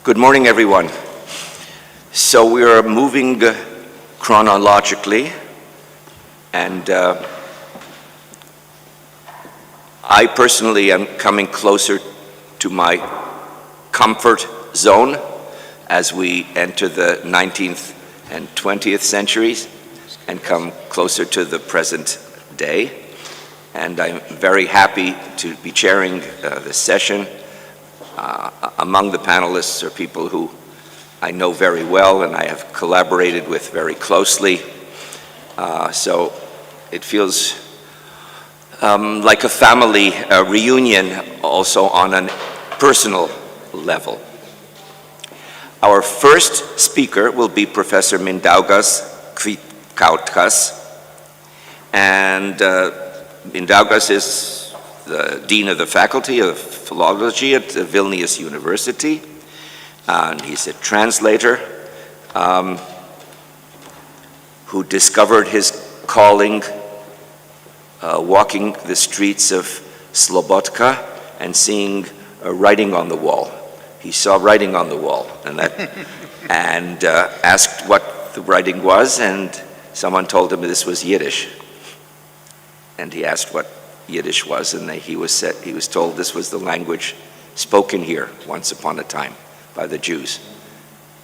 Good morning, everyone. So we are moving chronologically, and I personally am coming closer to my comfort zone as we enter the 19th and 20th centuries and come closer to the present day. And I'm very happy to be chairing this session. Among the panelists are people who I know very well and I have collaborated with very closely. So it feels like a family reunion also on a personal level. Our first speaker will be Professor Mindaugas Kvikauskas. And Mindaugas is the Dean of the Faculty of Philology at Vilnius University. And he's a translator who discovered his calling walking the streets of Slobodka and seeing writing on the wall. He saw writing on the wall and asked what the writing was, and someone told him this was Yiddish. And he asked what Yiddish was, and he was told this was the language spoken here once upon a time by the Jews.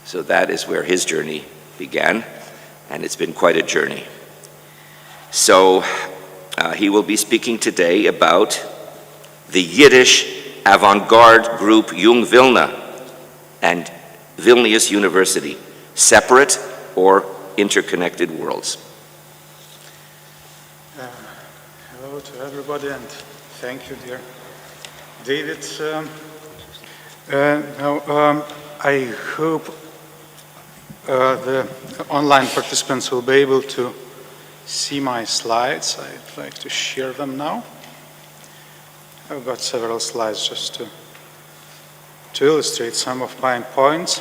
So that is where his journey began, and it's been quite a journey. So he will be speaking today about the Yiddish avant-garde group Jung Vilna and Vilnius University, separate or interconnected worlds. Hello to everybody, and thank you, dear David. I hope the online participants will be able to see my slides. I'd like to share them now. I've got several slides just to illustrate some of my points.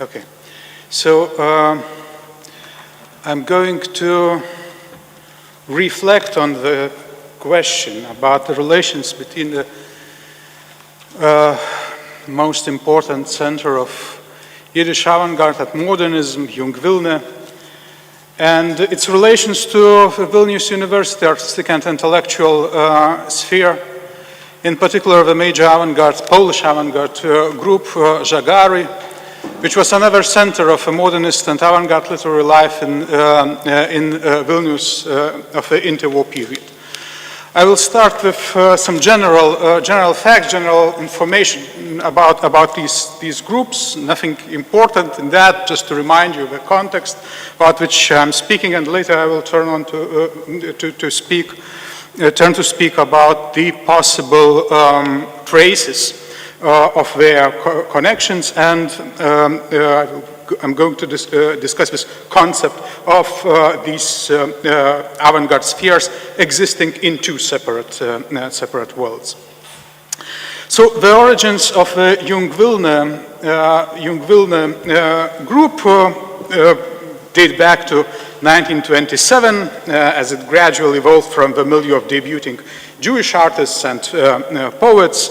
Okay, so I'm going to reflect on the question about the relations between the most important center of Yiddish avant-garde at modernism, Jung Vilna, and its relations to Vilnius University artistic and intellectual sphere, in particular the major avant-garde, Polish avant-garde group, Żagary, which was another center of a modernist and avant-garde literary life in Vilnius of the interwar period. I will start with some general facts, general information about these groups. Nothing important in that, just to remind you the context about which I'm speaking, and later I will turn to speak about the possible traces of their connections, and I'm going to discuss this concept of these avant-garde spheres existing in two separate worlds. So the origins of the Jung Vilna group date back to 1927, as it gradually evolved from the milieu of debuting Jewish artists and poets.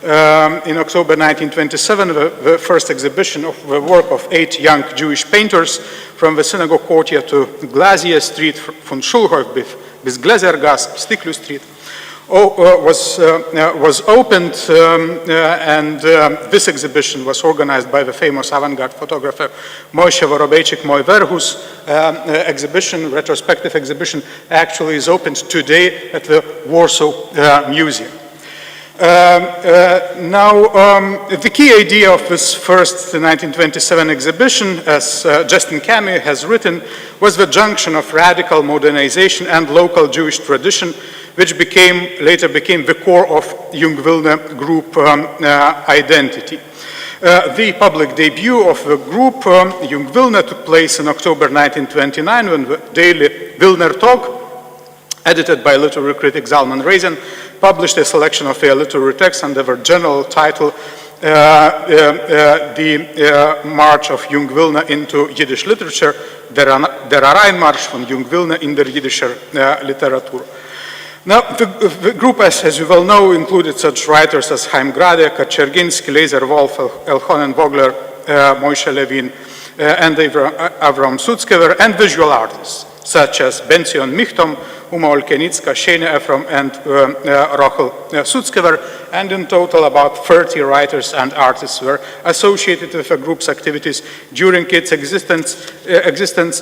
In October 1927, the first exhibition of the work of 8 young Jewish painters from the synagogue courtyard to Glazier Street, von Schulhof bis Glazergasse, Stiklu Street, was opened, and this exhibition was organized by the famous avant-garde photographer Moshe Vorobeychik Moiver, whose retrospective exhibition actually is opened today at the Warsaw Museum. The key idea of this first 1927 exhibition, as Justin Camus has written, was the junction of radical modernization and local Jewish tradition, which later became the core of Jung Vilna group identity. The public debut of the group, Jung Vilna, took place in October 1929 when the daily Vilner Tog, edited by literary critic Zalman Reisen, published a selection of their literary texts under the general title The March of Jung Vilna into Yiddish Literature, der Der Rheinmarsch von Jung Wilne in der jiddischer Literatur. Now, the group, as you well know, included such writers as Chaim Grade, Kaczerginski, Lazer Wolf, Elchonen Vogler, Moishe Levin, and Avram Sutzkever, and visual artists, such as Benzion Michtom, Uma Olkenicka, Shane Ephraim, and Rochel Sutzkever, and in total about 30 writers and artists were associated with the group's activities during its existence,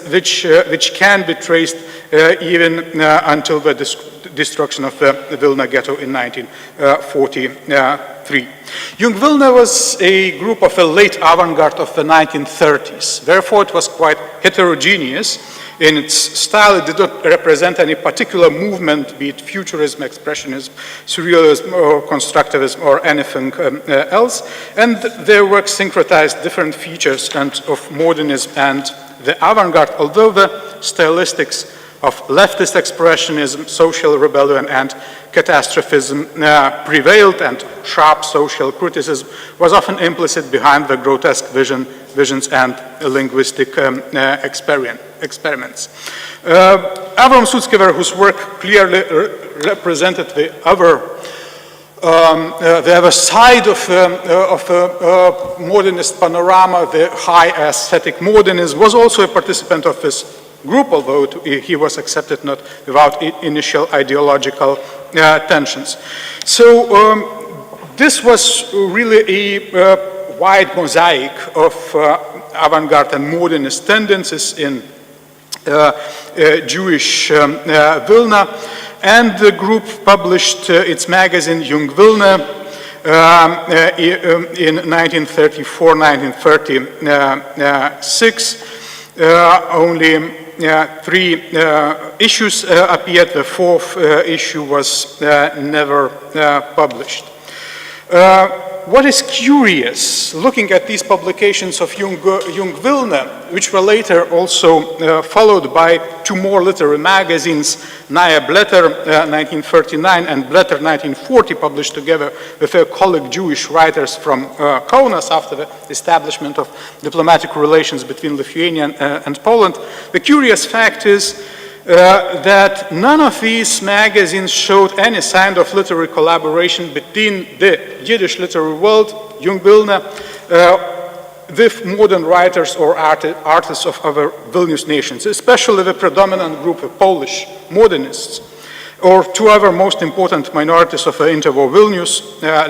which can be traced even until the destruction of the Vilna ghetto in 1943. Jung Vilna was a group of the late avant-garde of the 1930s. Therefore, it was quite heterogeneous in its style. It did not represent any particular movement, be it futurism, expressionism, surrealism, or constructivism, or anything else. And their work syncretized different features of modernism and the avant-garde, although the stylistics of leftist expressionism, social rebellion, and catastrophism prevailed, and sharp social criticism was often implicit behind the grotesque visions and linguistic experiments. Avram Sutzkever, whose work clearly represented the other side of modernist panorama, the high aesthetic modernism, was also a participant of this group, although he was accepted not without initial ideological tensions. So this was really a wide mosaic of avant-garde and modernist tendencies in Jewish Vilna, and the group published its magazine Jung Vilna in 1934-1936. Only 3 issues appeared. The 4th issue was never published. What is curious, looking at these publications of Jung Vilna, which were later also followed by 2 more literary magazines, Neue Blätter 1939 and Blätter 1940, published together with their colleague Jewish writers from Kaunas after the establishment of diplomatic relations between Lithuania and Poland. The curious fact is that none of these magazines showed any sign of literary collaboration between the Yiddish literary world, Jung Vilna, with modern writers or artists of other Vilnius nations, especially the predominant group of Polish modernists, or 2 other most important minorities of the interwar Vilnius,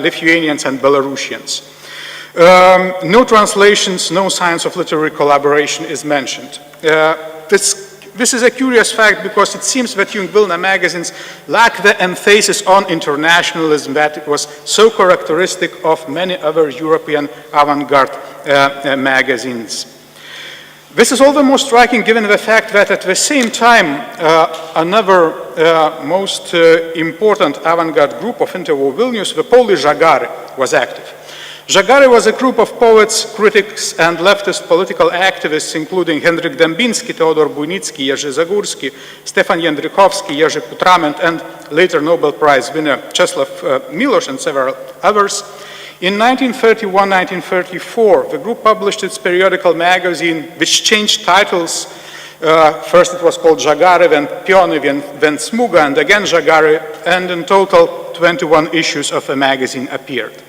Lithuanians and Belarusians. No translations, no signs of literary collaboration is mentioned. This is a curious fact because it seems that Jung Vilna magazines lack the emphasis on internationalism that was so characteristic of many other European avant-garde magazines. This is all the more striking given the fact that at the same time another most important avant-garde group of interwar Vilnius, the Polish Żagary, was active. Żagary was a group of poets, critics, and leftist political activists, including Henryk Dębiński, Teodor Bujnicki, Jerzy Zagórski, Stefan Jędrykowski, Jerzy Putrament, and later Nobel Prize winner Czesław Miłosz, and several others. In 1931-1934, the group published its periodical magazine, which changed titles. First it was called Żagary, then Piony, then Smuga, and again Żagary, and in total 21 issues of the magazine appeared.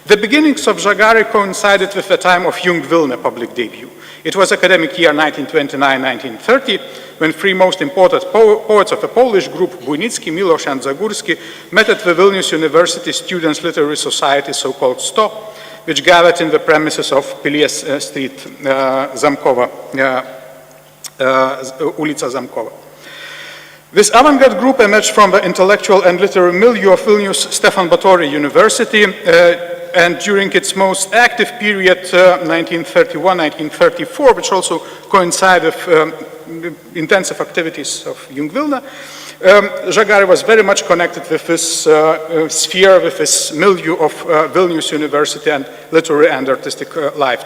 The beginnings of Żagary coincided with the time of Jung Vilna public debut. It was academic year 1929-1930, when 3 most important poets of the Polish group, Bujnicki, Miłosz, and Zagórski, met at the Vilnius University Students' Literary Society, so-called STO, which gathered in the premises of Pilies Street, Zamkowa, ulica Zamkowa. This avant-garde group emerged from the intellectual and literary milieu of Vilnius Stefan Batory University, and during its most active period, 1931-1934, which also coincided with intensive activities of Jung Vilna, Żagary was very much connected with this sphere, with this milieu of Vilnius University and literary and artistic life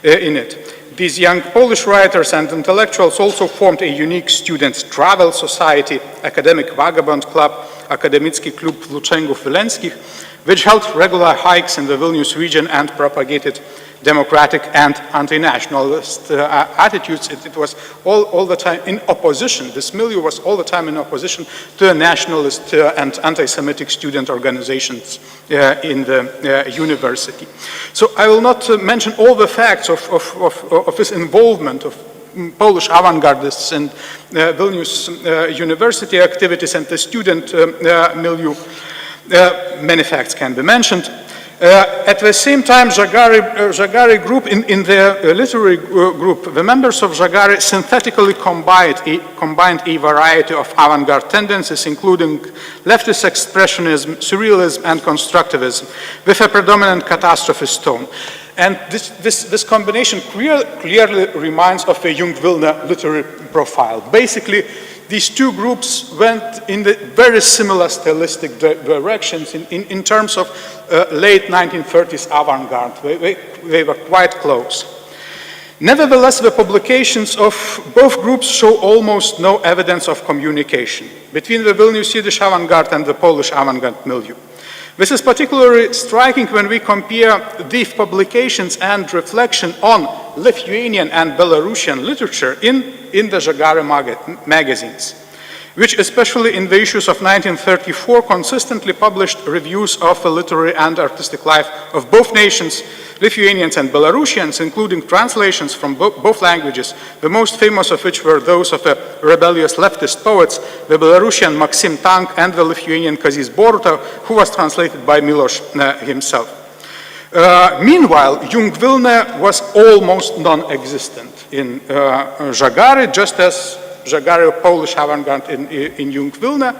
in it. These young Polish writers and intellectuals also formed a unique students' travel society, academic vagabond club, Akademicki Klub Włóczęgów Wileńskich, which held regular hikes in the Vilnius region and propagated democratic and anti-nationalist attitudes. It was all the time in opposition. This milieu was all the time in opposition to nationalist and anti-Semitic student organizations in the university. So I will not mention all the facts of his involvement of Polish avant-gardists in Vilnius university activities and the student milieu. Many facts can be mentioned. At the same time, Żagary group, in the literary group, the members of Żagary synthetically combined a variety of avant-garde tendencies, including leftist expressionism, surrealism, and constructivism, with a predominant catastrophist tone. And this combination clearly reminds of a Jung Vilna literary profile. Basically, these two groups went in the very similar stylistic directions in terms of late 1930s avant-garde. They were quite close. Nevertheless, the publications of both groups show almost no evidence of communication between the Vilnius Yiddish avant-garde and the Polish avant-garde milieu. This is particularly striking when we compare these publications and reflection on Lithuanian and Belarusian literature in the Żagary magazines, which especially in the issues of 1934 consistently published reviews of the literary and artistic life of both nations, Lithuanians and Belarusians, including translations from both languages, the most famous of which were those of the rebellious leftist poets, the Belarusian Maxim Tank and the Lithuanian Kazys Boruta, who was translated by Miloš himself. Meanwhile, Jung Vilna was almost non-existent in Żagary, just as Żagary Polish avant-garde in Jung Vilna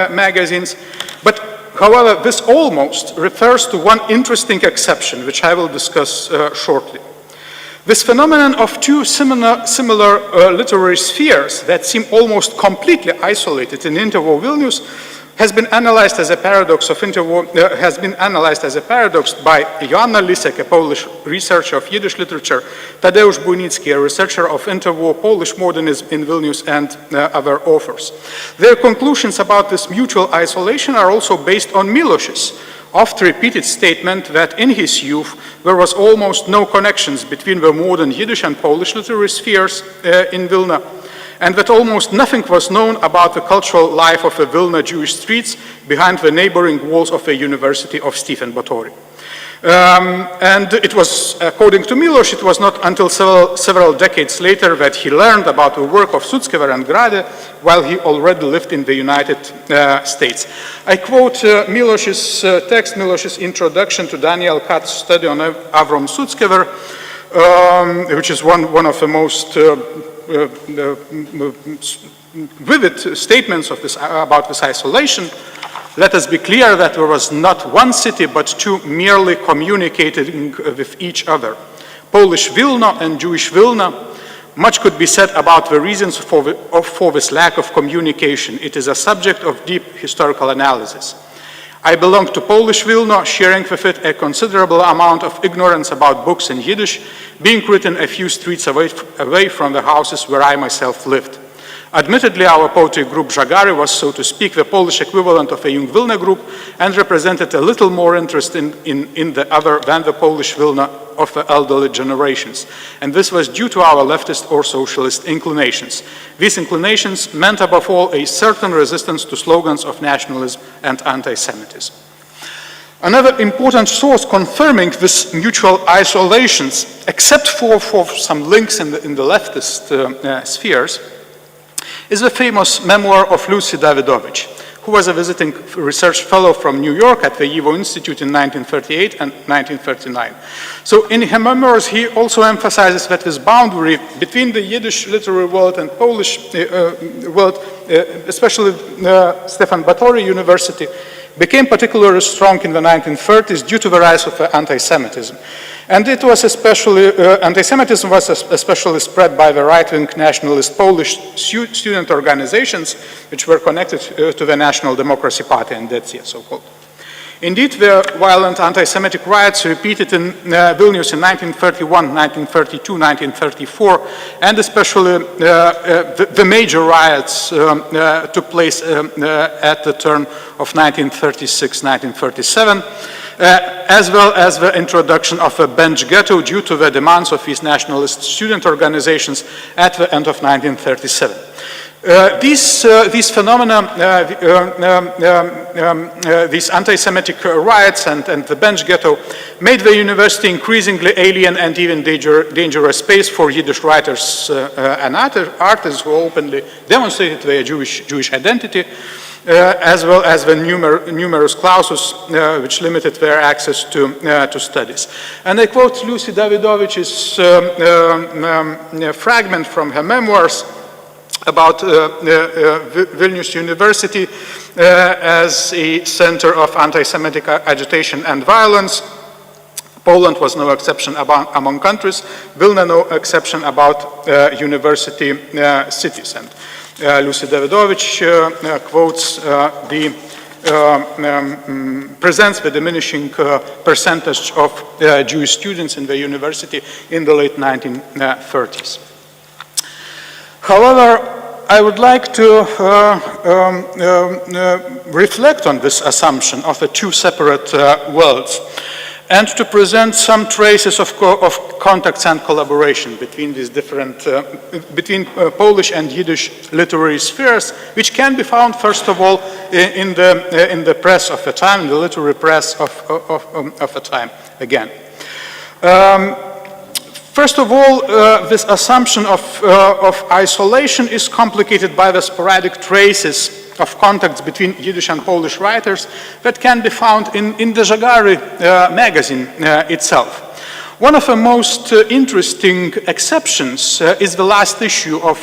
magazines. But however, this almost refers to one interesting exception, which I will discuss shortly. This phenomenon of two similar literary spheres that seem almost completely isolated in interwar Vilnius has been analyzed as a paradox by Joanna Lisek, a Polish researcher of Yiddish literature, Tadeusz Bujnicki, a researcher of interwar Polish modernism in Vilnius, and other authors. Their conclusions about this mutual isolation are also based on Miloš's oft-repeated statement that in his youth there was almost no connections between the modern Yiddish and Polish literary spheres in Vilna, and that almost nothing was known about the cultural life of the Vilna Jewish streets behind the neighboring walls of the University of Stephen Batory. And it was, according to Miloš, it was not until several decades later that he learned about the work of Sutzkever and Grade while he already lived in the United States. I quote Miloš's text, Miloš's introduction to Daniel Katz's study on Avrom Sutzkever, which is one of the most vivid statements of this, about this isolation. Let us be clear that there was not one city but two merely communicating with each other, Polish Vilna and Jewish Vilna. Much could be said about the reasons for this lack of communication. It is a subject of deep historical analysis. I belong to Polish Vilna, sharing with it a considerable amount of ignorance about books in Yiddish, being written a few streets away from the houses where I myself lived. Admittedly, our poetry group Żagary was, so to speak, the Polish equivalent of a Jung Vilna group and represented a little more interest in the other than the Polish Vilna of the elderly generations. And this was due to our leftist or socialist inclinations. These inclinations meant above all a certain resistance to slogans of nationalism and anti-Semitism. Another important source confirming this mutual isolations, except for some links in the leftist spheres, is the famous memoir of Lucy Davidovich, who was a visiting research fellow from New York at the YIVO Institute in 1938 and 1939. So in her memoirs, he also emphasizes that this boundary between the Yiddish literary world and Polish world, especially Stefan Batory University, became particularly strong in the 1930s due to the rise of anti-Semitism. And it was especially, anti-Semitism was especially spread by the right-wing nationalist Polish student organizations, which were connected to the National Democracy Party, and that's so-called. Indeed, the violent anti-Semitic riots repeated in Vilnius in 1931, 1932, 1934, and especially the major riots took place at the turn of 1936, 1937, as well as the introduction of a bench ghetto due to the demands of East nationalist student organizations at the end of 1937. These phenomena, these anti-Semitic riots and the bench ghetto made the university increasingly alien and even dangerous space for Yiddish writers and artists who openly demonstrated their Jewish identity, as well as the numerous clauses which limited their access to studies. And I quote Lucy Davidovich's fragment from her memoirs about Vilnius University as a center of anti-Semitic agitation and violence. Poland was no exception among countries, Vilna no exception about university cities. And Lucy Davidovich quotes presents the diminishing percentage of Jewish students in the university in the late 1930s. However, I would like to reflect on this assumption of the two separate worlds and to present some traces of contacts and collaboration between these different, between Polish and Yiddish literary spheres, which can be found, first of all, in the press of the time, in the literary press of the time, again. First of all, this assumption of isolation is complicated by the sporadic traces of contacts between Yiddish and Polish writers that can be found in the Żagary magazine itself. One of the most interesting exceptions is the last issue of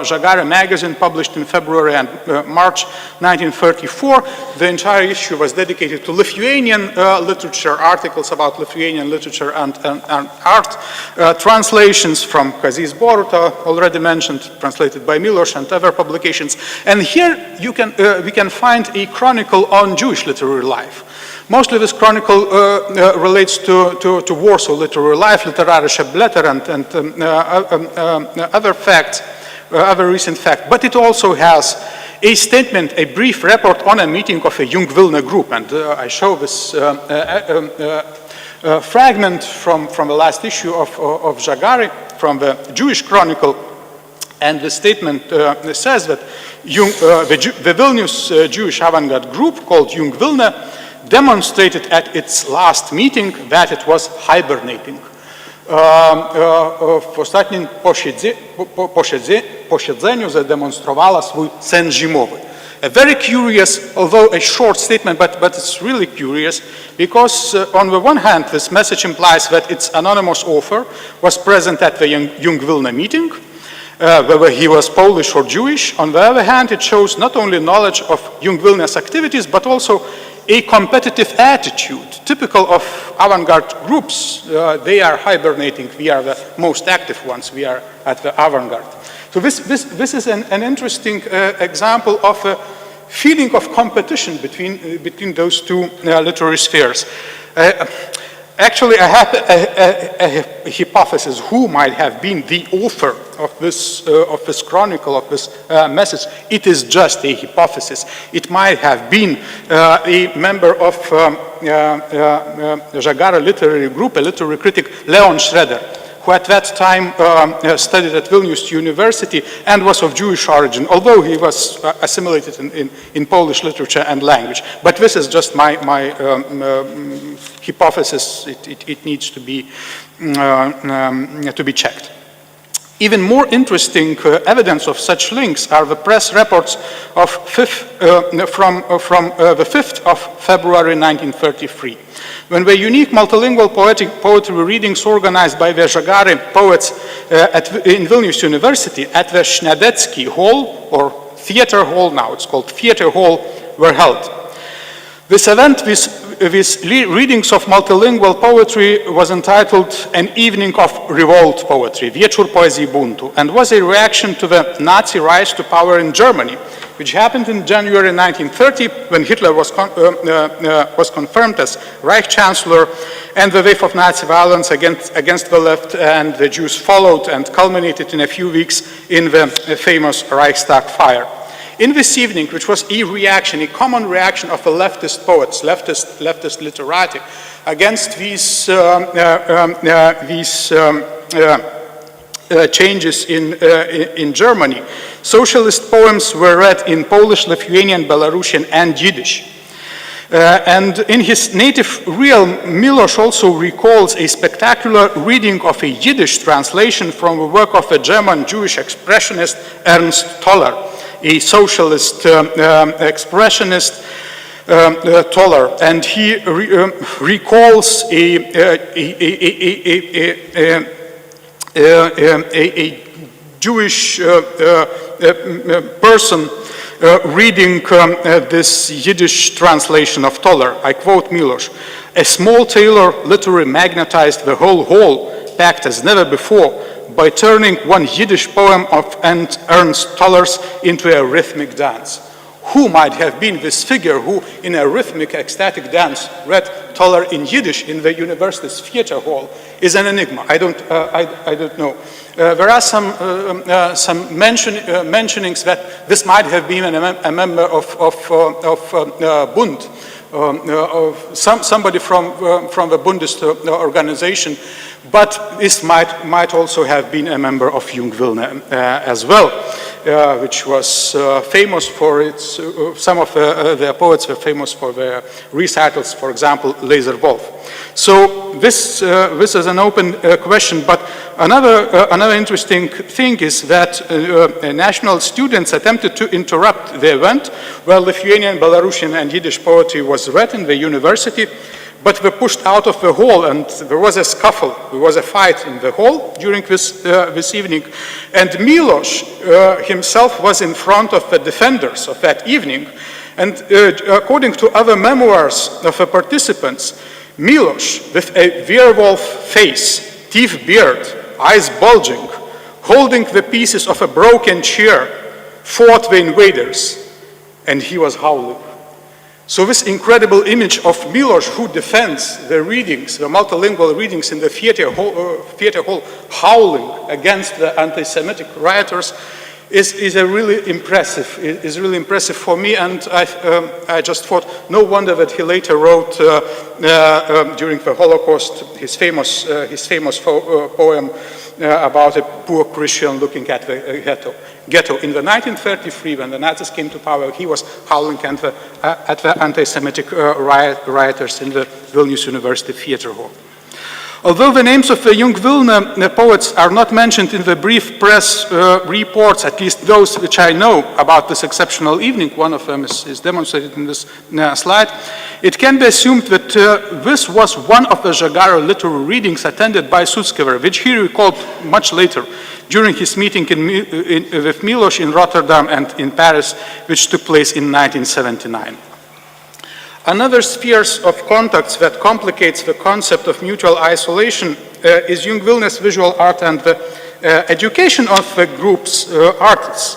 Żagary magazine, published in February and March 1934. The entire issue was dedicated to Lithuanian literature, articles about Lithuanian literature and art, translations from Kazys Boruta, already mentioned, translated by Milosz, and other publications. And here we can find a chronicle on Jewish literary life. Mostly this chronicle relates to Warsaw literary life, literarische Blätter, and other facts, other recent facts. But it also has a statement, a brief report on a meeting of a Jung Vilna group. And I show this fragment from the last issue of Żagary, from the Jewish Chronicle. And the statement says that the Vilnius Jewish avant-garde group, called Jung Vilna, demonstrated at its last meeting that it was hibernating. W ostatnim posiedzeniu zademonstrowała swój sen zimowy. A very curious, although a short statement, but it's really curious, because on the one hand, this message implies that its anonymous author was present at the Jung Vilna meeting, whether he was Polish or Jewish. On the other hand, it shows not only knowledge of Jung Vilna's activities, but also a competitive attitude typical of avant-garde groups. They are hibernating, we are the most active ones, we are at the avant-garde. So this is an interesting example of a feeling of competition between those two literary spheres. Actually, I have a hypothesis who might have been the author of this chronicle, of this message. It is just a hypothesis. It might have been a member of Żagary literary group, a literary critic, Leon Schroeder, who at that time studied at Vilnius University and was of Jewish origin, although he was assimilated in Polish literature and language. But this is just my hypothesis. It needs to be checked. Even more interesting evidence of such links are the press reports of from the 5th of February 1933, when the unique multilingual poetry readings organized by the Żagary poets in Vilnius University at the Śniadecki Hall, or Theater Hall now, it's called Theater Hall, were held. This event with readings of multilingual poetry was entitled An Evening of Revolt Poetry, Wieczór Poezji Buntu, and was a reaction to the Nazi rise to power in Germany, which happened in January 1930 when Hitler was confirmed as Reich Chancellor, and the wave of Nazi violence against the left and the Jews followed and culminated in a few weeks in the famous Reichstag fire. In this evening, which was a reaction, a common reaction of the leftist poets, leftist literati, against these changes in Germany, socialist poems were read in Polish, Lithuanian, Belarusian, and Yiddish. And in his native realm, Milosz also recalls a spectacular reading of a Yiddish translation from the work of a German Jewish expressionist, Ernst Toller, a socialist expressionist, Toller, and he recalls a Jewish person reading this Yiddish translation of Toller. I quote Milosz: "A small tailor literally magnetized the whole hall, packed as never before, by turning one Yiddish poem of Ernst Toller's into a rhythmic dance." Who might have been this figure who, in a rhythmic, ecstatic dance, read Toller in Yiddish in the university's theater hall is an enigma. I don't know. There are some mentionings that this might have been a member of Bund, somebody from the Bundist organization, but this might also have been a member of Jung Wilne as well, which was famous for its, some of their poets were famous for their recitals, for example, Laser Wolf. So this is an open question, but another interesting thing is that national students attempted to interrupt the event while Lithuanian, Belarusian, and Yiddish poetry was read in the university, but were pushed out of the hall, and there was a scuffle, there was a fight in the hall during this evening, and Milosz himself was in front of the defenders of that evening, and according to other memoirs of the participants, Milosz, with a werewolf face, teeth beard, eyes bulging, holding the pieces of a broken chair, fought the invaders, and he was howling. So this incredible image of Milosz, who defends the readings, the multilingual readings in the theater hall, howling against the anti-Semitic rioters, is really impressive for me, and I just thought, no wonder that he later wrote during the Holocaust his famous poem about a poor Christian looking at the ghetto. In the 1933, when the Nazis came to power, he was howling at the anti-Semitic rioters in the Vilnius University Theater Hall. Although the names of the Jung Wilne poets are not mentioned in the brief press reports, at least those which I know about this exceptional evening, one of them is demonstrated in this slide, it can be assumed that this was one of the Żagaru literary readings attended by Sutskever, which he recalled much later during his meeting with Milosz in Rotterdam and in Paris, which took place in 1979. Another sphere of contacts that complicates the concept of mutual isolation is Jung Wilne's visual art and the education of the group's artists.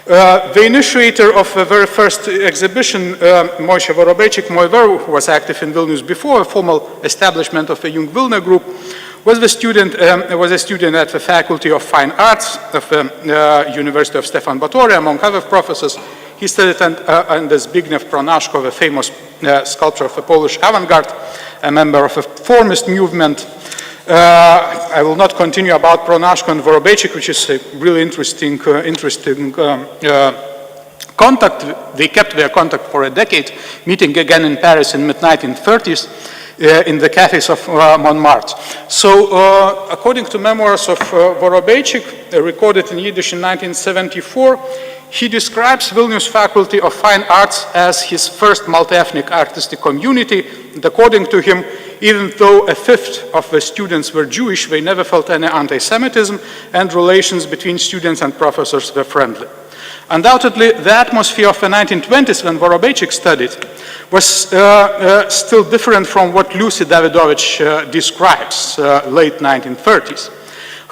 The initiator of the very first exhibition, Moishe Vorobeichik, Moiver, who was active in Vilnius before the formal establishment of the Jung Wilne group, was a student at the Faculty of Fine Arts of the University of Stefan Batory, among other professors. He studied under Zbigniew Pronaszko, the famous sculptor of the Polish avant-garde, a member of the formist movement. I will not continue about Pronaszko and Vorobeichik, which is a really interesting contact. They kept their contact for a decade, meeting again in Paris in mid-1930s in the cafes of Montmartre. So, according to memoirs of Vorobeichik, recorded in Yiddish in 1974, he describes Vilnius Faculty of Fine Arts as his first multi-ethnic artistic community, and according to him, even though a fifth of the students were Jewish, they never felt any anti-Semitism, and relations between students and professors were friendly. Undoubtedly, the atmosphere of the 1920s when Vorobeichik studied was still different from what Lucy Davidovich describes, late 1930s.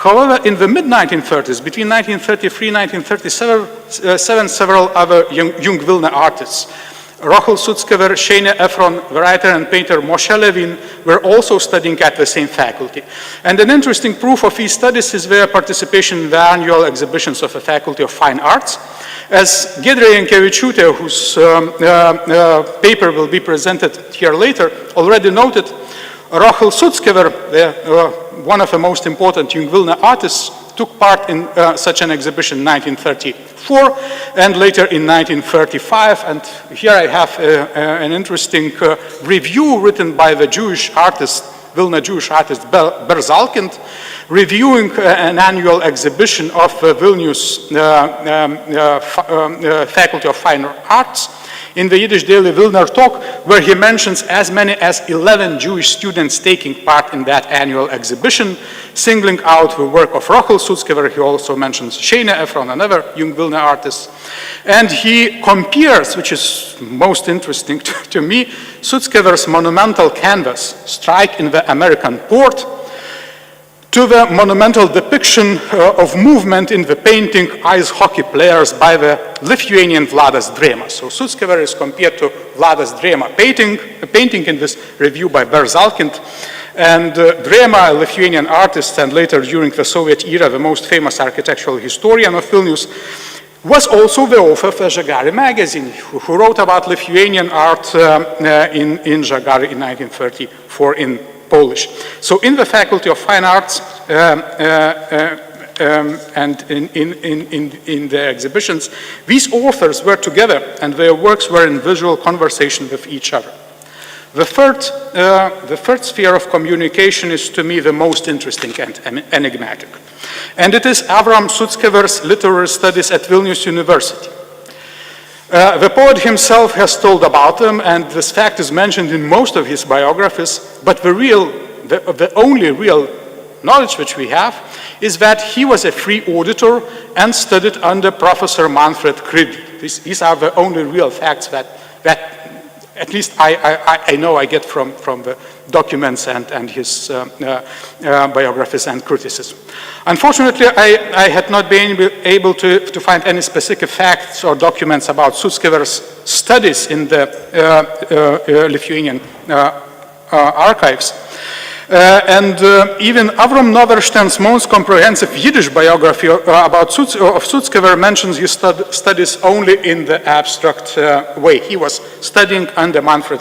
However, in the mid-1930s, between 1933 and 1937, several other young Vilna artists, Rochel Sutskever, Shane Efron, the writer and painter Moshe Levin, were also studying at the same faculty. And an interesting proof of these studies is their participation in the annual exhibitions of the Faculty of Fine Arts. As Giedrė Jankevičiūtė, whose paper will be presented here later, already noted, Rochel Sutskever, one of the most important young Vilna artists, took part in such an exhibition in 1934 and later in 1935. And here I have an interesting review written by the Jewish artist, Vilna Jewish artist Berzalkind, reviewing an annual exhibition of Vilnius Faculty of Fine Arts in the Yiddish daily Vilna Talk, where he mentions as many as 11 Jewish students taking part in that annual exhibition, singling out the work of Rochel Sutskever. He also mentions Shane Efron, another young Vilna artist. And he compares, which is most interesting to me, Sutskever's monumental canvas, Strike in the American Port, to the monumental depiction of movement in the painting Ice Hockey Players by the Lithuanian Vladas Drėma. So Sutskever is compared to Vladas Drėma painting in this review by Berzalkind. And Drėma, a Lithuanian artist and later during the Soviet era the most famous architectural historian of Vilnius, was also the author of the Žagarė magazine, who wrote about Lithuanian art in Žagarė in 1934 in Polish. So in the Faculty of Fine Arts and in the exhibitions, these authors were together and their works were in visual conversation with each other. The third sphere of communication is to me the most interesting and enigmatic. And it is Avram Sutskever's literary studies at Vilnius University. The poet himself has told about them, and this fact is mentioned in most of his biographies, but the only real knowledge which we have is that he was a free auditor and studied under Professor Manfred Kridl. These are the only real facts that at least I know I get from the documents and his biographies and criticism. Unfortunately, I had not been able to find any specific facts or documents about Sutskever's studies in the Lithuanian archives. Even Avram Noverstein's most comprehensive Yiddish biography of Sutskever mentions his studies only in the abstract way. He was studying under Manfred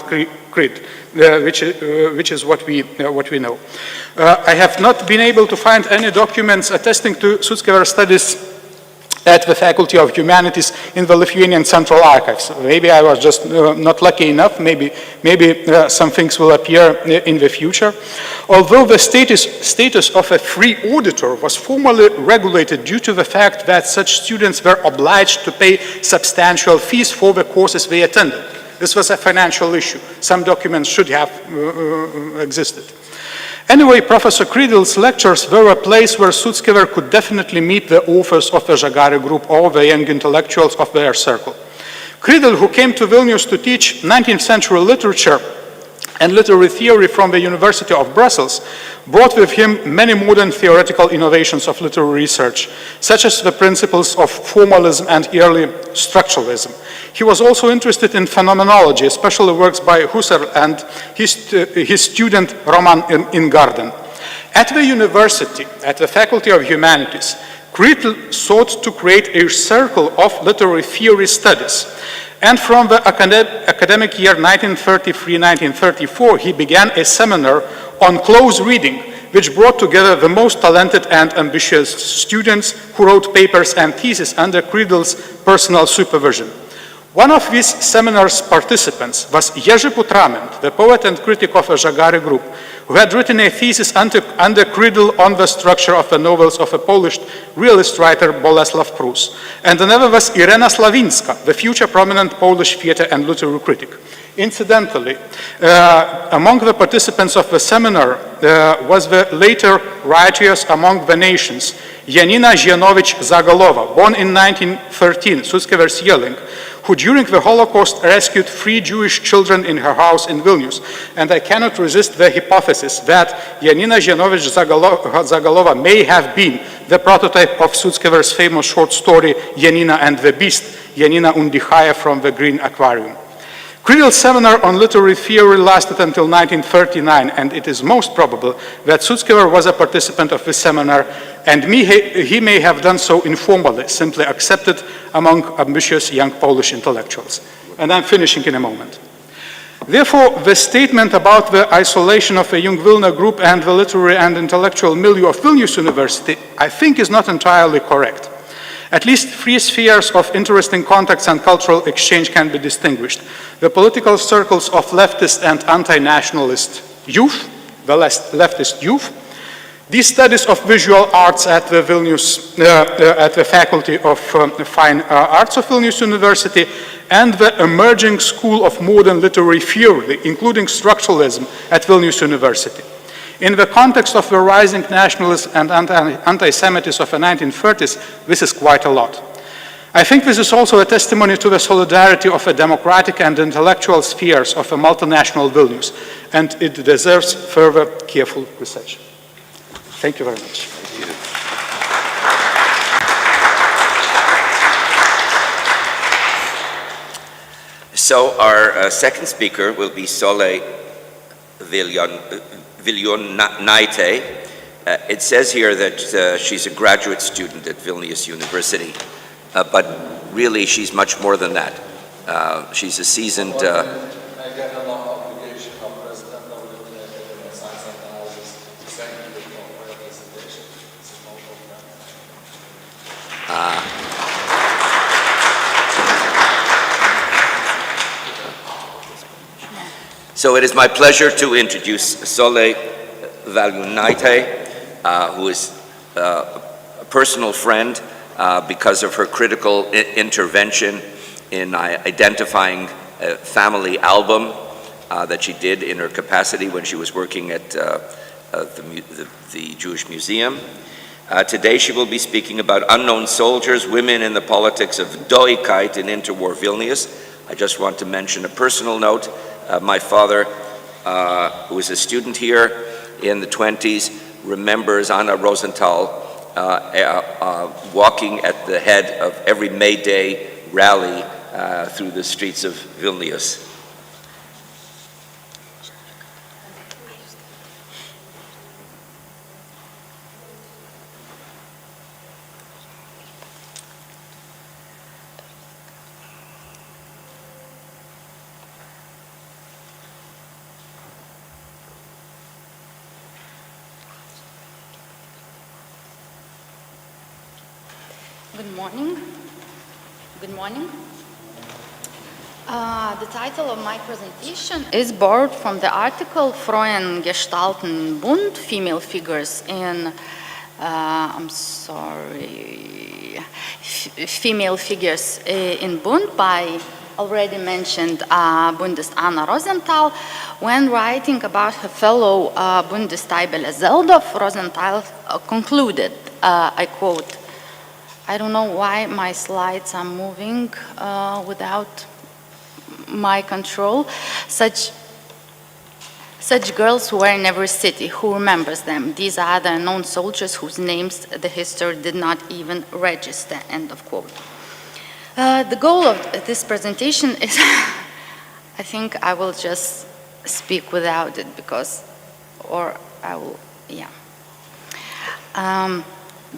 Kridl, which is what we know. I have not been able to find any documents attesting to Sutskever's studies at the Faculty of Humanities in the Lithuanian Central Archives. Maybe I was just not lucky enough. Maybe some things will appear in the future. Although the status of a free auditor was formally regulated due to the fact that such students were obliged to pay substantial fees for the courses they attended. This was a financial issue. Some documents should have existed. Anyway, Professor Kridl's lectures were a place where Sutskever could definitely meet the authors of the Žagarė group or the young intellectuals of their circle. Kridl, who came to Vilnius to teach 19th century literature and literary theory from the University of Brussels, brought with him many modern theoretical innovations of literary research, such as the principles of formalism and early structuralism. He was also interested in phenomenology, especially works by Husserl and his student Roman Ingarden. At the university, at the Faculty of Humanities, Kridl sought to create a circle of literary theory studies. And from the academic year 1933-1934, he began a seminar on close reading, which brought together the most talented and ambitious students who wrote papers and theses under Kridl's personal supervision. One of these seminar's participants was Jerzy Putrament, the poet and critic of the Žagarė group, who had written a thesis under Kridl on the structure of the novels of a Polish realist writer Bolesław Prus. And another was Irena Slawińska, the future prominent Polish theater and literary critic. Incidentally, among the participants of the seminar was the later righteous among the nations, Janina Zienowicz Zagalova, born in 1913, Sutskever's yearling, who during the Holocaust rescued 3 Jewish children in her house in Vilnius. And I cannot resist the hypothesis that Janina Zagalova may have been the prototype of Sutskever's famous short story, Janina and the Beast, Janina Undichaya from the Green Aquarium. Kryll's seminar on literary theory lasted until 1939, and it is most probable that Sutskever was a participant of this seminar, and he may have done so informally, simply accepted among ambitious young Polish intellectuals. And I'm finishing in a moment. Therefore, the statement about the isolation of the Young Vilna group and the literary and intellectual milieu of Vilnius University, I think, is not entirely correct. At least 3 spheres of interesting contacts and cultural exchange can be distinguished. The political circles of leftist and anti-nationalist youth, the leftist youth, these studies of visual arts at the at the Faculty of Fine Arts of Vilnius University, and the emerging school of modern literary theory, including structuralism at Vilnius University. In the context of the rising nationalism and anti-Semitism of the 1930s, this is quite a lot. I think this is also a testimony to the solidarity of the democratic and intellectual spheres of a multinational Vilnius, and it deserves further careful research. Thank you very much. Thank you. So our second speaker will be Sole Viljonaite. It says here that she's a graduate student at Vilnius University, but really she's much more than that. She's a seasoned... I get a long obligation of President of the Academy of Science and Analysis. Thank you for your presentation. It's a small program. So it is my pleasure to introduce Sole Viljonaite, who is a personal friend because of her critical intervention in identifying a family album that she did in her capacity when she was working at the Jewish Museum. Today she will be speaking about unknown soldiers, women in the politics of Doikait in interwar Vilnius. I just want to mention a personal note. My father, who was a student here in the 20s, remembers Anna Rosenthal walking at the head of every May Day rally through the streets of Vilnius. Good morning. Good morning. The title of my presentation is borrowed from the article Frauen gestalten Bund, Female Figures in, Female Figures in Bund by already mentioned Bundist Anna Rosenthal. When writing about her fellow Bundestaibele Zeldorf, Rosenthal concluded, I quote, I don't know why my slides are moving without my control. Such girls were in every city. Who remembers them? These are the unknown soldiers whose names the history did not even register. End of quote. The goal of this presentation is, I think I will just speak without it because, or I will, yeah.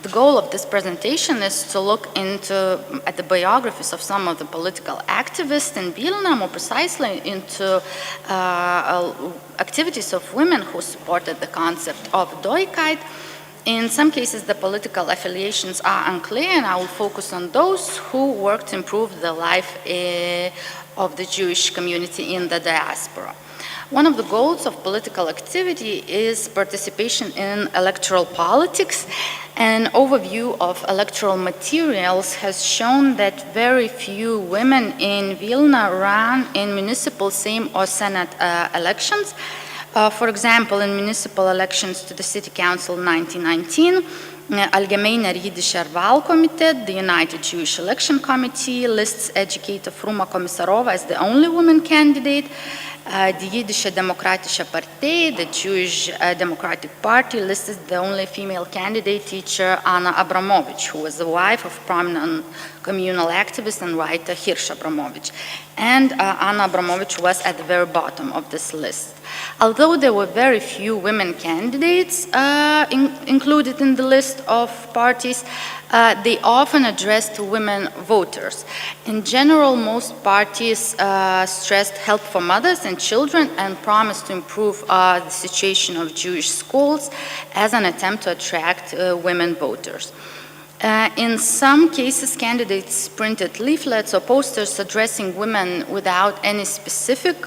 The goal of this presentation is to look at the biographies of some of the political activists in Vilna, more precisely into activities of women who supported the concept of Doikait. In some cases, the political affiliations are unclear, and I will focus on those who worked to improve the life of the Jewish community in the diaspora. One of the goals of political activity is participation in electoral politics. An overview of electoral materials has shown that very few women in Vilna ran in municipal, Sejm, or Senate elections. For example, in municipal elections to the City Council in 1919, Allgemeiner Jiddischer Wahlkomitee, the United Jewish Election Committee, lists educator Fruma Komissarova as the only woman candidate. The Jiddische Demokratische Partei, the Jewish Democratic Party, lists the only female candidate, teacher Anna Abramovich, who was the wife of prominent communal activist and writer Hirsch Abramovich. And Anna Abramovich was at the very bottom of this list. Although there were very few women candidates included in the list of parties, they often addressed women voters. In general, most parties stressed help for mothers and children and promised to improve the situation of Jewish schools as an attempt to attract women voters. In some cases, candidates printed leaflets or posters addressing women without any specific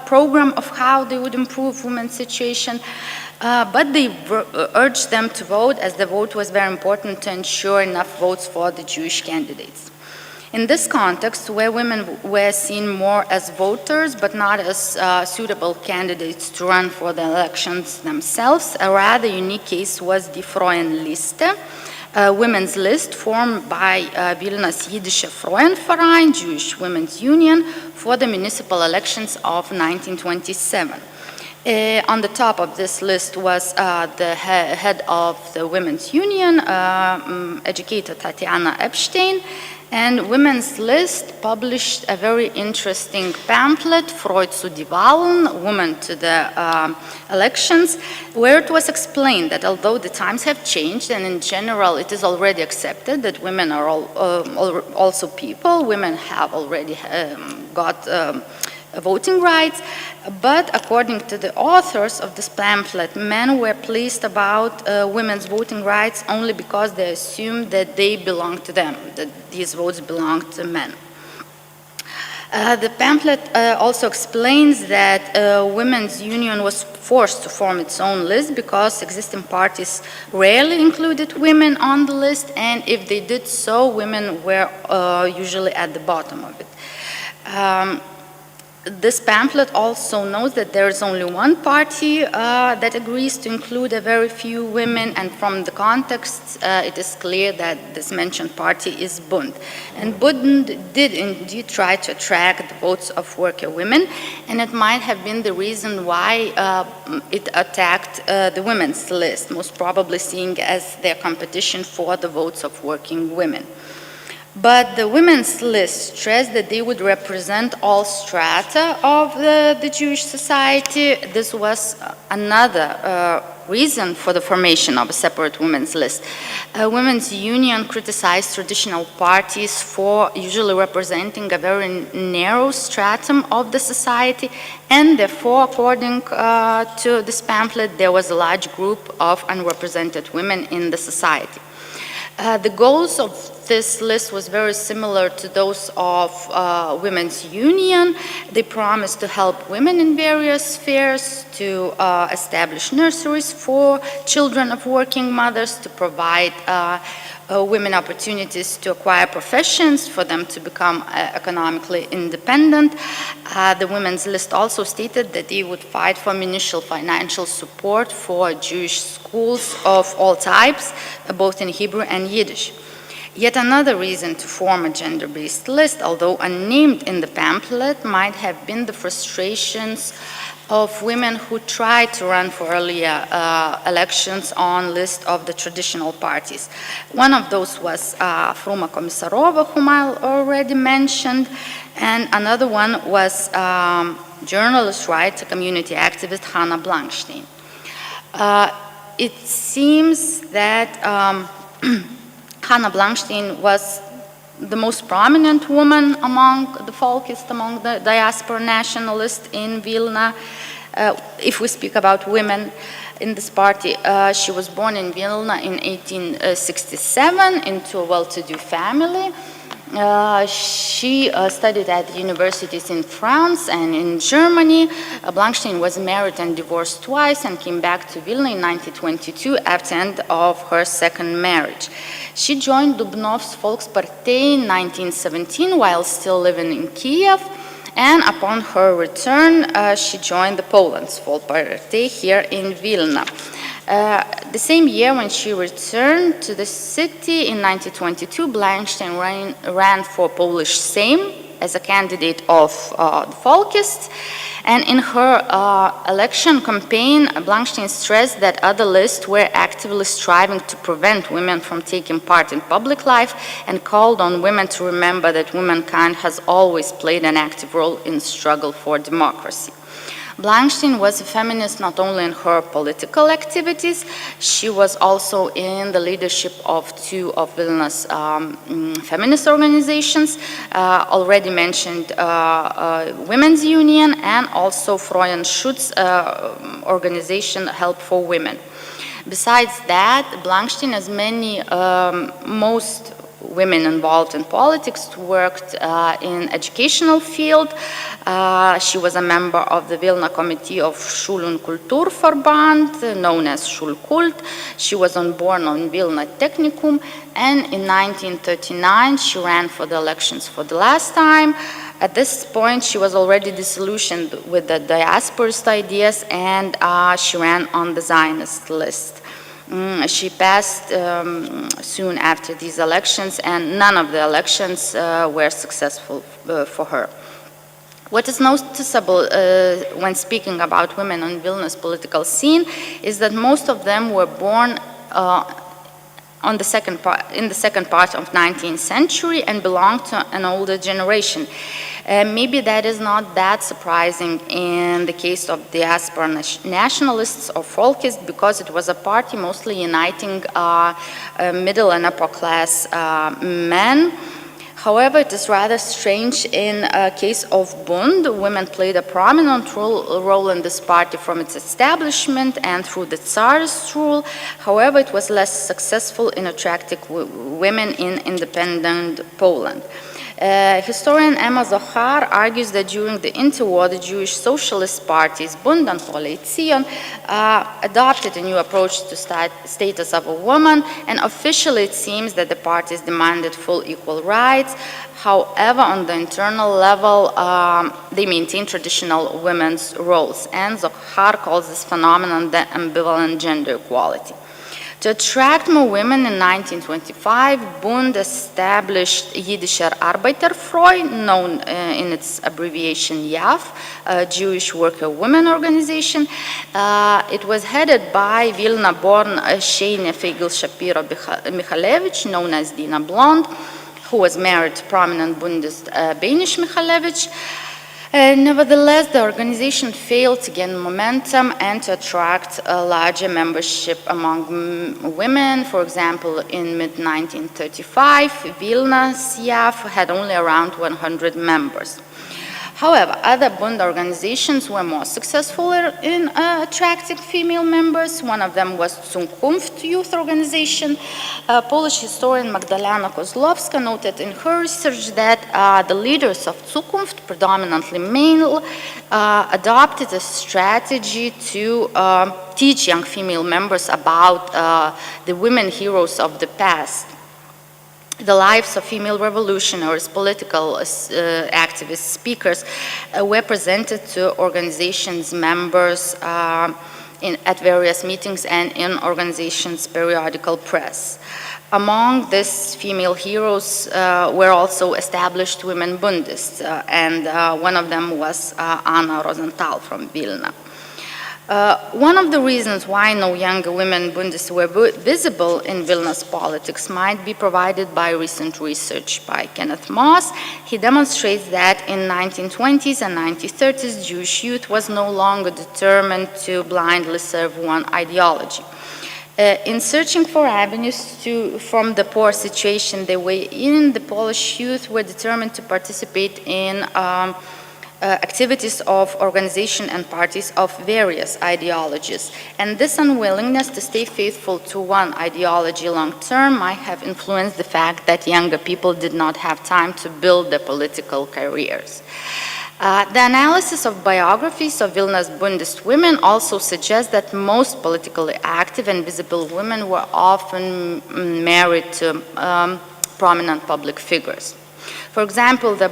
program of how they would improve women's situation, but they urged them to vote, as the vote was very important to ensure enough votes for the Jewish candidates. In this context, where women were seen more as voters but not as suitable candidates to run for the elections themselves, a rather unique case was the Frauenliste, a women's list formed by Vilnius Jiddische Frauenverein, Jewish Women's Union, for the municipal elections of 1927. On the top of this list was the head of the Women's Union, educator Tatiana Epstein, and Women's List published a very interesting pamphlet, Freud zu die Wahlen, Women to the Elections, where it was explained that although the times have changed and in general it is already accepted that women are also people, women have already got voting rights, but according to the authors of this pamphlet, men were pleased about women's voting rights only because they assumed that they belonged to them, that these votes belonged to men. The pamphlet also explains that Women's Union was forced to form its own list because existing parties rarely included women on the list, and if they did so, women were usually at the bottom of it. This pamphlet also notes that there is only one party that agrees to include a very few women, and from the context, it is clear that this mentioned party is Bund. And Bund did indeed try to attract the votes of worker women, and it might have been the reason why it attacked the women's list, most probably seeing as their competition for the votes of working women. But the women's list stressed that they would represent all strata of the Jewish society. This was another reason for the formation of a separate women's list. Women's Union criticized traditional parties for usually representing a very narrow stratum of the society, and therefore, according to this pamphlet, there was a large group of unrepresented women in the society. The goals of this list was very similar to those of Women's Union. They promised to help women in various spheres, to establish nurseries for children of working mothers, to provide women opportunities to acquire professions, for them to become economically independent. The women's list also stated that they would fight for municipal financial support for Jewish schools of all types, both in Hebrew and Yiddish. Yet another reason to form a gender-based list, although unnamed in the pamphlet, might have been the frustrations of women who tried to run for earlier elections on list of the traditional parties. One of those was Fruma Komissarova, whom I already mentioned, and another one was journalist, writer, community activist Hannah Blankstein. It seems that Hannah Blankstein was the most prominent woman among the folkists, among the diaspora nationalists in Vilna. If we speak about women in this party, she was born in Vilna in 1867 into a well-to-do family. She studied at universities in France and in Germany. Blankstein was married and divorced twice and came back to Vilna in 1922 after the end of her second marriage. She joined Dubnov's Volkspartei in 1917 while still living in Kiev, and upon her return, she joined the Poland's Volkspartei here in Vilna. The same year when she returned to the city in 1922, Blankstein ran for Polish Sejm as a candidate of the Folkists. And in her election campaign, Blankstein stressed that other lists were actively striving to prevent women from taking part in public life and called on women to remember that womankind has always played an active role in struggle for democracy. Blankstein was a feminist not only in her political activities, she was also in the leadership of two of Vilna's feminist organizations, already mentioned Women's Union and also Freund Schutz organization Help for Women. Besides that, Blankstein, as most women involved in politics, worked in educational field. She was a member of the Vilna Committee of Schul- und Kulturverband, known as Schulkult. She was born on Vilna Technicum, and in 1939 she ran for the elections for the last time. At this point, she was already disillusioned with the diasporist ideas, and she ran on the Zionist list. She passed soon after these elections, and none of the elections were successful for her. What is noticeable when speaking about women on Vilna's political scene is that most of them were born in the second part of 19th century and belonged to an older generation. Maybe that is not that surprising in the case of diaspora nationalists or folkists, because it was a party mostly uniting middle and upper class men. However, it is rather strange in case of Bund. Women played a prominent role in this party from its establishment and through the Tsarist rule. However, it was less successful in attracting women in independent Poland. Historian Emma Zohar argues that during the interwar, the Jewish socialist parties, Bund and Koalition, adopted a new approach to status of a woman, and officially it seems that the parties demanded full equal rights. However, on the internal level, they maintained traditional women's roles, and Zohar calls this phenomenon the ambivalent gender equality. To attract more women in 1925, Bund established Jiddischer Arbeiterfrau, known in its abbreviation JAF, a Jewish worker women organization. It was headed by Vilna-born Sheine Feigl-Shapiro-Michalevich, known as Dina Blond, who was married to prominent Bundist Benish Michalevich. Nevertheless, the organization failed to gain momentum and to attract a larger membership among women. For example, in mid-1935, Vilna's JAF had only around 100 members. However, other Bund organizations were more successful in attracting female members. One of them was Zukunft Youth Organization. Polish historian Magdalena Kozłowska noted in her research that the leaders of Zukunft, predominantly male, adopted a strategy to teach young female members about the women heroes of the past. The lives of female revolutionaries, political activists, speakers were presented to organizations' members at various meetings and in organizations' periodical press. Among these female heroes were also established women Bundists, and one of them was Anna Rosenthal from Vilna. One of the reasons why no younger women Bundists were visible in Vilna's politics might be provided by recent research by Kenneth Moss. He demonstrates that in 1920s and 1930s, Jewish youth was no longer determined to blindly serve one ideology. In searching for avenues from the poor situation they were in, the Polish youth were determined to participate in activities of organization and parties of various ideologies. And this unwillingness to stay faithful to one ideology long-term might have influenced the fact that younger people did not have time to build their political careers. The analysis of biographies of Vilna's Bundist women also suggests that most politically active and visible women were often married to prominent public figures. For example, the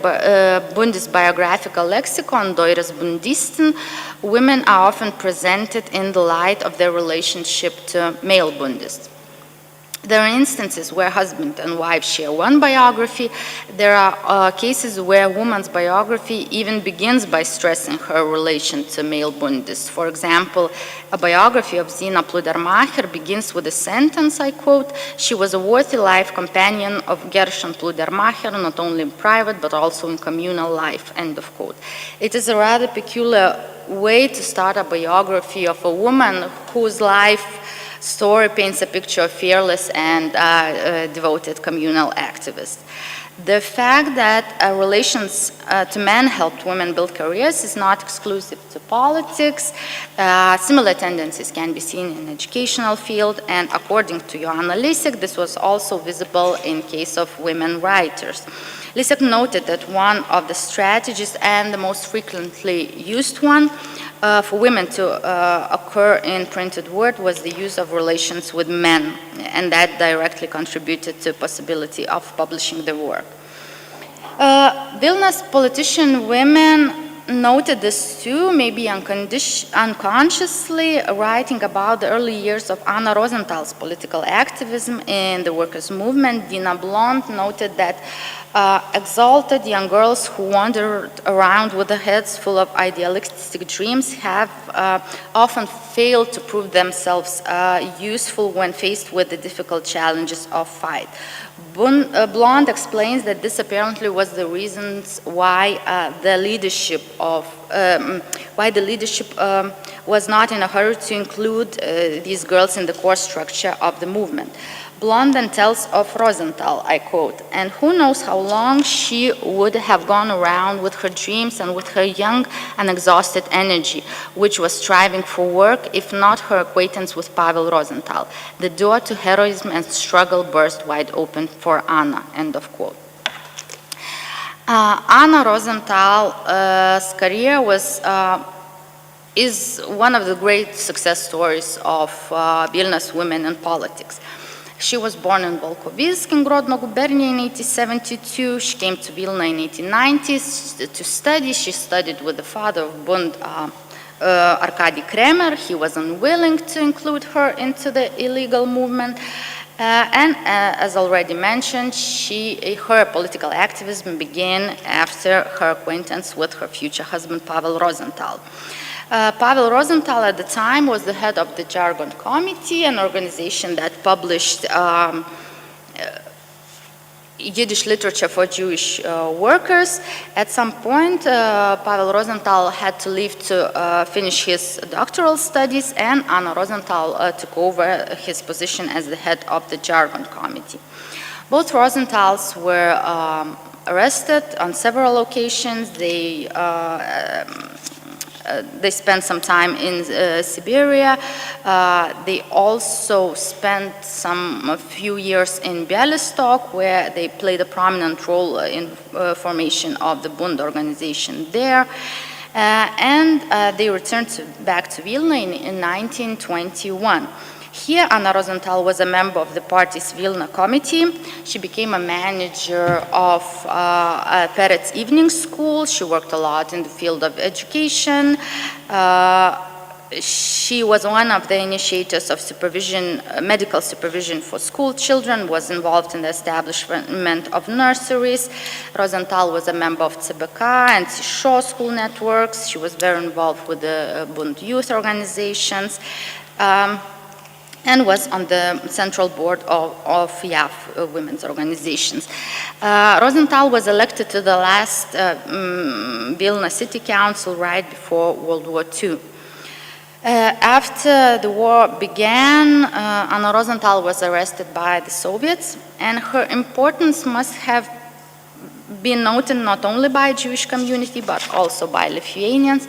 Bundist biographical lexicon, Deures Bundisten, women are often presented in the light of their relationship to male Bundists. There are instances where husband and wife share one biography. There are cases where a woman's biography even begins by stressing her relation to male Bundists. For example, a biography of Zina Pludermacher begins with a sentence, I quote, "She was a worthy life companion of Gershon Pludermacher, not only in private but also in communal life," end of quote. It is a rather peculiar way to start a biography of a woman whose life story paints a picture of fearless and devoted communal activist. The fact that relations to men helped women build careers is not exclusive to politics. Similar tendencies can be seen in the educational field, and according to Joanna Lisek, this was also visible in case of women writers. Lisek noted that one of the strategies and the most frequently used one for women to occur in printed word was the use of relations with men, and that directly contributed to the possibility of publishing the work. Vilna's politician women noted this too, maybe unconsciously, writing about the early years of Anna Rosenthal's political activism in the workers' movement. Dina Blond noted that exalted young girls who wandered around with their heads full of idealistic dreams have often failed to prove themselves useful when faced with the difficult challenges of fight. Blond explains that this apparently was the reasons why the leadership was not in a hurry to include these girls in the core structure of the movement. Blond then tells of Rosenthal, I quote, "And who knows how long she would have gone around with her dreams and with her young and exhausted energy, which was striving for work, if not her acquaintance with Pavel Rosenthal. The door to heroism and struggle burst wide open for Anna," end of quote. Anna Rosenthal's career is one of the great success stories of Vilnius women in politics. She was born in Volkovysk in Grodno Gubernia in 1872. She came to Vilna in 1890s to study. She studied with the father of Bund, Arkady Kremer. He was unwilling to include her into the illegal movement. As already mentioned, her political activism began after her acquaintance with her future husband, Pavel Rosenthal. Pavel Rosenthal at the time was the head of the Jargon Committee, an organization that published Yiddish literature for Jewish workers. At some point, Pavel Rosenthal had to leave to finish his doctoral studies, and Anna Rosenthal took over his position as the head of the Jargon Committee. Both Rosenthals were arrested on several occasions. They spent some time in Siberia. They also spent a few years in Bialystok, where they played a prominent role in formation of the Bund organization there. And they returned back to Vilna in 1921. Here, Anna Rosenthal was a member of the party's Vilna committee. She became a manager of Peretz Evening School. She worked a lot in the field of education. She was one of the initiators of medical supervision for school children, was involved in the establishment of nurseries. Rosenthal was a member of CBK and Shaw school networks. She was very involved with the Bund youth organizations. And was on the central board of YAF, women's organizations. Rosenthal was elected to the last Vilna City Council right before World War II. After the war began, Anna Rosenthal was arrested by the Soviets, and her importance must have been noted not only by the Jewish community, but also by Lithuanians.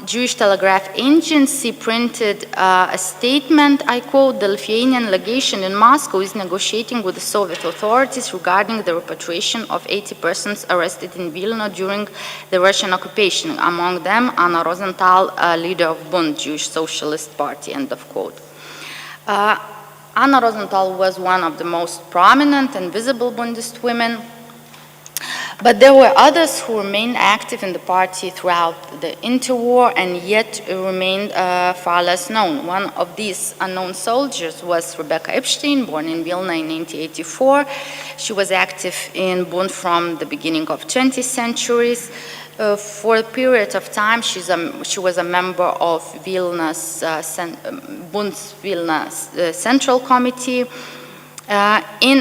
Jewish Telegraph Agency printed a statement, I quote, "The Lithuanian legation in Moscow is negotiating with the Soviet authorities regarding the repatriation of 80 persons arrested in Vilna during the Russian occupation, among them Anna Rosenthal, leader of Bund, Jewish Socialist Party," end of quote. Anna Rosenthal was one of the most prominent and visible Bundist women. But there were others who remained active in the party throughout the interwar and yet remained far less known. One of these unknown soldiers was Rebecca Epstein, born in Vilna in 1984. She was active in Bund from the beginning of 20th centuries. For a period of time, she was a member of Bund's Vilna Central Committee. In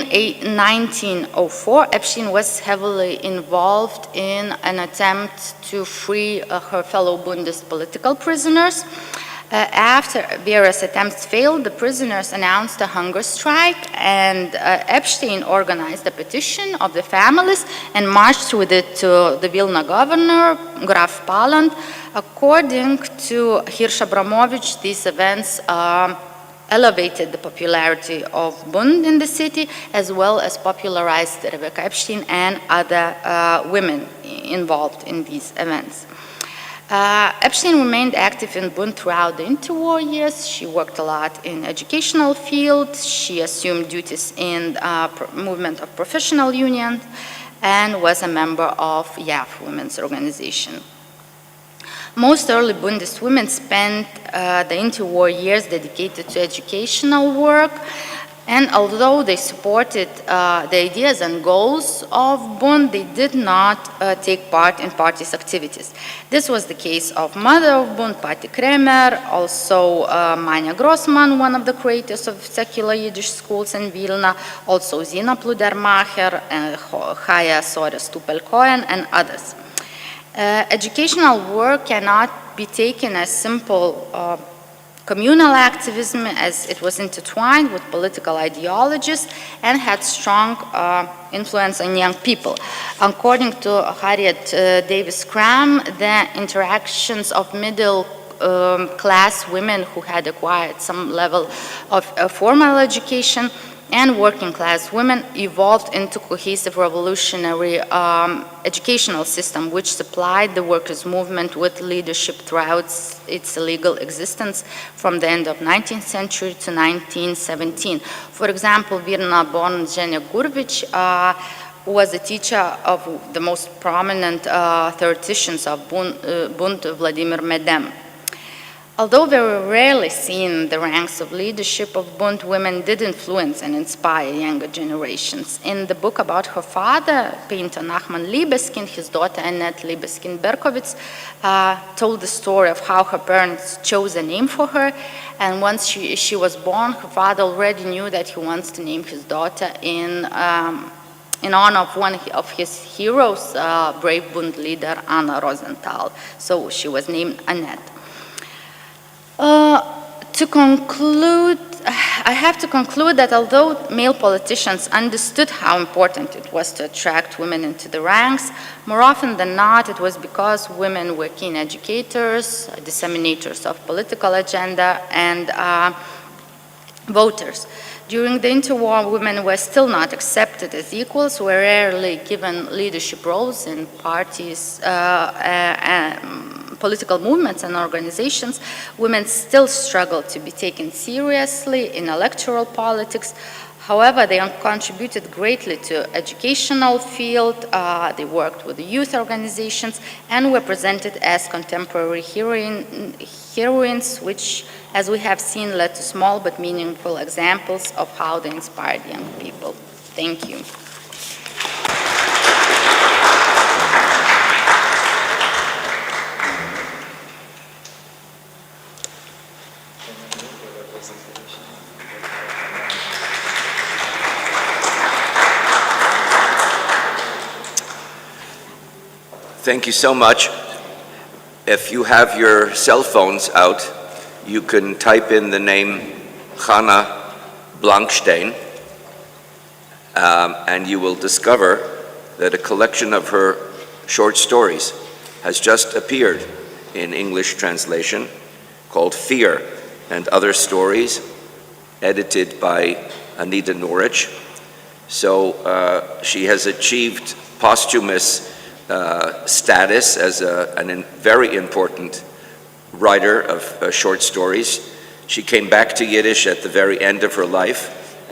1904, Epstein was heavily involved in an attempt to free her fellow Bundist political prisoners. After various attempts failed, the prisoners announced a hunger strike, and Epstein organized a petition of the families and marched with it to the Vilna governor, Graf Paland. According to Hirsch Abramovich, these events elevated the popularity of Bund in the city, as well as popularized Rebecca Epstein and other women involved in these events. Epstein remained active in Bund throughout the interwar years. She worked a lot in educational field. She assumed duties in movement of professional unions and was a member of YAF Women's Organization. Most early Bundist women spent the interwar years dedicated to educational work, and although they supported the ideas and goals of Bund, they did not take part in party's activities. This was the case of mother of Bund, Patti Kremer, also Manja Grossman, one of the creators of secular Yiddish schools in Vilna, also Zina Pludermacher, Chaya Soria Stupel-Cohen, and others. Educational work cannot be taken as simple communal activism, as it was intertwined with political ideologies and had strong influence on young people. According to Harriet Davis Cram, the interactions of middle class women who had acquired some level of formal education and working class women evolved into cohesive revolutionary educational system which supplied the workers' movement with leadership throughout its legal existence from the end of 19th century to 1917. For example, Vilna-born Zhenya Gurevich was a teacher of the most prominent theoreticians of Bund, Vladimir Medem. Although very rarely seen in the ranks of leadership of Bund, women did influence and inspire younger generations. In the book about her father, painter Nachman Libeskin, his daughter Annette Libeskin-Berkowitz told the story of how her parents chose a name for her, and once she was born, her father already knew that he wants to name his daughter in honor of one of his heroes, brave Bund leader Anna Rosenthal. So she was named Annette. To conclude, I have to conclude that although male politicians understood how important it was to attract women into the ranks, more often than not, it was because women were keen educators, disseminators of political agenda, and voters. During the interwar, women were still not accepted as equals, were rarely given leadership roles in parties, political movements and organizations. Women still struggled to be taken seriously in electoral politics. However, they contributed greatly to educational field. They worked with the youth organizations and were presented as contemporary heroines, which, as we have seen, led to small but meaningful examples of how they inspired young people. Thank you. Thank you so much. If you have your cell phones out, you can type in the name Hannah Blankstein, and you will discover that a collection of her short stories has just appeared in English translation called Fear and Other Stories, edited by Anita Norwich. So she has achieved posthumous status as a very important writer of short stories. She came back to Yiddish at the very end of her life,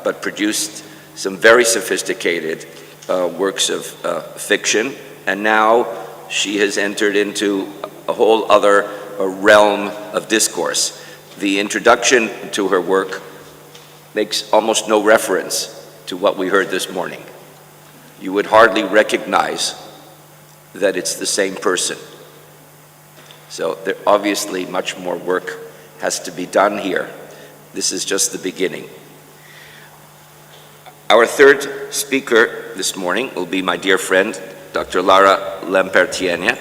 but produced some very sophisticated works of fiction, and now she has entered into a whole other realm of discourse. The introduction to her work makes almost no reference to what we heard this morning. You would hardly recognize that it's the same person. So there obviously much more work has to be done here. This is just the beginning. Our third speaker this morning will be my dear friend, Dr. Lara Lempertiene,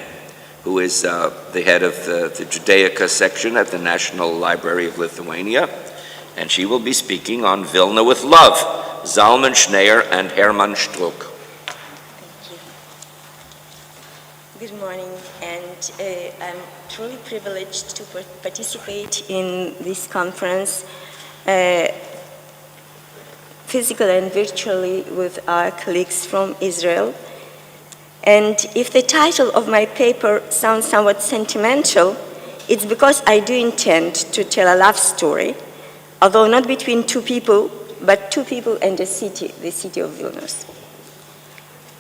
who is the head of the Judaica section at the National Library of Lithuania, and she will be speaking on Vilna with Love, Zalman Schneer and Hermann Struck. Good morning, and I'm truly privileged to participate in this conference, physically and virtually, with our colleagues from Israel. And if the title of my paper sounds somewhat sentimental, it's because I do intend to tell a love story, although not between two people, but two people and a city, the city of Vilnius.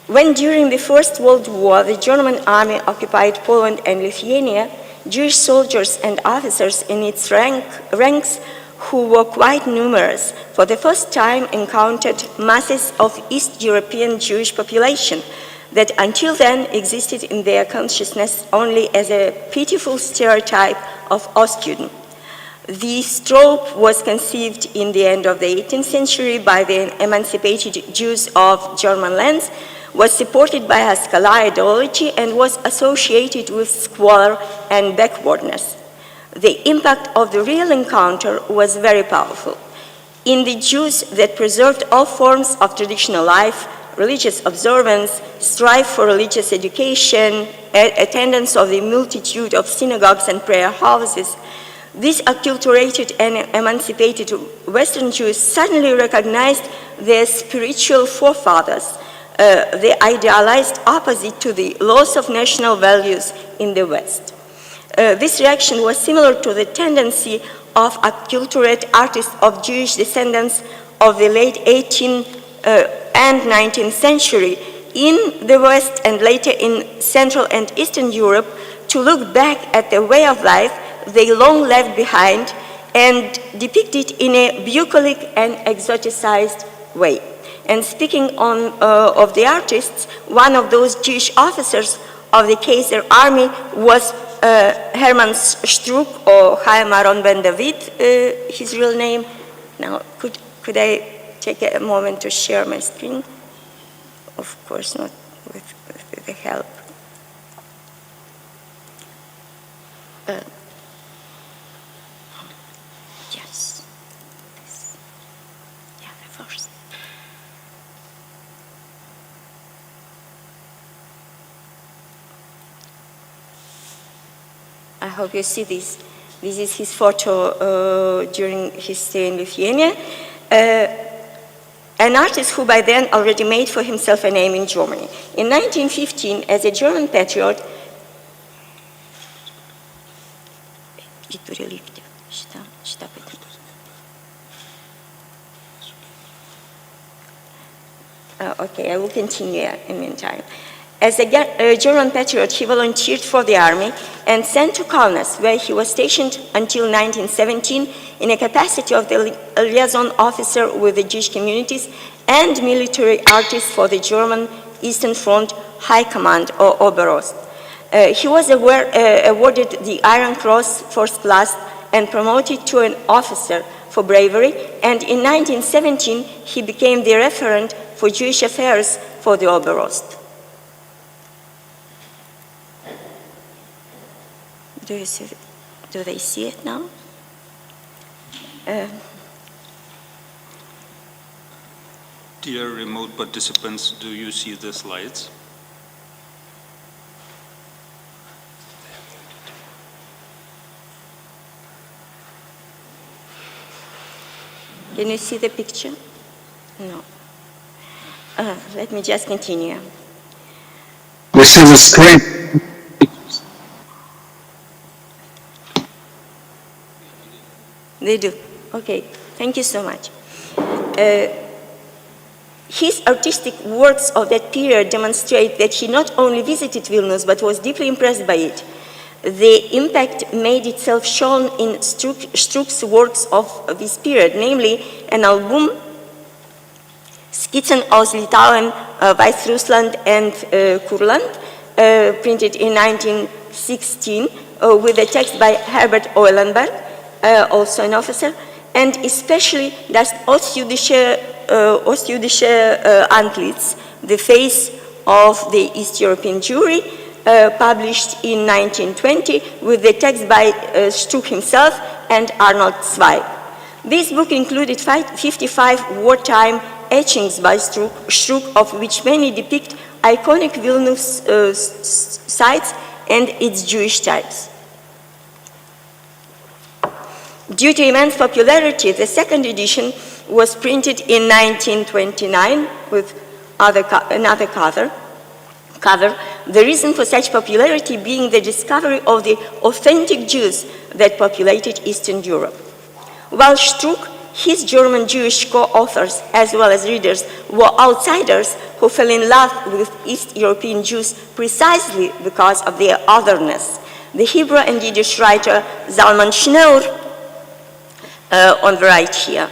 When during the First World War, the German army occupied Poland and Lithuania, Jewish soldiers and officers in its ranks, who were quite numerous, for the first time encountered masses of East European Jewish population that until then existed in their consciousness only as a pitiful stereotype of Ostjuden. The trope was conceived in the end of the 18th century by the emancipated Jews of German lands, was supported by Haskalah ideology, and was associated with squalor and backwardness. The impact of the real encounter was very powerful. In the Jews that preserved all forms of traditional life, religious observance, strive for religious education, attendance of the multitude of synagogues and prayer houses, these acculturated and emancipated Western Jews suddenly recognized their spiritual forefathers, the idealized opposite to the loss of national values in the West. This reaction was similar to the tendency of acculturate artists of Jewish descendants of the late 18th and 19th century in the West and later in Central and Eastern Europe to look back at the way of life they long left behind and depict it in a bucolic and exoticized way. And speaking of the artists, one of those Jewish officers of the Kaiser army was Hermann Struck, or Chaim Aaron Ben David, his real name. Now, could I take a moment to share my screen? Of course not with the help. Yes. Yeah, the first. I hope you see this. This is his photo during his stay in Lithuania. An artist who by then already made for himself a name in Germany. In 1915, as a German patriot, okay, I will continue in the meantime. As a German patriot, he volunteered for the army and sent to Kaunas, where he was stationed until 1917 in a capacity of the liaison officer with the Jewish communities and military artist for the German Eastern Front High Command, or Oberost. He was awarded the Iron Cross First Class and promoted to an officer for bravery, and in 1917 he became the referent for Jewish affairs for the Oberost. Do they see it now? Dear remote participants, do you see the slides? Can you see the picture? No. Let me just continue. We see the screen. They do. Okay, thank you so much. His artistic works of that period demonstrate that he not only visited Vilnius, but was deeply impressed by it. The impact made itself shown in Struk's works of this period, namely an album, Skizzen aus Litauen, Weißrussland and Kurland, printed in 1916, with a text by Herbert Eulenberg, also an officer, and especially das Ostjüdische Antlitz, the face of the East European Jewry, published in 1920 with the text by Struk himself and Arnold Zweig. This book included 55 wartime etchings by Struk, of which many depict iconic Vilnius sites and its Jewish types. Due to immense popularity, the second edition was printed in 1929 with another cover. The reason for such popularity being the discovery of the authentic Jews that populated Eastern Europe. While Struk, his German Jewish co-authors, as well as readers, were outsiders who fell in love with East European Jews precisely because of their otherness. The Hebrew and Yiddish writer Zalman Schneer, on the right here,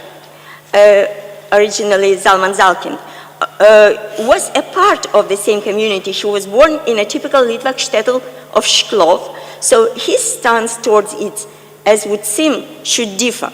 originally Zalman Zalkin, was a part of the same community. He was born in a typical Litvak shtetl of Shklov, so his stance towards it, as would seem, should differ.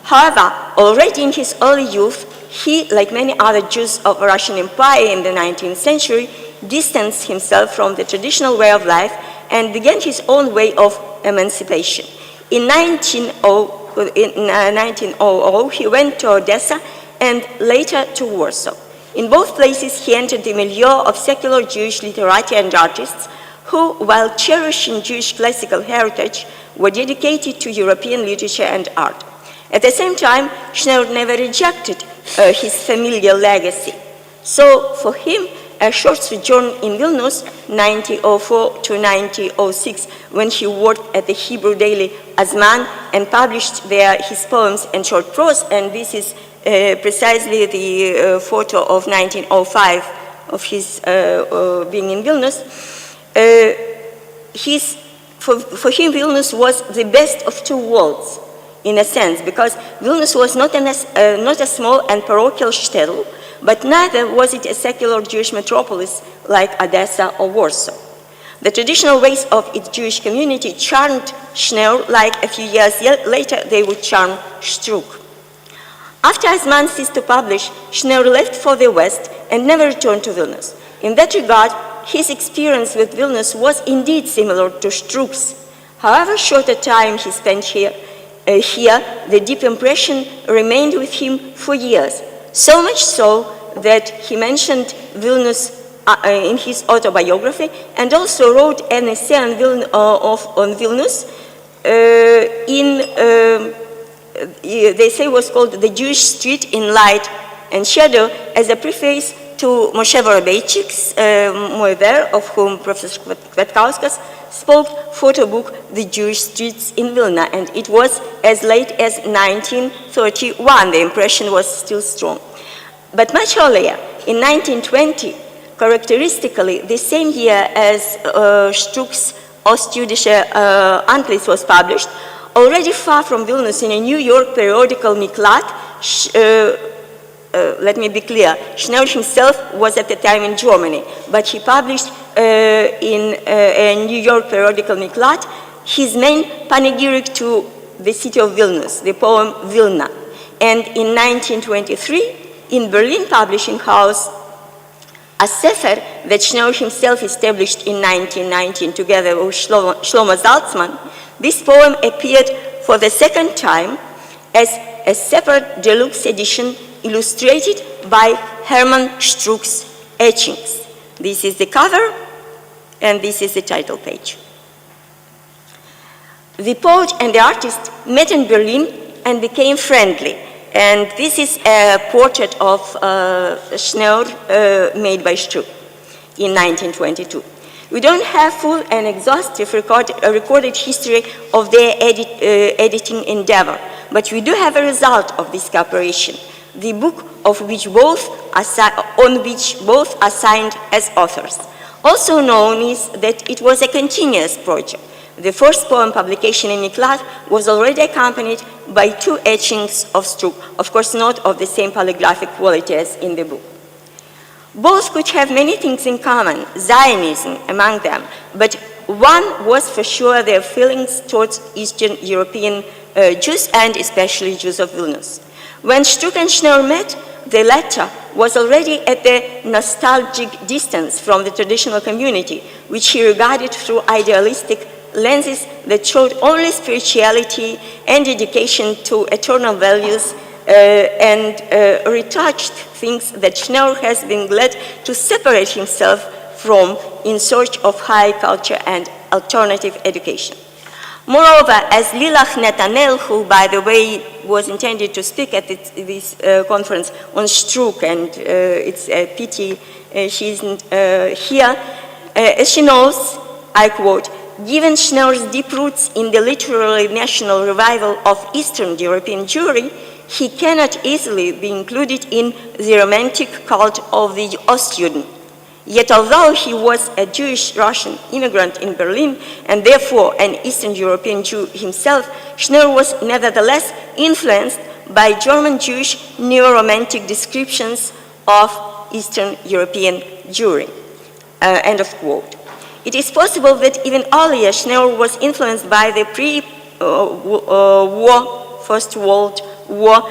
However, already in his early youth, he, like many other Jews of the Russian Empire in the 19th century, distanced himself from the traditional way of life and began his own way of emancipation. In 1900, he went to Odessa and later to Warsaw. In both places, he entered the milieu of secular Jewish literati and artists who, while cherishing Jewish classical heritage, were dedicated to European literature and art. At the same time, Schneer never rejected his familial legacy. So, for him, a short sojourn in Vilnius, 1904 to 1906, when he worked at the Hebrew daily Azman and published there his poems and short prose, and this is precisely the photo of 1905 of his being in Vilnius. For him, Vilnius was the best of two worlds, in a sense, because Vilnius was not a small and parochial shtetl, but neither was it a secular Jewish metropolis like Odessa or Warsaw. The traditional ways of its Jewish community charmed Schneer, like a few years later they would charm Struk. After Azman ceased to publish, Schneer left for the West and never returned to Vilnius. In that regard, his experience with Vilnius was indeed similar to Struk's. However short a time he spent here, the deep impression remained with him for years, so much so that he mentioned Vilnius in his autobiography and also wrote an essay on Vilnius. The essay was called "The Jewish Street in Light and Shadow" as a preface to Moshe Vorobeichik's Moever, of whom Professor Kvetkauskas spoke, photo book "The Jewish Streets in Vilna," and it was as late as 1931. The impression was still strong. But much earlier, in 1920, characteristically the same year as Struk's Ostjüdische Antlitz was published, already far from Vilnius in a New York periodical Miklat, let me be clear, Schneer himself was at the time in Germany, but he published in a New York periodical Miklat his main panegyric to the city of Vilnius, the poem Vilna. And in 1923, in Berlin Publishing House, a sefer that Schneer himself established in 1919 together with Shlomo Zaltzman, this poem appeared for the second time as a separate deluxe edition illustrated by Hermann Struk's etchings. This is the cover, and this is the title page. The poet and the artist met in Berlin and became friendly. And this is a portrait of Schneer made by Struk in 1922. We don't have full and exhaustive recorded history of their editing endeavor, but we do have a result of this cooperation. The book on which both are signed as authors. Also known is that it was a continuous project. The first poem publication in Iklat was already accompanied by 2 etchings of Struk, of course not of the same polygraphic quality as in the book. Both could have many things in common, Zionism among them, but one was for sure their feelings towards Eastern European Jews and especially Jews of Vilnius. When Struk and Schneer met, the latter was already at the nostalgic distance from the traditional community, which he regarded through idealistic lenses that showed only spirituality and dedication to eternal values and retouched things that Schneer has been glad to separate himself from in search of high culture and alternative education. Moreover, as Lilach Netanel, who, by the way, was intended to speak at this conference on Struk, and it's a pity she isn't here, as she knows, I quote, given Schneer's deep roots in the literary national revival of Eastern European Jewry, he cannot easily be included in the romantic cult of the Ostjuden. Yet although he was a Jewish Russian immigrant in Berlin and therefore an Eastern European Jew himself, Schneer was nevertheless influenced by German Jewish neo-romantic descriptions of Eastern European Jewry. End of quote. It is possible that even earlier Schneer was influenced by the First World War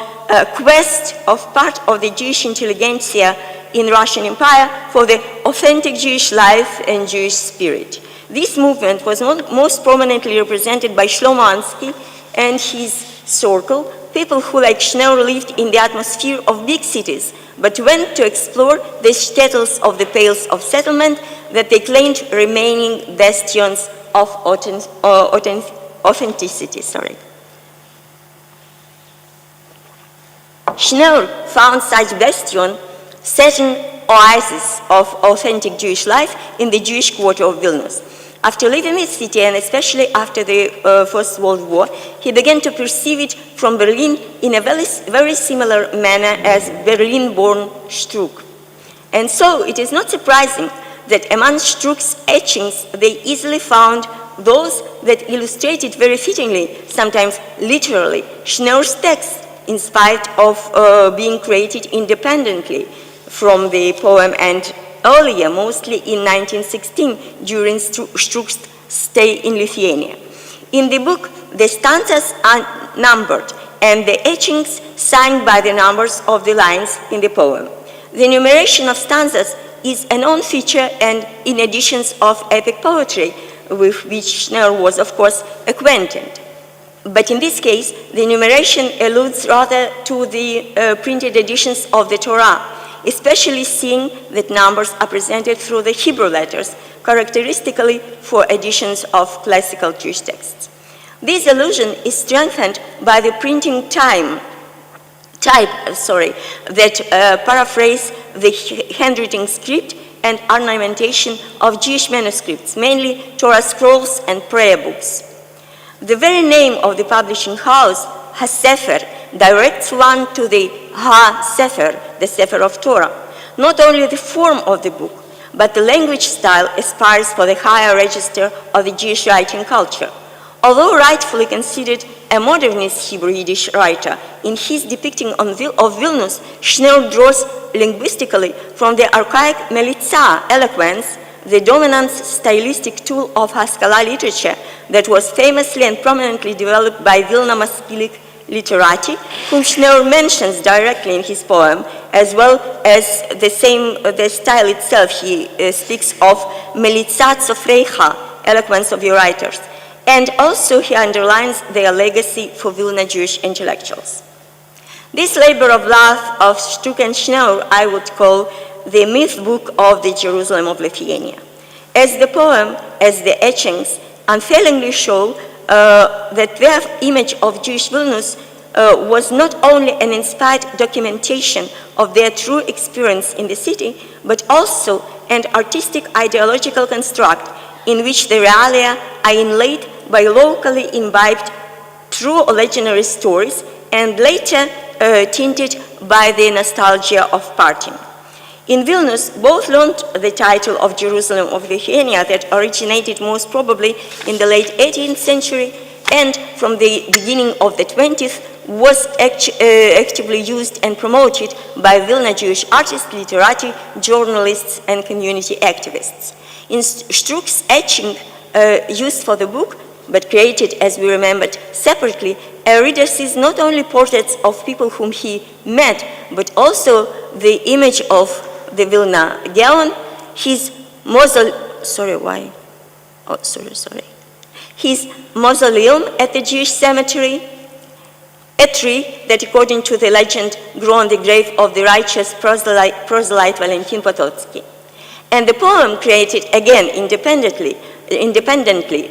quest of part of the Jewish intelligentsia in Russian Empire for the authentic Jewish life and Jewish spirit. This movement was most prominently represented by Shlomo Ansky and his circle, people who, like Schneer, lived in the atmosphere of big cities, but went to explore the shtetls of the Pales of Settlement that they claimed remaining bastions of authenticity. Schneer found such bastion certain oasis of authentic Jewish life in the Jewish quarter of Vilnius. After leaving the city, and especially after the First World War, he began to perceive it from Berlin in a very similar manner as Berlin-born Struk. And so it is not surprising that among Struk's etchings, they easily found those that illustrated very fittingly, sometimes literally, Schneer's text, in spite of being created independently from the poem and earlier, mostly in 1916, during Struk's stay in Lithuania. In the book, the stanzas are numbered and the etchings signed by the numbers of the lines in the poem. The enumeration of stanzas is a known feature and in editions of epic poetry, with which Schneer was, of course, acquainted. But in this case, the enumeration alludes rather to the printed editions of the Torah, especially seeing that numbers are presented through the Hebrew letters, characteristically for editions of classical Jewish texts. This allusion is strengthened by the printing type that paraphrase the handwritten script and ornamentation of Jewish manuscripts, mainly Torah scrolls and prayer books. The very name of the publishing house, HaSefer, directs one to the HaSefer, the Sefer of Torah. Not only the form of the book, but the language style aspires for the higher register of the Jewish writing culture. Although rightfully considered a modernist Hebrew Yiddish writer, in his depicting of Vilnius, Schneer draws linguistically from the archaic melitza eloquence, the dominant stylistic tool of Haskalah literature that was famously and prominently developed by Vilna Maskilik literati, whom Schneer mentions directly in his poem, as well as the style itself. He speaks of melitza tzofreicha, eloquence of your writers. And also he underlines their legacy for Vilna Jewish intellectuals. This labor of love of Struk and Schneer I would call the myth book of the Jerusalem of Lithuania. As the poem, as the etchings, unfailingly show that their image of Jewish Vilnius was not only an inspired documentation of their true experience in the city, but also an artistic ideological construct in which the realia are inlaid by locally imbibed true or legendary stories and later tinted by the nostalgia of parting. In Vilnius, both learned the title of Jerusalem of Lithuania that originated most probably in the late 18th century and from the beginning of the 20th was actively used and promoted by Vilna Jewish artists, literati, journalists, and community activists. In Struk's etching used for the book, but created, as we remembered, separately, a reader sees not only portraits of people whom he met, but also the image of the Vilna Gaon, his his mausoleum at the Jewish cemetery, a tree that, according to the legend, grew on the grave of the righteous proselyte Valentin Potocki. And the poem, created again independently,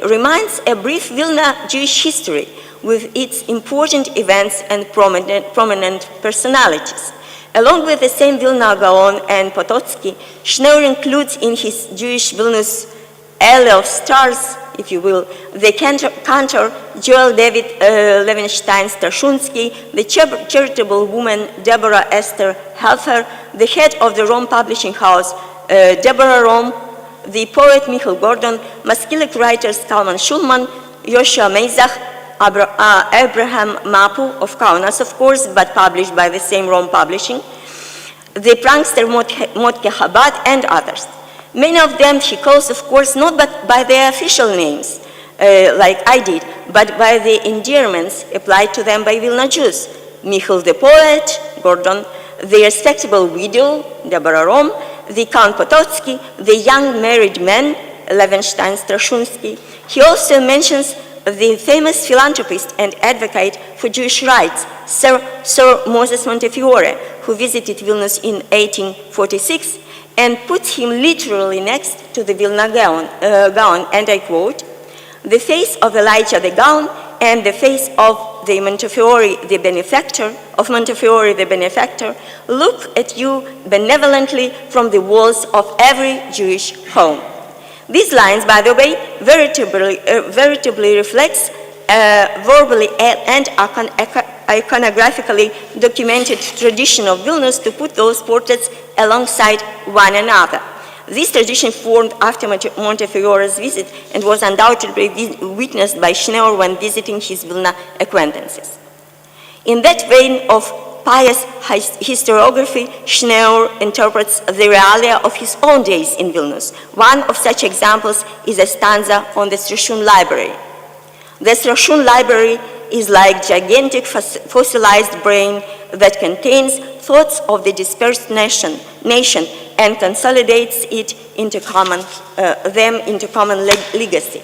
reminds a brief Vilna Jewish history with its important events and prominent personalities. Along with the same Vilna Gaon and Potocki, Schneur includes in his Jewish Vilnius Alley of Stars, if you will, the cantor Joel David Levenstein-Strashunsky, the charitable woman Deborah Esther Helfer, the head of the Rome publishing house Deborah Rome, the poet Michael Gordon, Maskilic writers Kalman Schulman, Yoshua Meizach, Abraham Mapu of Kaunas, of course, but published by the same Rome publishing, the prankster Motke Chabad, and others. Many of them he calls, of course, not but by their official names, like I did, but by the endearments applied to them by Vilna Jews. Michael the poet, Gordon, the respectable widow, Deborah Rome, the Count Potocki, the young married man, Levenstein-Strashunsky. He also mentions the famous philanthropist and advocate for Jewish rights, Sir Moses Montefiore, who visited Vilnius in 1846, and puts him literally next to the Vilna Gaon, and I quote, "The face of Elijah the Gaon and the face of the Montefiore the benefactor, look at you benevolently from the walls of every Jewish home." These lines, by the way, veritably reflects verbally and iconographically documented tradition of Vilnius to put those portraits alongside one another. This tradition formed after Montefiore's visit and was undoubtedly witnessed by Schneur when visiting his Vilna acquaintances. In that vein of pious historiography, Schneur interprets the realia of his own days in Vilnius. One of such examples is a stanza on the Strashun Library. The Strashun Library is like gigantic fossilized brain that contains thoughts of the dispersed nation and consolidates it into common legacy.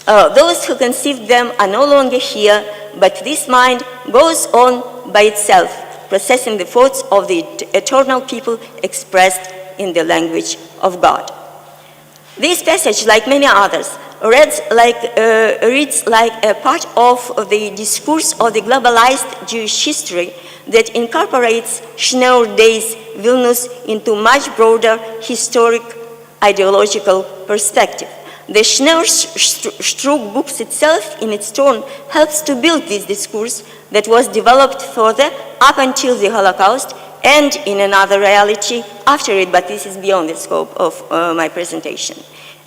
Those who conceived them are no longer here, but this mind goes on by itself, processing the thoughts of the eternal people expressed in the language of God. This passage, like many others, reads like a part of the discourse of the globalized Jewish history that incorporates Schneur days Vilnius into much broader historic ideological perspective. The Schneur-Strug books itself, in its turn, helps to build this discourse that was developed further up until the Holocaust and in another reality after it, but this is beyond the scope of my presentation.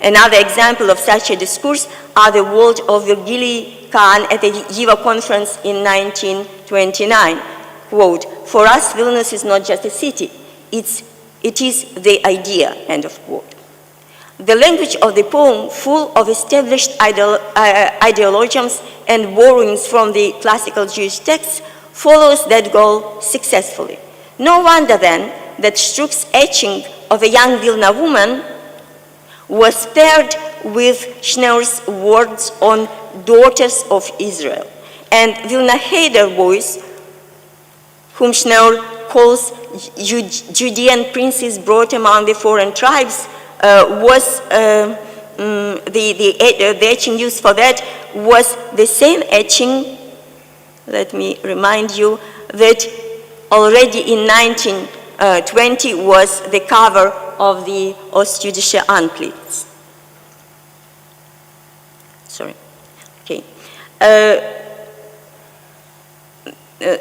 Another example of such a discourse are the words of Virgili Khan at the Yiva Conference in 1929. Quote, "For us, Vilnius is not just a city, it is the idea," end of quote. The language of the poem, full of established ideologies and borrowings from the classical Jewish texts, follows that goal successfully. No wonder then that Struk's etching of a young Vilna woman was paired with Schneur's words on daughters of Israel. And Vilna Heider boys, whom Schneur calls Judean princes brought among the foreign tribes, was the etching used for that was the same etching, let me remind you, that already in 1920 was the cover of the Ostjüdische Antlitz. Sorry, okay.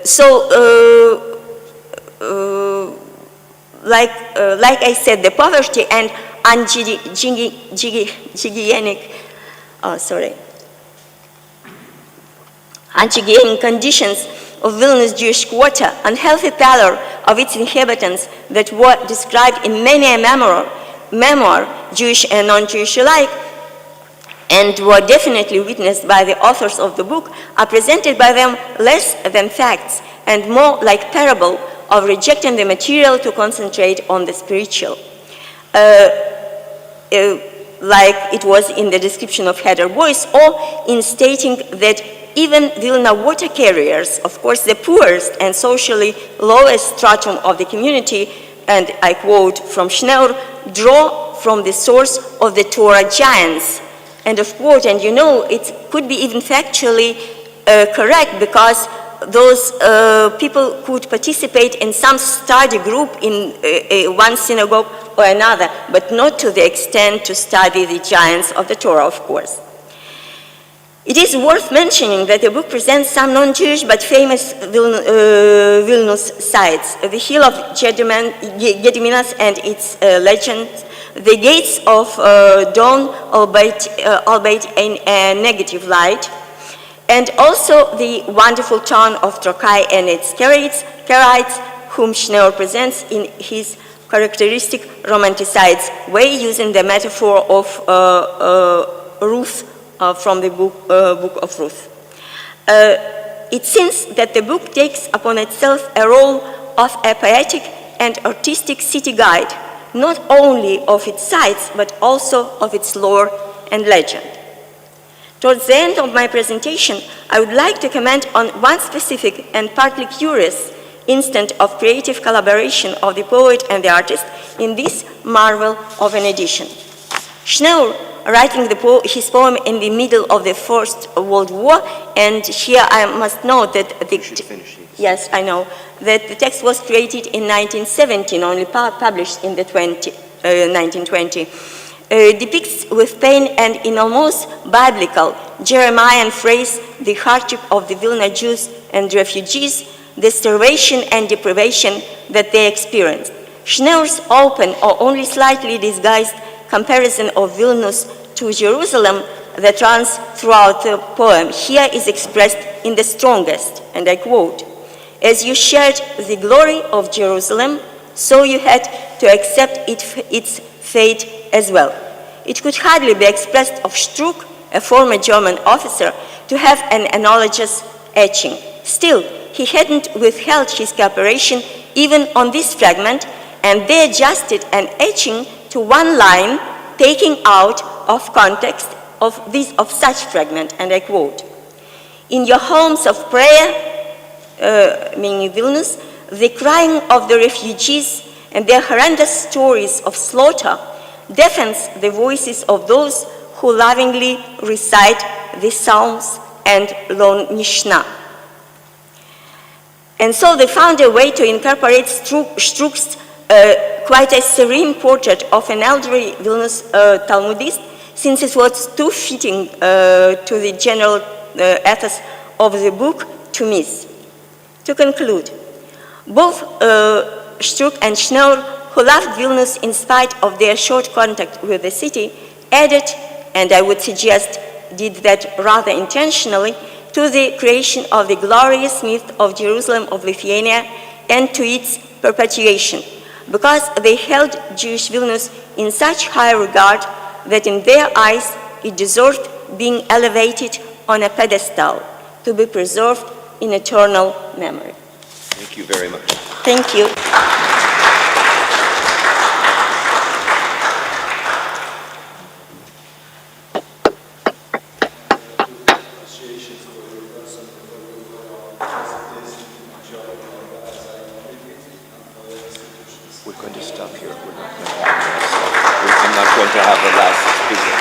So like I said, the poverty and unhygienic conditions of Vilnius Jewish quarter, unhealthy pallor of its inhabitants that were described in many a memoir, Jewish and non-Jewish alike, and were definitely witnessed by the authors of the book, are presented by them less than facts and more like parable of rejecting the material to concentrate on the spiritual. Like it was in the description of Heder Boys, or in stating that even Vilna water carriers, of course the poorest and socially lowest stratum of the community, and I quote from Schneur, draw from the source of the Torah giants. End of quote. And you know, it could be even factually correct, because those people could participate in some study group in one synagogue or another, but not to the extent to study the giants of the Torah, of course. It is worth mentioning that the book presents some non-Jewish but famous Vilnius sites: the hill of Gediminas and its legends, the gates of dawn, albeit in a negative light, and also the wonderful town of Trokai and its Karaites, whom Schneur presents in his characteristic romanticized way, using the metaphor of Ruth from the book of Ruth. It seems that the book takes upon itself a role of a poetic and artistic city guide, not only of its sites, but also of its lore and legend. Towards the end of my presentation, I would like to comment on one specific and partly curious instance of creative collaboration of the poet and the artist in this marvel of an edition. Schneur, writing his poem in the middle of the First World War, and here I must note that yes, I know, that the text was created in 1917, only published in the 1920, depicts with pain and in almost biblical Jeremiah phrase the hardship of the Vilna Jews and refugees, the starvation and deprivation that they experienced. Schneur's open or only slightly disguised comparison of Vilnius to Jerusalem that runs throughout the poem here is expressed in the strongest, and I quote, "As you shared the glory of Jerusalem, so you had to accept its fate as well." It could hardly be expressed of Struck, a former German officer, to have an analogous etching. Still, he hadn't withheld his cooperation even on this fragment, and they adjusted an etching to one line, taking out of context of such fragment, and I quote, "In your homes of prayer," meaning Vilnius, "the crying of the refugees and their horrendous stories of slaughter deafens the voices of those who lovingly recite the Psalms and Lon Mishnah." And so they found a way to incorporate Struck's quite a serene portrait of an elderly Vilnius Talmudist, since it was too fitting to the general ethos of the book to miss. To conclude, both Struck and Schneur, who loved Vilnius in spite of their short contact with the city, added, and I would suggest did that rather intentionally, to the creation of the glorious myth of Jerusalem of Lithuania and to its perpetuation, because they held Jewish Vilnius in such high regard that in their eyes it deserved being elevated on a pedestal to be preserved in eternal memory. Thank you very much. Thank you. We're going to stop here. I'm not going to have the last speaker.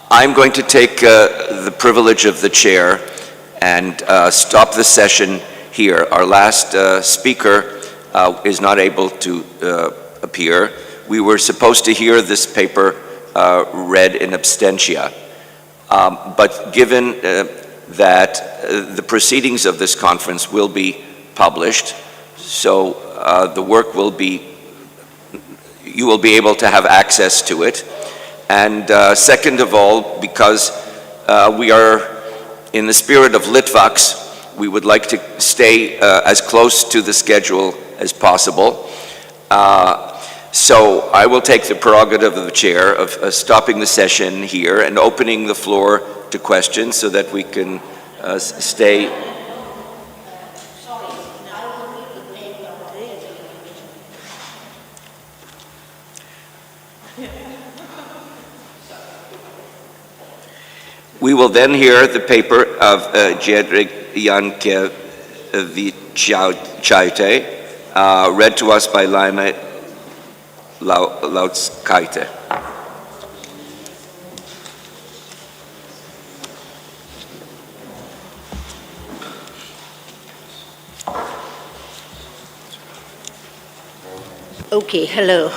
I'm going to take the privilege of the chair and stop the session here. Our last speaker is not able to appear. We were supposed to hear this paper read in absentia, but given that the proceedings of this conference will be published, So the work will be, you will be able to have access to it. And second of all, because we are in the spirit of Litvaks, we would like to stay as close to the schedule as possible. So I will take the prerogative of the chair of stopping the session here and opening the floor to questions so that we can stay. We will then hear the paper of Jedrzej Jankiewicz, read to us by Laima Lautskaite. Okay, hello.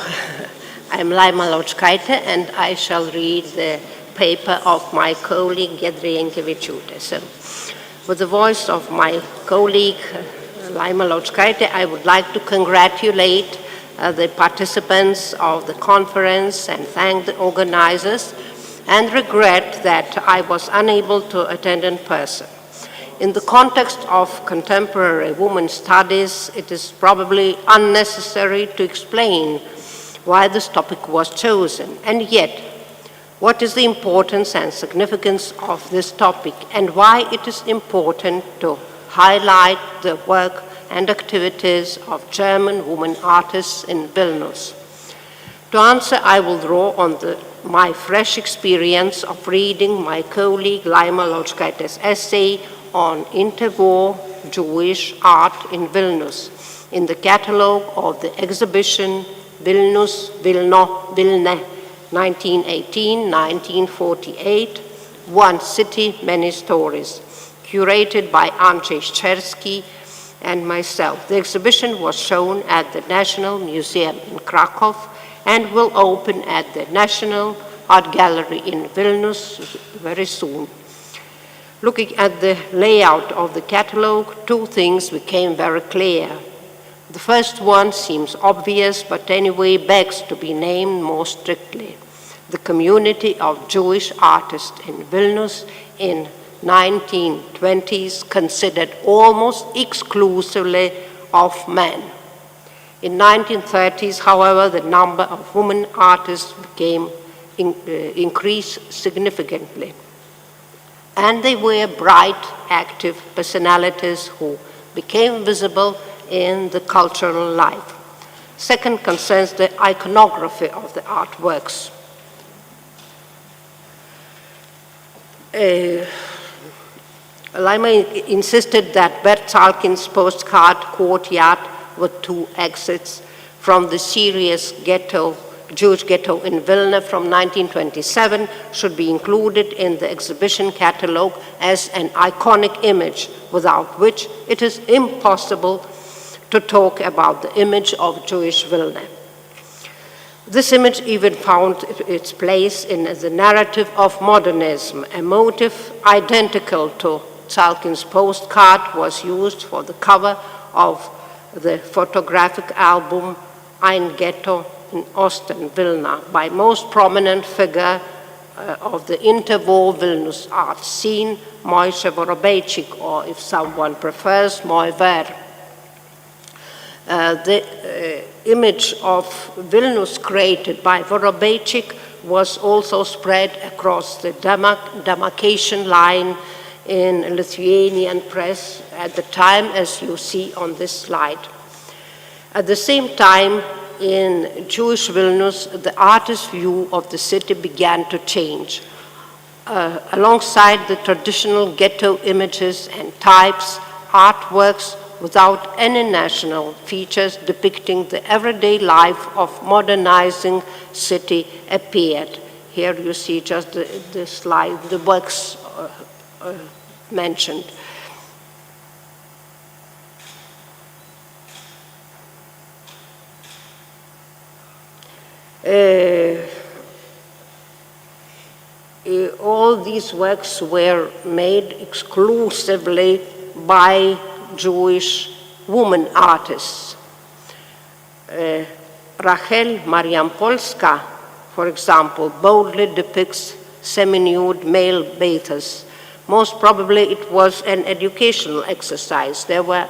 I'm Laima Lautskaite, and I shall read the paper of my colleague Jedrzej Jankiewicz. So, with the voice of my colleague Laima Lautskaite, I would like to congratulate the participants of the conference and thank the organizers, and regret that I was unable to attend in person. In the context of contemporary women's studies, it is probably unnecessary to explain why this topic was chosen, and yet, what is the importance and significance of this topic, and why it is important to highlight the work and activities of German women artists in Vilnius. To answer, I will draw on my fresh experience of reading my colleague Laima Lautskaite's essay on interwar Jewish art in Vilnius in the catalogue of the exhibition Vilnius, Vilne, 1918-1948, One City, Many Stories, curated by Andrzej Szczerski and myself. The exhibition was shown at the National Museum in Krakow and will open at the National Art Gallery in Vilnius very soon. Looking at the layout of the catalogue, two things became very clear. The first one seems obvious, but anyway begs to be named more strictly. The community of Jewish artists in Vilnius in 1920s consisted almost exclusively of men. In 1930s, however, the number of women artists increased significantly. And they were bright, active personalities who became visible in the cultural life. Second concerns the iconography of the artworks. Laima insisted that Bert Salkin's postcard courtyard with two exits from the serious Jewish ghetto in Vilna from 1927 should be included in the exhibition catalogue as an iconic image, without which it is impossible to talk about the image of Jewish Vilna. This image even found its place in the narrative of modernism. A motif identical to Salkin's postcard was used for the cover of the photographic album Ein Ghetto in Osten, Vilna, by most prominent figure of the interwar Vilnius art scene, Moshe Vorobeychik, or if someone prefers, Moiver. The image of Vilnius created by Vorobeychik was also spread across the demarcation line in Lithuanian press at the time, as you see on this slide. At the same time, in Jewish Vilnius, the artist's view of the city began to change. Alongside the traditional ghetto images and types, artworks without any national features depicting the everyday life of modernizing city appeared. Here you see just the slide, the works mentioned. All these works were made exclusively by Jewish woman artists. Rachel Mariampolska, for example, boldly depicts semi-nude male bathers. Most probably it was an educational exercise. There were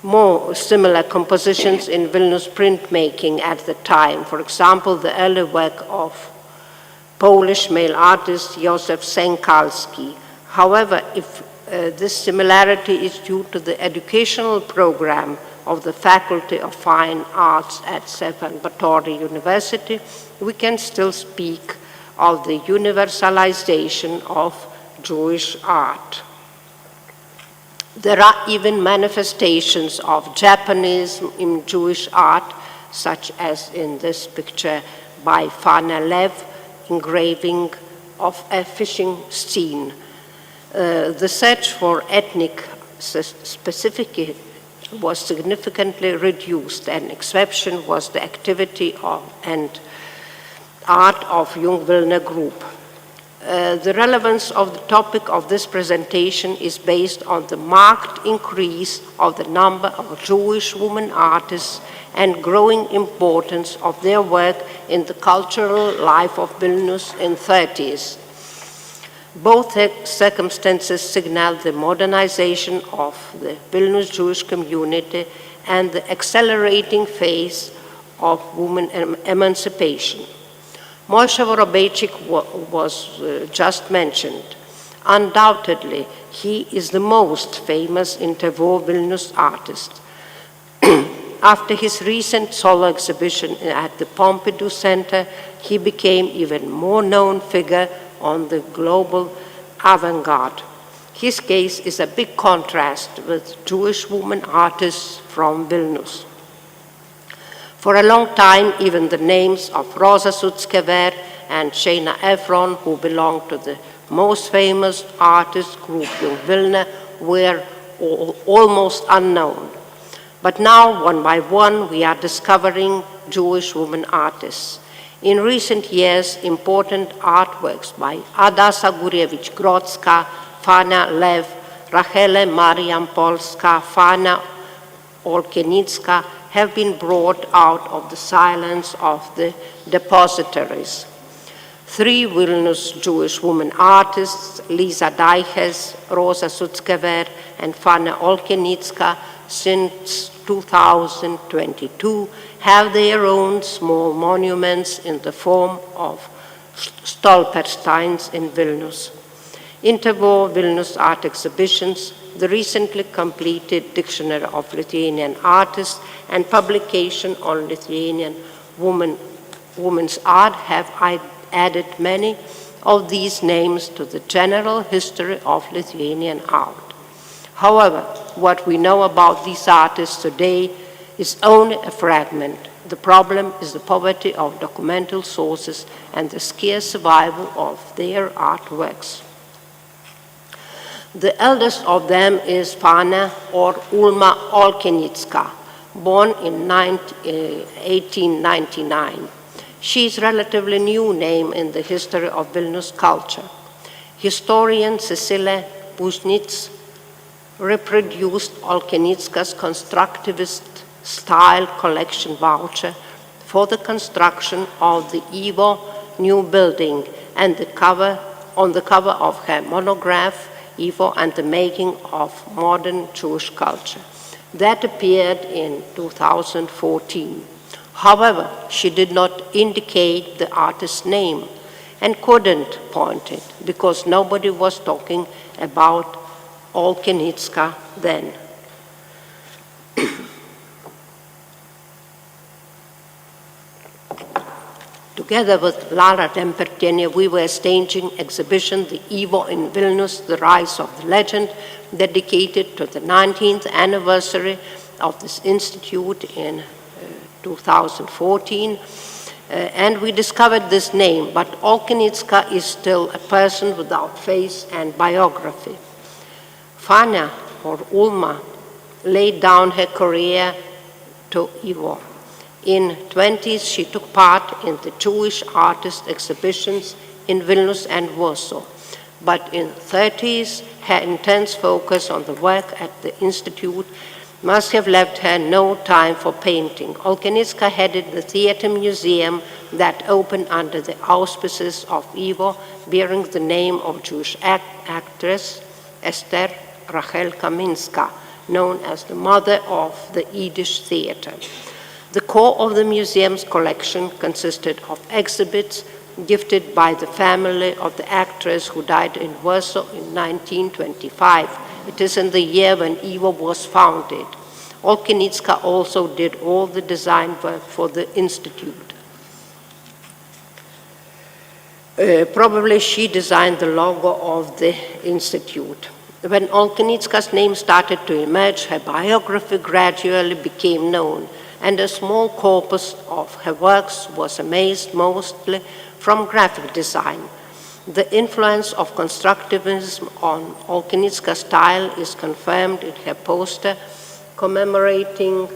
more similar compositions in Vilnius printmaking at the time. For example, the early work of Polish male artist Józef Sękalski. However, if this similarity is due to the educational program of the Faculty of Fine Arts at Stefan Batory University, we can still speak of the universalization of Jewish art. There are even manifestations of Japanism in Jewish art, such as in this picture by Fana Lev, engraving of a fishing scene. The search for ethnic specificity was significantly reduced. An exception was the activity and art of Young Vilna group. The relevance of the topic of this presentation is based on the marked increase of the number of Jewish women artists and growing importance of their work in the cultural life of Vilnius in the 30s. Both circumstances signal the modernization of the Vilnius Jewish community and the accelerating phase of women emancipation. Moshe Vorobeichik was just mentioned. Undoubtedly, he is the most famous interwar Vilnius artist. After his recent solo exhibition at the Pompidou Center, he became even more known figure on the global avant-garde. His case is a big contrast with Jewish women artists from Vilnius. For a long time, even the names of Rosa Sutskever and Sheina Efron, who belonged to the most famous artist group in Vilna, were almost unknown. But now, one by one, we are discovering Jewish women artists. In recent years, important artworks by Adasa Gurevich-Grodzka, Fana Lev, Rachele Mariampolska, Fana Olkenicka have been brought out of the silence of the depositories. 3 Vilnius Jewish women artists, Lisa Daiches, Rosa Sutskever, and Fana Olkenicka, since 2022, have their own small monuments in the form of stolpersteins in Vilnius. Interwar Vilnius art exhibitions, the recently completed Dictionary of Lithuanian Artists, and publication on Lithuanian women's art have added many of these names to the general history of Lithuanian art. However, what we know about these artists today is only a fragment. The problem is the poverty of documental sources and the scarce survival of their artworks. The eldest of them is Fana or Ulma Olkenicka, born in 1899. She is a relatively new name in the history of Vilnius culture. Historian Cecilia Busnitz reproduced Olkenicka's constructivist style collection voucher for the construction of the Ivo new building and on the cover of her monograph, Ivo and the Making of Modern Jewish Culture. That appeared in 2014. However, she did not indicate the artist's name and couldn't point it because nobody was talking about Olkenicka then. Together with Lara Dempertiene, we were staging exhibition The Ivo in Vilnius, The Rise of the Legend, dedicated to the 19th anniversary of this institute in 2014. And we discovered this name, but Olkenicka is still a person without face and biography. Fana, or Ulma, laid down her career to Ivo. In 20s, she took part in the Jewish artist exhibitions in Vilnius and Warsaw. But in 30s, her intense focus on the work at the Institute must have left her no time for painting. Olkenitska headed the theater museum that opened under the auspices of Ivo, bearing the name of Jewish actress Esther Rachel Kaminska, known as the mother of the Yiddish theater. The core of the museum's collection consisted of exhibits gifted by the family of the actress who died in Warsaw in 1925. It is in the year when Ivo was founded. Olkenitska also did all the design work for the Institute. Probably she designed the logo of the Institute. When Olkenitska's name started to emerge, her biography gradually became known, and a small corpus of her works was amassed mostly from graphic design. The influence of constructivism on Olkenitska's style is confirmed in her poster commemorating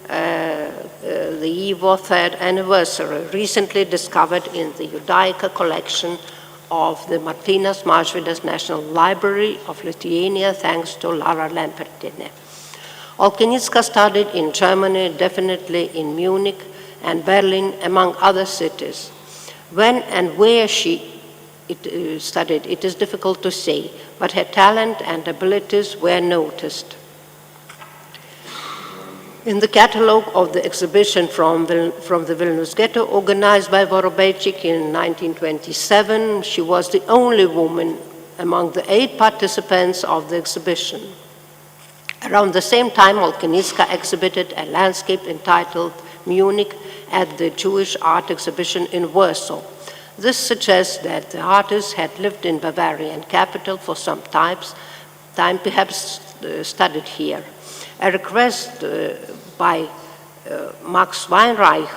the Ivo third anniversary, recently discovered in the Judaica collection of the Martynas Mažvydas National Library of Lithuania, thanks to Lara Lempertiene. Olkenitska studied in Germany, definitely in Munich and Berlin, among other cities. When and where she studied, it is difficult to say, but her talent and abilities were noticed. In the catalogue of the exhibition from the Vilnius Ghetto, organized by Vorobeichik in 1927, she was the only woman among the 8 participants of the exhibition. Around the same time, Olkenitska exhibited a landscape entitled Munich at the Jewish Art Exhibition in Warsaw. This suggests that the artist had lived in Bavarian capital for some time, perhaps studied here. A request by Max Weinreich,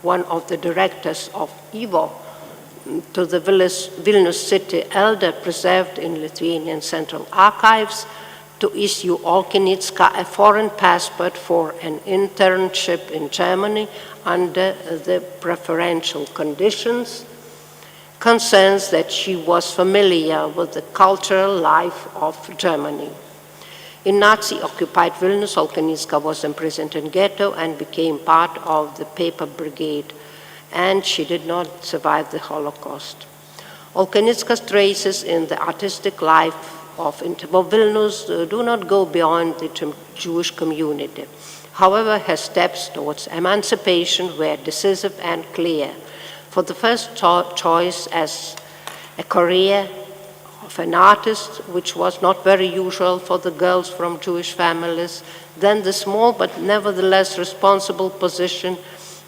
one of the directors of Ivo, to the Vilnius city elder preserved in Lithuanian Central Archives to issue Olkenitska a foreign passport for an internship in Germany under the preferential conditions, concerns that she was familiar with the cultural life of Germany. In Nazi-occupied Vilnius, Olkenitska was imprisoned in ghetto and became part of the paper brigade, and she did not survive the Holocaust. Olkenitska's traces in the artistic life of Vilnius do not go beyond the Jewish community. However, her steps towards emancipation were decisive and clear. For the first choice as a career of an artist, which was not very usual for the girls from Jewish families, then the small but nevertheless responsible position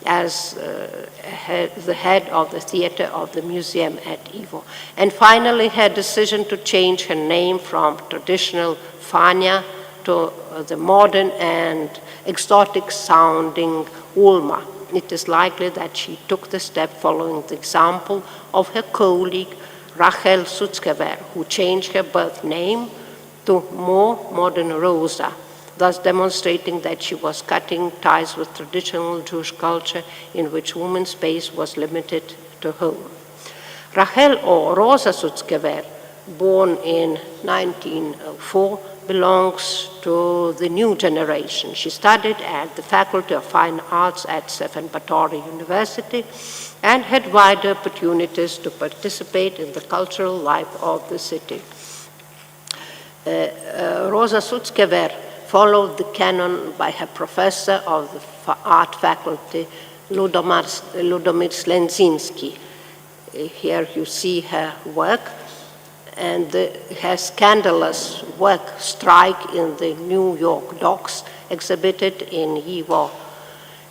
as the head of the theater of the museum at Ivo. And finally, her decision to change her name from traditional Fania to the modern and exotic-sounding Ulma. It is likely that she took the step following the example of her colleague Rachel Sutzkever, who changed her birth name to more modern Rosa, thus demonstrating that she was cutting ties with traditional Jewish culture in which women's space was limited to home. Rachel, or Rosa Sutzkever, born in 1904, belongs to the new generation. She studied at the Faculty of Fine Arts at Stefan Batory University and had wide opportunities to participate in the cultural life of the city. Rosa Sutzkever followed the canon by her professor of the art faculty, Ludomir Slenzinski. Here you see her work, and her scandalous work, Strike in the New York Docks, exhibited in Ivo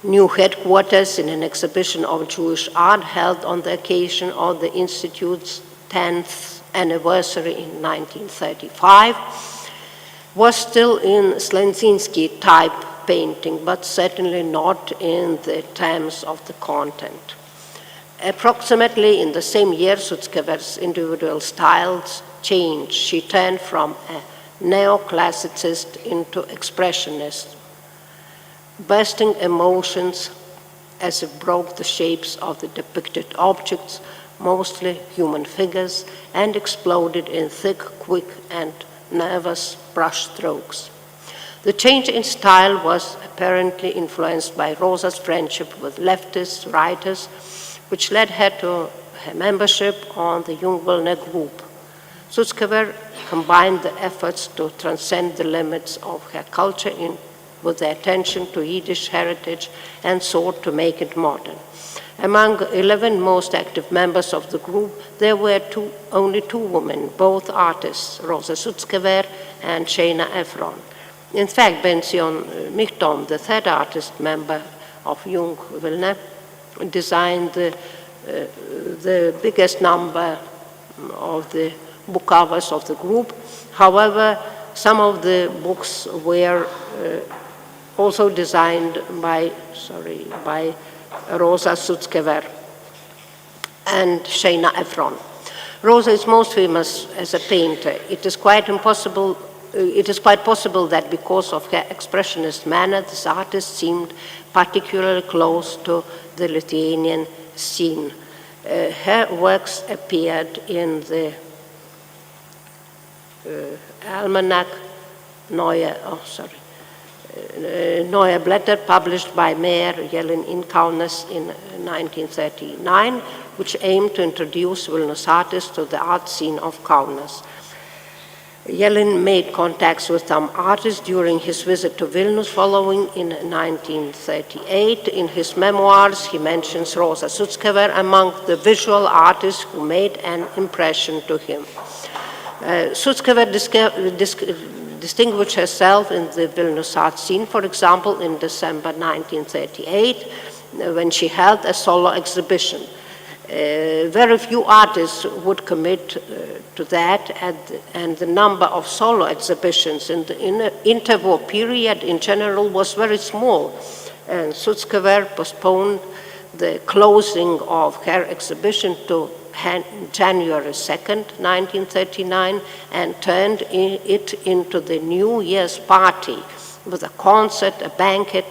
new headquarters in an exhibition of Jewish art held on the occasion of the Institute's 10th anniversary in 1935, was still in Slenzinski type painting, but certainly not in the terms of the content. Approximately in the same year, Sutzkever's individual styles changed. She turned from a neoclassicist into expressionist, bursting emotions as it broke the shapes of the depicted objects, mostly human figures, and exploded in thick, quick, and nervous brushstrokes. The change in style was apparently influenced by Rosa's friendship with leftist writers, which led her to her membership on the Jungvillner group. Sutskever combined the efforts to transcend the limits of her culture with the attention to Yiddish heritage and sought to make it modern. Among 11 most active members of the group, there were only two women, both artists, Rosa Sutskever and Sheina Efron. In fact, Benzion Michtom, the third artist member of Jungvillner, designed the biggest number of the book covers of the group. However, some of the books were also designed by Rosa Sutskever and Sheina Efron. Rosa is most famous as a painter. It is quite possible that because of her expressionist manner, this artist seemed particularly close to the Lithuanian scene. Her works appeared in the almanac Neue Blätter, published by Mayer Jelin in Kaunas in 1939, which aimed to introduce Vilnius artists to the art scene of Kaunas. Jelin made contacts with some artists during his visit to Vilnius following in 1938. In his memoirs, he mentions Rosa Sutskever among the visual artists who made an impression to him. Sutskever distinguished herself in the Vilnius art scene, for example, in December 1938, when she held a solo exhibition. Very few artists would commit to that, and the number of solo exhibitions in the interwar period in general was very small. And Sutskever postponed the closing of her exhibition to January 2nd, 1939, and turned it into the New Year's party with a concert, a banquet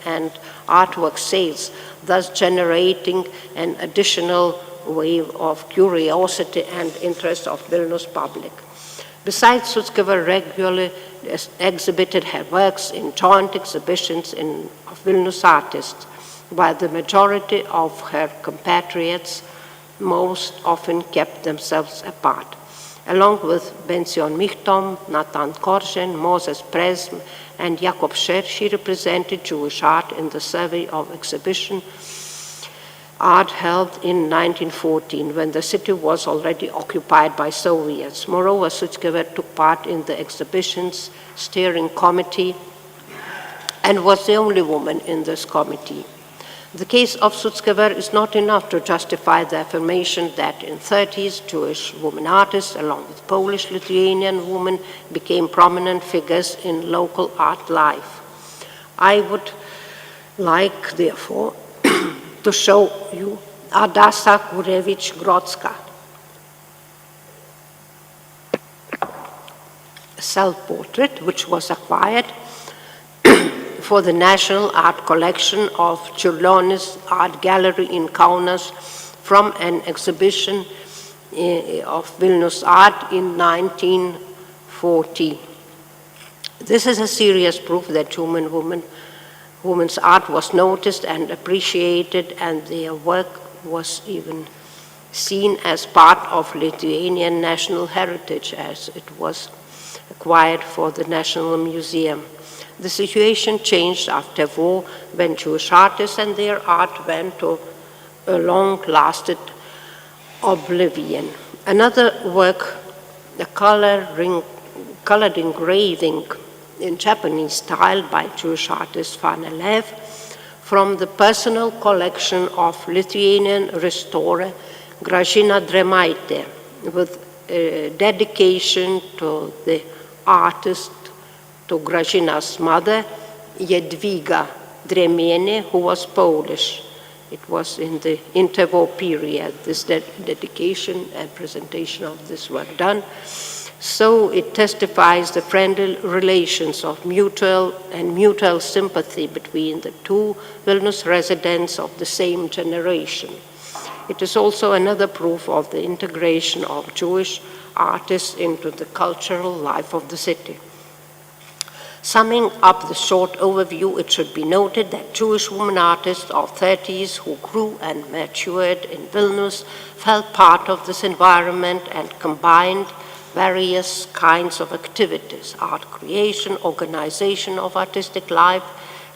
and artwork sales, thus generating an additional wave of curiosity and interest of Vilnius public. Besides, Sutskever regularly exhibited her works in joint exhibitions of Vilnius artists, while the majority of her compatriots most often kept themselves apart. Along with Benzion Michtom, Natan Korzen, Moses Presm, and Jakob Scher, she represented Jewish art in the survey of exhibition art held in 1914, when the city was already occupied by Soviets. Moreover, Sutskever took part in the exhibition's steering committee and was the only woman in this committee. The case of Sutskever is not enough to justify the affirmation that in 30s, Jewish women artists, along with Polish-Lithuanian women, became prominent figures in local art life. I would like, therefore, to show you Adasa Gurevich-Grodzka, a self-portrait which was acquired for the National Art Collection of Čiurlionis Art Gallery in Kaunas from an exhibition of Vilnius art in 1940. This is a serious proof that women's art was noticed and appreciated, and their work was even seen as part of Lithuanian national heritage, as it was acquired for the National Museum. The situation changed after war, when Jewish artists and their art went to a long-lasted oblivion. Another work, a colored engraving in Japanese style by Jewish artist Fanelev, from the personal collection of Lithuanian restorer Gražina Dremaitė, with a dedication to the artist, to Gražina's mother, Jadwiga Dremienė, who was Polish. It was in the interwar period, this dedication and presentation of this work done. So it testifies the friendly relations of mutual sympathy between the two Vilnius residents of the same generation. it is also another proof of the integration of Jewish artists into the cultural life of the city. Summing up the short overview, it should be noted that Jewish women artists of 30s who grew and matured in Vilnius felt part of this environment and combined various kinds of activities: art creation, organization of artistic life,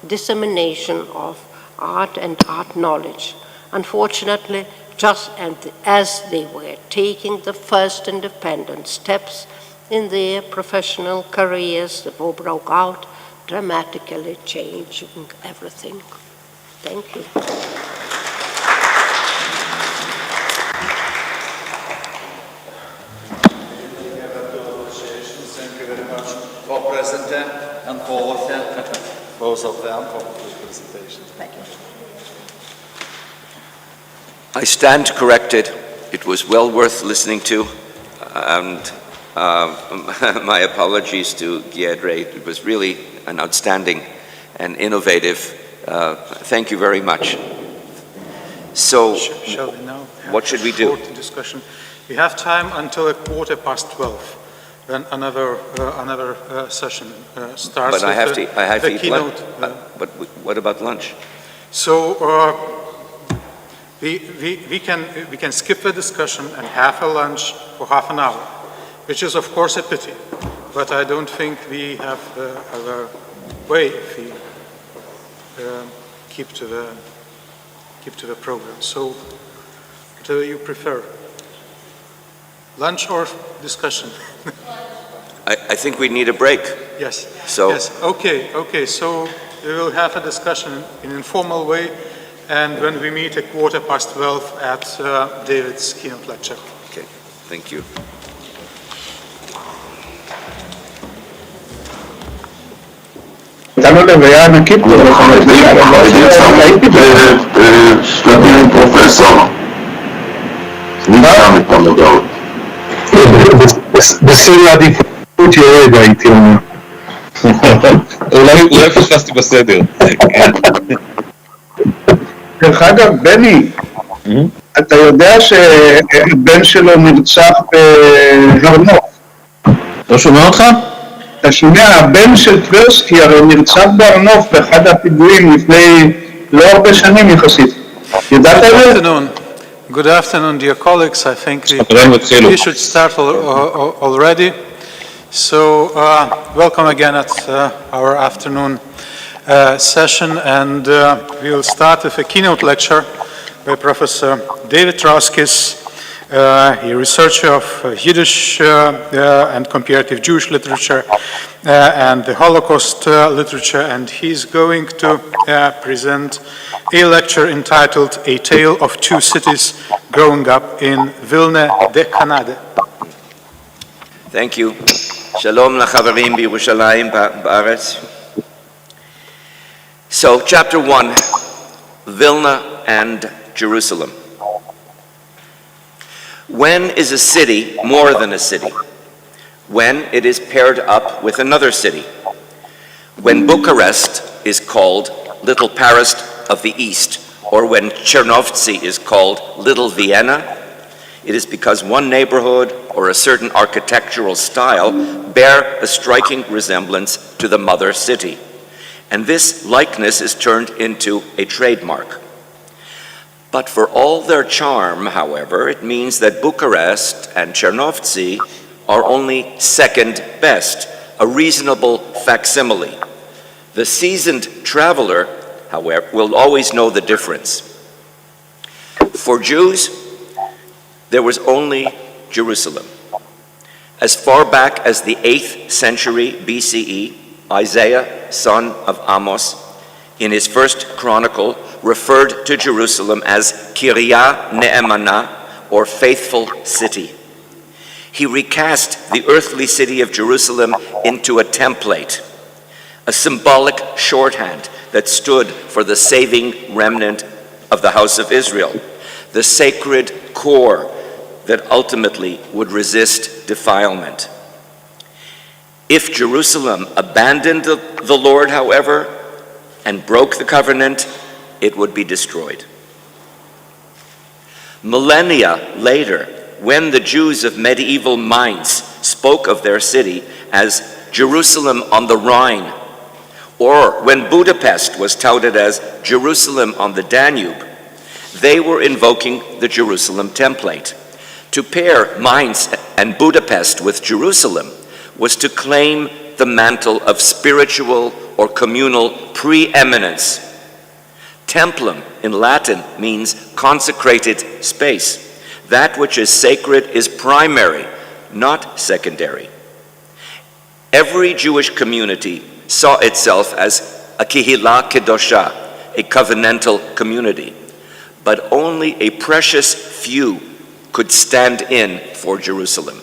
dissemination of art and art knowledge. Unfortunately, just as they were taking the first independent steps in their professional careers, the war broke out, dramatically changing everything. Thank you. Thank you very much for presenting and for both of them for the presentation. Thank you. I stand corrected. It was well worth listening to, and my apologies to Giedre. It was really an outstanding and innovative. Thank you very much. So, Shall we now have what should we a do? short discussion? We have time until 12:15, then another session starts. But I have to the eat keynote. lunch. But what about lunch? So we can skip the discussion and have a lunch for half an hour, which is of course a pity, but I don't think we have other way if we keep to the program. So what do you prefer? Lunch or discussion? I think we need a break. Yes. So- Yes. Okay. So we will have a discussion in informal way, and when we meet 12:15 at David's keynote lecture. Okay, thank you. הייתה לו לוויה ענקית הייתי שלבים עם פרופסור. ניתן את המודעות. בסדר עדיפות ירד הייתי אומר. אולי פספסתי בסדר. דרך אגב, בני, אתה יודע שהבן שלו נרצח בהר נוף? לא שומע אותך? אתה שומע, הבן של טברסקי הרי נרצח בהר נוף באחד הפיגועים לפני לא הרבה שנים יחסית. ידעת את זה? Good afternoon, dear colleagues. I think we should start already. So, welcome again at our afternoon session, and we will start with a keynote lecture by Professor David Trauskis, a researcher of Yiddish and comparative Jewish literature and the Holocaust literature, and he's going to present a lecture entitled A Tale of Two Cities Growing Up in Vilna de Canada. Thank you. Shalom לחברים בירושלים בארץ. So, chapter 1, Vilna and Jerusalem. When is a city more than a city? When it is paired up with another city. When Bucharest is called Little Paris of the East, or when Chernovtsi is called Little Vienna, it is because one neighborhood or a certain architectural style bear a striking resemblance to the mother city. And this likeness is turned into a trademark. But for all their charm, however, it means that Bucharest and Chernovtsi are only second best, a reasonable facsimile. The seasoned traveler, however, will always know the difference. For Jews, there was only Jerusalem. As far back as the 8th century BCE, Isaiah, son of Amos, in his first chronicle, referred to Jerusalem as Kiryah Ne'emana, or faithful city. He recast the earthly city of Jerusalem into a template, a symbolic shorthand that stood for the saving remnant of the house of Israel, the sacred core that ultimately would resist defilement. If Jerusalem abandoned the Lord, however, and broke the covenant, it would be destroyed. Millennia later, when the Jews of medieval Mainz spoke of their city as Jerusalem on the Rhine, or when Budapest was touted as Jerusalem on the Danube, they were invoking the Jerusalem template. To pair Mainz and Budapest with Jerusalem was to claim the mantle of spiritual or communal preeminence. Templum in Latin means consecrated space. That which is sacred is primary, not secondary. Every Jewish community saw itself as a kihila kedosha, a covenantal community, but only a precious few could stand in for Jerusalem.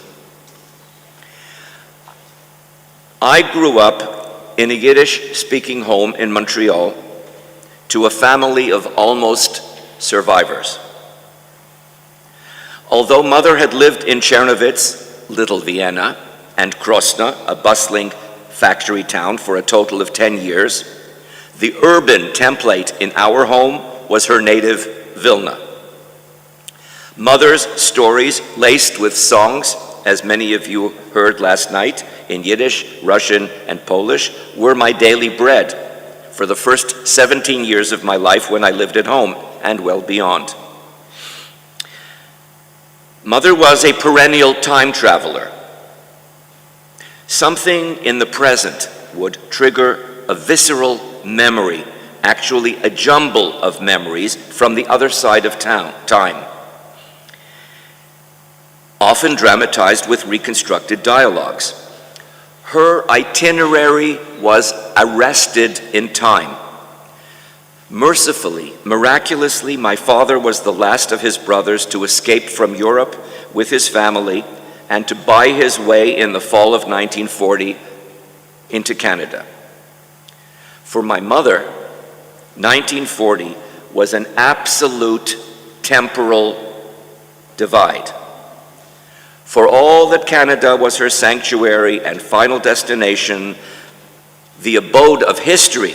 I grew up in a Yiddish-speaking home in Montreal to a family of almost survivors. Although Mother had lived in Czernowitz, Little Vienna, and Krosno, a bustling factory town, for a total of 10 years, the urban template in our home was her native Vilna. Mother's stories, laced with songs, as many of you heard last night, in Yiddish, Russian, and Polish, were my daily bread for the first 17 years of my life when I lived at home, and well beyond. Mother was a perennial time traveler. Something in the present would trigger a visceral memory, actually a jumble of memories from the other side of time, often dramatized with reconstructed dialogues. Her itinerary was arrested in time. Mercifully, miraculously, my father was the last of his brothers to escape from Europe with his family and to buy his way in the fall of 1940 into Canada. For my mother, 1940 was an absolute temporal divide. For all that Canada was her sanctuary and final destination, the abode of history,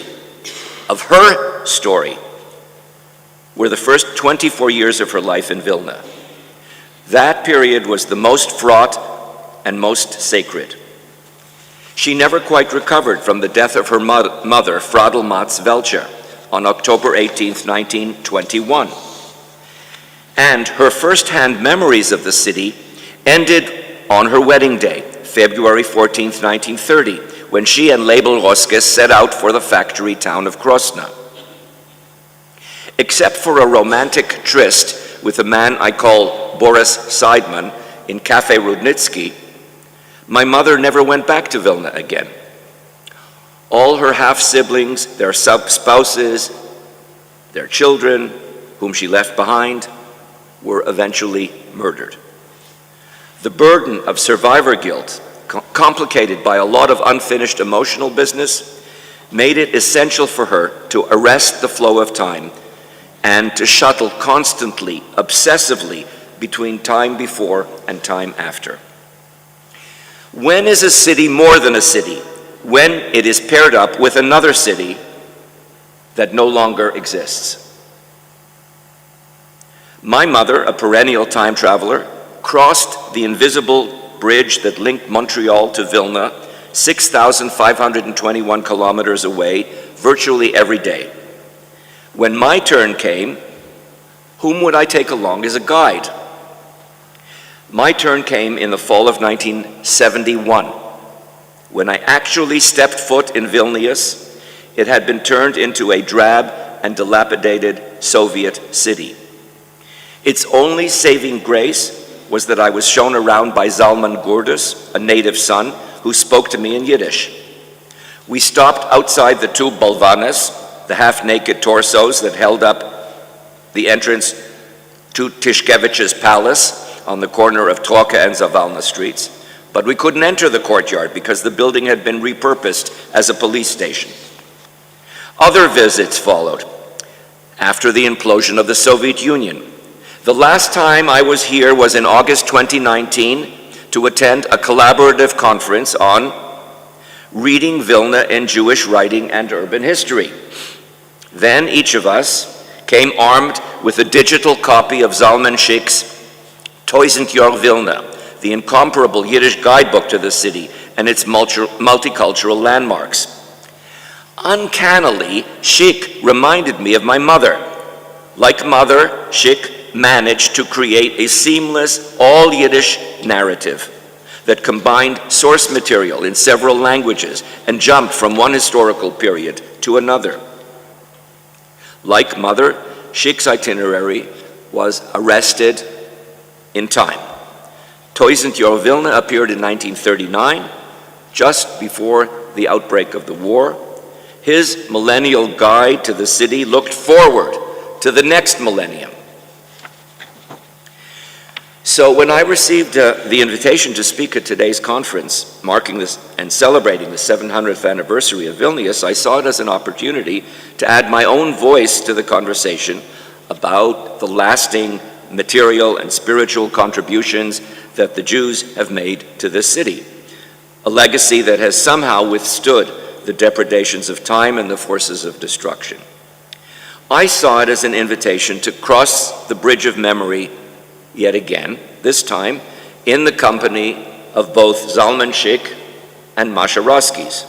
of her story, were the first 24 years of her life in Vilna. That period was the most fraught and most sacred. She never quite recovered from the death of her mother, Fradl Matz Welcher, on October 18, 1921. And her first-hand memories of the city ended on her wedding day, February 14, 1930, when she and Label Roskes set out for the factory town of Krosno. Except for a romantic tryst with a man I call Boris Seidman in Cafe Rudnitsky, my mother never went back to Vilna again. All her half-siblings, their spouses, their children, whom she left behind, were eventually murdered. The burden of survivor guilt, complicated by a lot of unfinished emotional business, made it essential for her to arrest the flow of time and to shuttle constantly, obsessively, between time before and time after. When is a city more than a city? When it is paired up with another city that no longer exists. My mother, a perennial time traveler, crossed the invisible bridge that linked Montreal to Vilna, 6,521 kilometers away, virtually every day. When my turn came, whom would I take along as a guide? My turn came in the fall of 1971. When I actually stepped foot in Vilnius, it had been turned into a drab and dilapidated Soviet city. Its only saving grace was that I was shown around by Zalman Gurdus, a native son, who spoke to me in Yiddish. We stopped outside the two bolvanes, the half-naked torsos that held up the entrance to Tishkevich's palace on the corner of Troka and Zavalna streets, but we couldn't enter the courtyard because the building had been repurposed as a police station. Other visits followed after the implosion of the Soviet Union. The last time I was here was in August 2019 to attend a collaborative conference on reading Vilna in Jewish writing and urban history. Then each of us came armed with a digital copy of Zalman Sheikh's Tausend Jahre Vilna, the incomparable Yiddish guidebook to the city and its multicultural landmarks. Uncannily, Schick reminded me of my mother. Like mother, Schick managed to create a seamless, all-Yiddish narrative that combined source material in several languages and jumped from one historical period to another. Like mother, Schick's itinerary was arrested in time. Tausend Jahre Vilna appeared in 1939, just before the outbreak of the war. His millennial guide to the city looked forward to the next millennium. So when I received the invitation to speak at today's conference, marking this and celebrating the 700th anniversary of Vilnius, I saw it as an opportunity to add my own voice to the conversation about the lasting material and spiritual contributions that the Jews have made to this city, a legacy that has somehow withstood the depredations of time and the forces of destruction. I saw it as an invitation to cross the bridge of memory yet again, this time in the company of both Zalman Schick and Masha Roskies,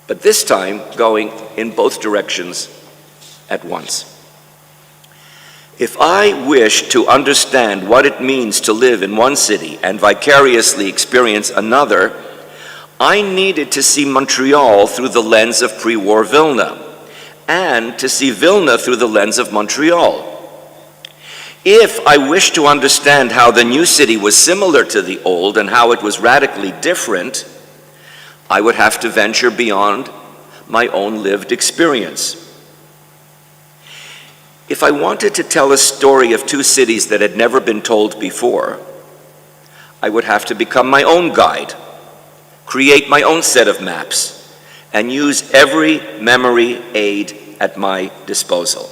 but this time going in both directions at once. If I wish to understand what it means to live in one city and vicariously experience another, I needed to see Montreal through the lens of pre-war Vilna, and to see Vilna through the lens of Montreal. If I wish to understand how the new city was similar to the old and how it was radically different, I would have to venture beyond my own lived experience. If I wanted to tell a story of two cities that had never been told before, I would have to become my own guide, create my own set of maps, and use every memory aid at my disposal.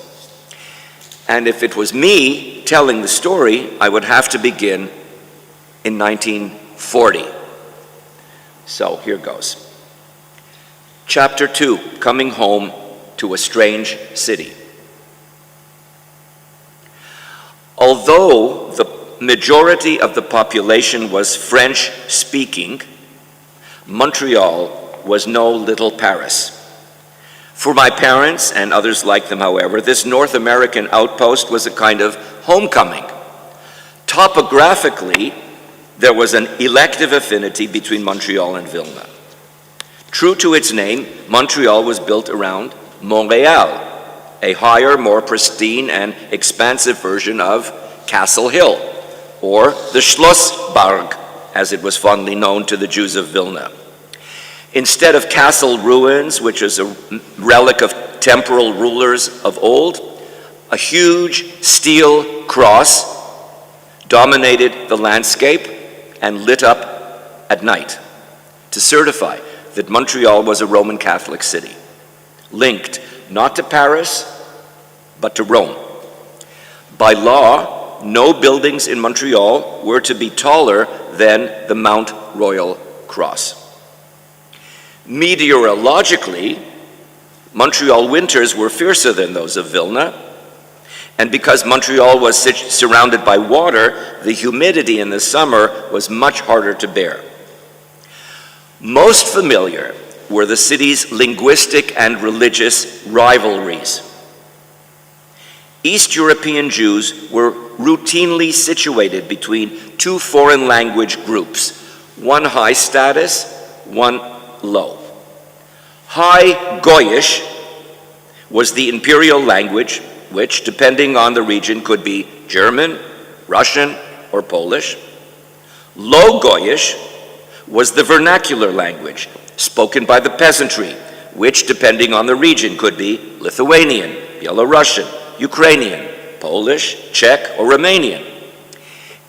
And if it was me telling the story, I would have to begin in 1940. So here goes. Chapter 2, Coming Home to a Strange City. Although the majority of the population was French-speaking, Montreal was no little Paris. For my parents and others like them, however, this North American outpost was a kind of homecoming. Topographically, there was an elective affinity between Montreal and Vilna. True to its name, Montreal was built around Montréal, a higher, more pristine and expansive version of Castle Hill, or the Schlossberg, as it was fondly known to the Jews of Vilna. Instead of castle ruins, which is a relic of temporal rulers of old, a huge steel cross dominated the landscape and lit up at night to certify that Montreal was a Roman Catholic city, linked not to Paris, but to Rome. By law, no buildings in Montreal were to be taller than the Mount Royal Cross. Meteorologically, Montreal winters were fiercer than those of Vilna, and because Montreal was surrounded by water, the humidity in the summer was much harder to bear. Most familiar were the city's linguistic and religious rivalries. East European Jews were routinely situated between two foreign language groups, one high status, one low. High Goyish was the imperial language, which, depending on the region, could be German, Russian, or Polish. Low Goyish was the vernacular language, spoken by the peasantry, which, depending on the region, could be Lithuanian, Belarusian, Ukrainian, Polish, Czech, or Romanian.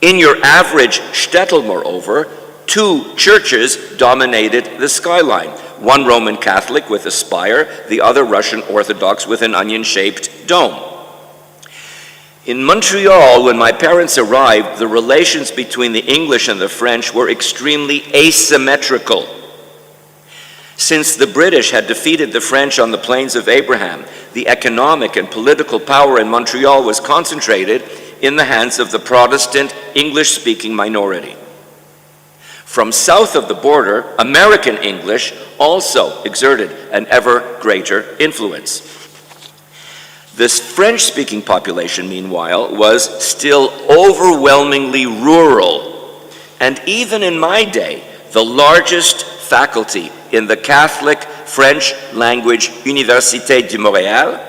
In your average shtetl, moreover, two churches dominated the skyline, one Roman Catholic with a spire, the other Russian Orthodox with an onion-shaped dome. In Montreal, when my parents arrived, the relations between the English and the French were extremely asymmetrical. Since the British had defeated the French on the Plains of Abraham, the economic and political power in Montreal was concentrated in the hands of the Protestant English-speaking minority. From south of the border, American English also exerted an ever greater influence. This French-speaking population, meanwhile, was still overwhelmingly rural, and even in my day, the largest faculty in the Catholic French language Université de Montréal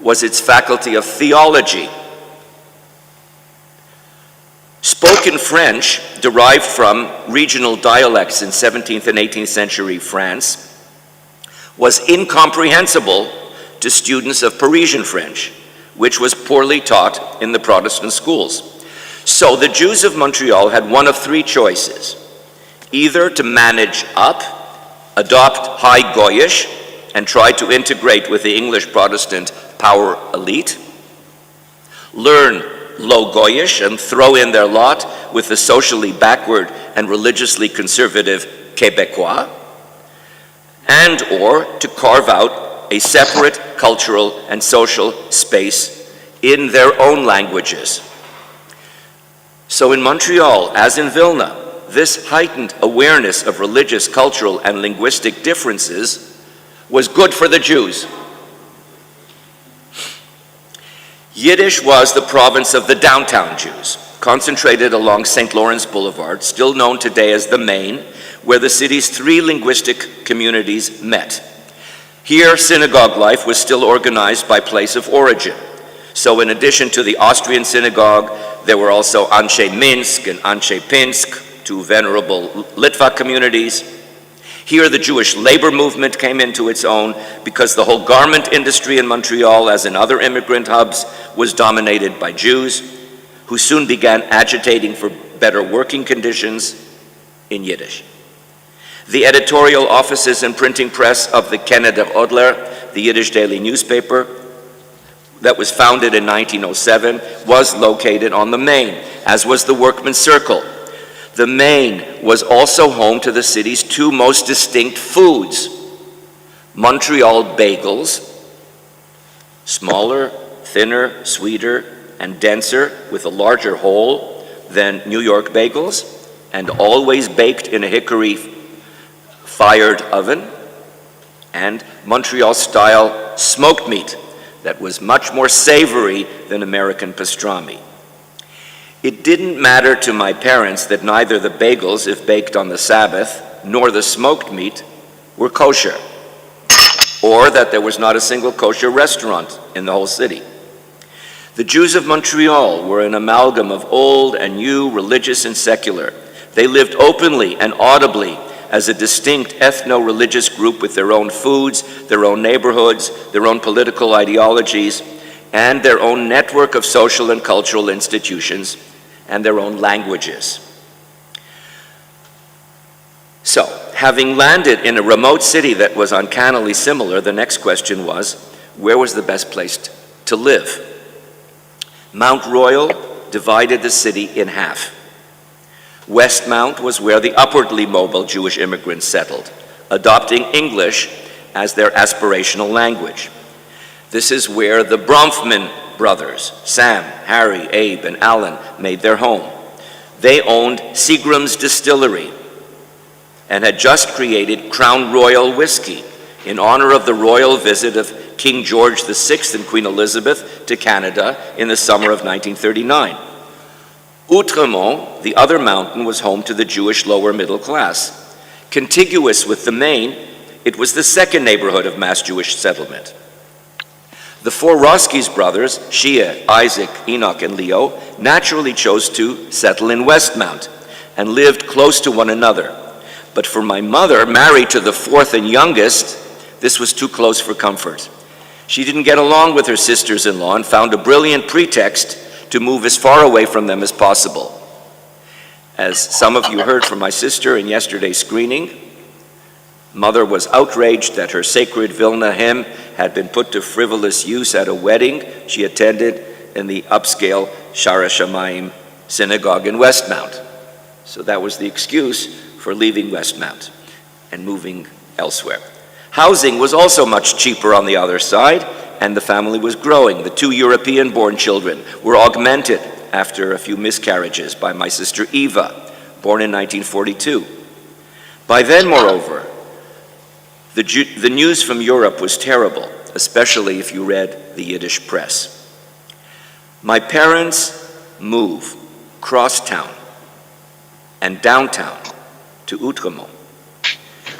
was its faculty of theology. Spoken French, derived from regional dialects in 17th and 18th century France, was incomprehensible to students of Parisian French, which was poorly taught in the Protestant schools. So the Jews of Montreal had one of three choices: either to manage up, adopt High Goyish, and try to integrate with the English Protestant power elite, learn Low Goyish and throw in their lot with the socially backward and religiously conservative Québécois, and or to carve out a separate cultural and social space in their own languages. So in Montreal, as in Vilna, this heightened awareness of religious, cultural, and linguistic differences was good for the Jews. Yiddish was the province of the downtown Jews, concentrated along St. Lawrence Boulevard, still known today as the Main, where the city's three linguistic communities met. Here, synagogue life was still organized by place of origin. So in addition to the Austrian synagogue, there were also Anshe Minsk and Anshe Pinsk, two venerable Litva communities. Here, the Jewish labor movement came into its own because the whole garment industry in Montreal, as in other immigrant hubs, was dominated by Jews, who soon began agitating for better working conditions in Yiddish. The editorial offices and printing press of the Canada Odler, the Yiddish daily newspaper, that was founded in 1907, was located on the Main, as was the Workmen's Circle. The Main was also home to the city's two most distinct foods: Montreal bagels, smaller, thinner, sweeter, and denser with a larger hole than New York bagels, and always baked in a hickory-fired oven, and Montreal-style smoked meat that was much more savory than American pastrami. It didn't matter to my parents that neither the bagels, if baked on the Sabbath, nor the smoked meat were kosher, or that there was not a single kosher restaurant in the whole city. The Jews of Montreal were an amalgam of old and new, religious and secular. They lived openly and audibly as a distinct ethno-religious group with their own foods, their own neighborhoods, their own political ideologies, and their own network of social and cultural institutions, and their own languages. So, having landed in a remote city that was uncannily similar, the next question was, where was the best place to live? Mount Royal divided the city in half. Westmount was where the upwardly mobile Jewish immigrants settled, adopting English as their aspirational language. This is where the Bronfman brothers, Sam, Harry, Abe, and Alan, made their home. They owned Seagram's Distillery and had just created Crown Royal whiskey in honor of the royal visit of King George VI and Queen Elizabeth to Canada in the summer of 1939. Outremont, the other mountain, was home to the Jewish lower middle class. Contiguous with the Main, it was the second neighborhood of mass Jewish settlement. The four Roskies brothers, Shia, Isaac, Enoch, and Leo, naturally chose to settle in Westmount and lived close to one another. But for my mother, married to the fourth and youngest, this was too close for comfort. She didn't get along with her sisters-in-law and found a brilliant pretext to move as far away from them as possible. As some of you heard from my sister in yesterday's screening, Mother was outraged that her sacred Vilna hymn had been put to frivolous use at a wedding she attended in the upscale Shara Shamayim synagogue in Westmount. So that was the excuse for leaving Westmount and moving elsewhere. Housing was also much cheaper on the other side, and the family was growing. The 2 European-born children were augmented after a few miscarriages by my sister Eva, born in 1942. By then, moreover, the news from Europe was terrible, especially if you read the Yiddish press. My parents' move cross town and downtown to Outremont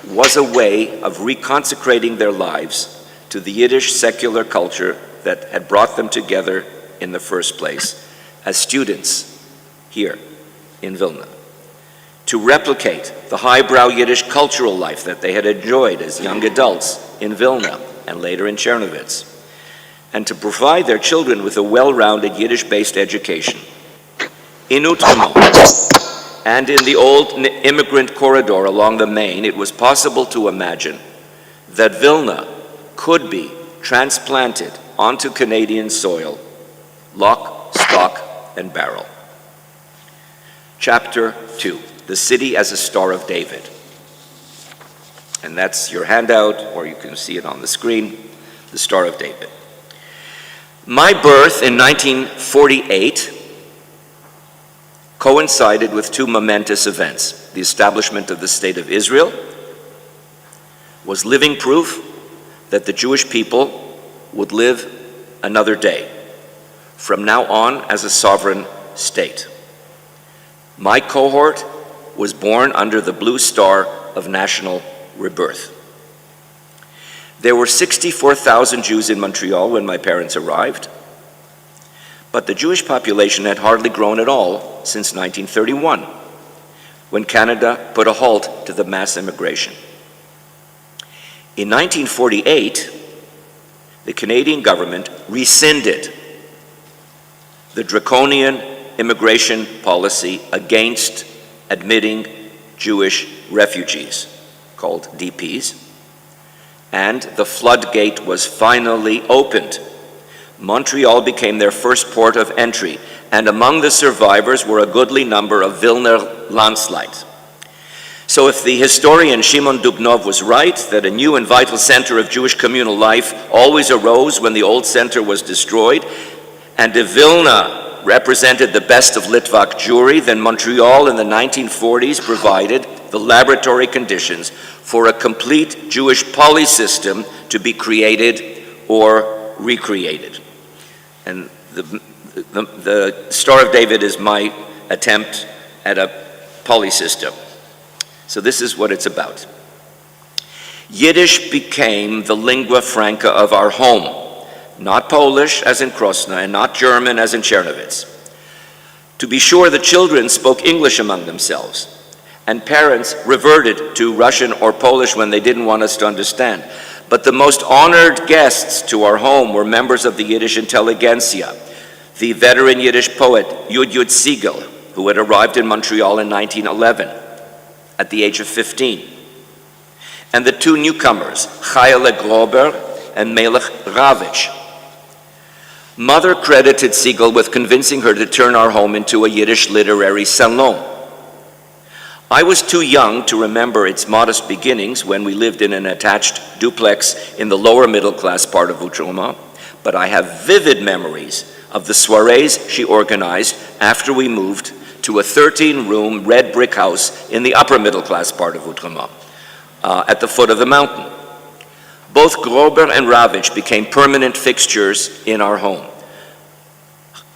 was a way of reconsecrating their lives to the Yiddish secular culture that had brought them together in the first place as students here in Vilna, to replicate the highbrow Yiddish cultural life that they had enjoyed as young adults in Vilna and later in Chernovitz, and to provide their children with a well-rounded Yiddish-based education. In Outremont and in the old immigrant corridor along the Main, it was possible to imagine that Vilna could be transplanted onto Canadian soil, lock, stock, and barrel. Chapter 2, the city as a Star of David. And that's your handout, or you can see it on the screen, the Star of David. My birth in 1948 coincided with 2 momentous events. The establishment of the State of Israel was living proof that the Jewish people would live another day, from now on as a sovereign state. My cohort was born under the blue star of national rebirth. There were 64,000 Jews in Montreal when my parents arrived, but the Jewish population had hardly grown at all since 1931, when Canada put a halt to the mass immigration. In 1948, the Canadian government rescinded the draconian immigration policy against admitting Jewish refugees, called DPs, and the floodgate was finally opened. Montreal became their first port of entry, and among the survivors were a goodly number of Vilna landslides. So if the historian Shimon Dubnov was right, that a new and vital center of Jewish communal life always arose when the old center was destroyed, and if Vilna represented the best of Litvak Jewry, then Montreal in the 1940s provided the laboratory conditions for a complete Jewish polysystem to be created or recreated. And the Star of David is my attempt at a polysystem. So this is what it's about. Yiddish became the lingua franca of our home, not Polish as in Krosna and not German as in Chernovitz. To be sure, the children spoke English among themselves, and parents reverted to Russian or Polish when they didn't want us to understand. But the most honored guests to our home were members of the Yiddish intelligentsia, the veteran Yiddish poet Yud Siegel, who had arrived in Montreal in 1911 at the age of 15, and the 2 newcomers, Chayele Grober and Melech Ravitch. Mother credited Siegel with convincing her to turn our home into a Yiddish literary salon. I was too young to remember its modest beginnings when we lived in an attached duplex in the lower middle class part of Outremont, but I have vivid memories of the soirees she organized after we moved to a 13-room red brick house in the upper middle class part of Outremont, at the foot of the mountain. Both Grober and Ravitch became permanent fixtures in our home.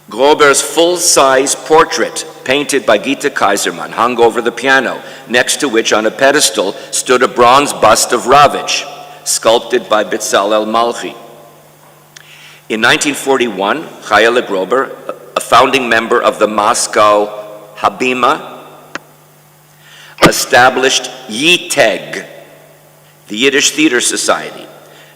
Grober's full-size portrait, painted by Gita Kaiserman, hung over the piano, next to which on a pedestal stood a bronze bust of Ravitch, sculpted by Bezalel Malchi. In 1941, Chayele Grober, a founding member of the Moscow Habima, established YITEG, the Yiddish Theater Society,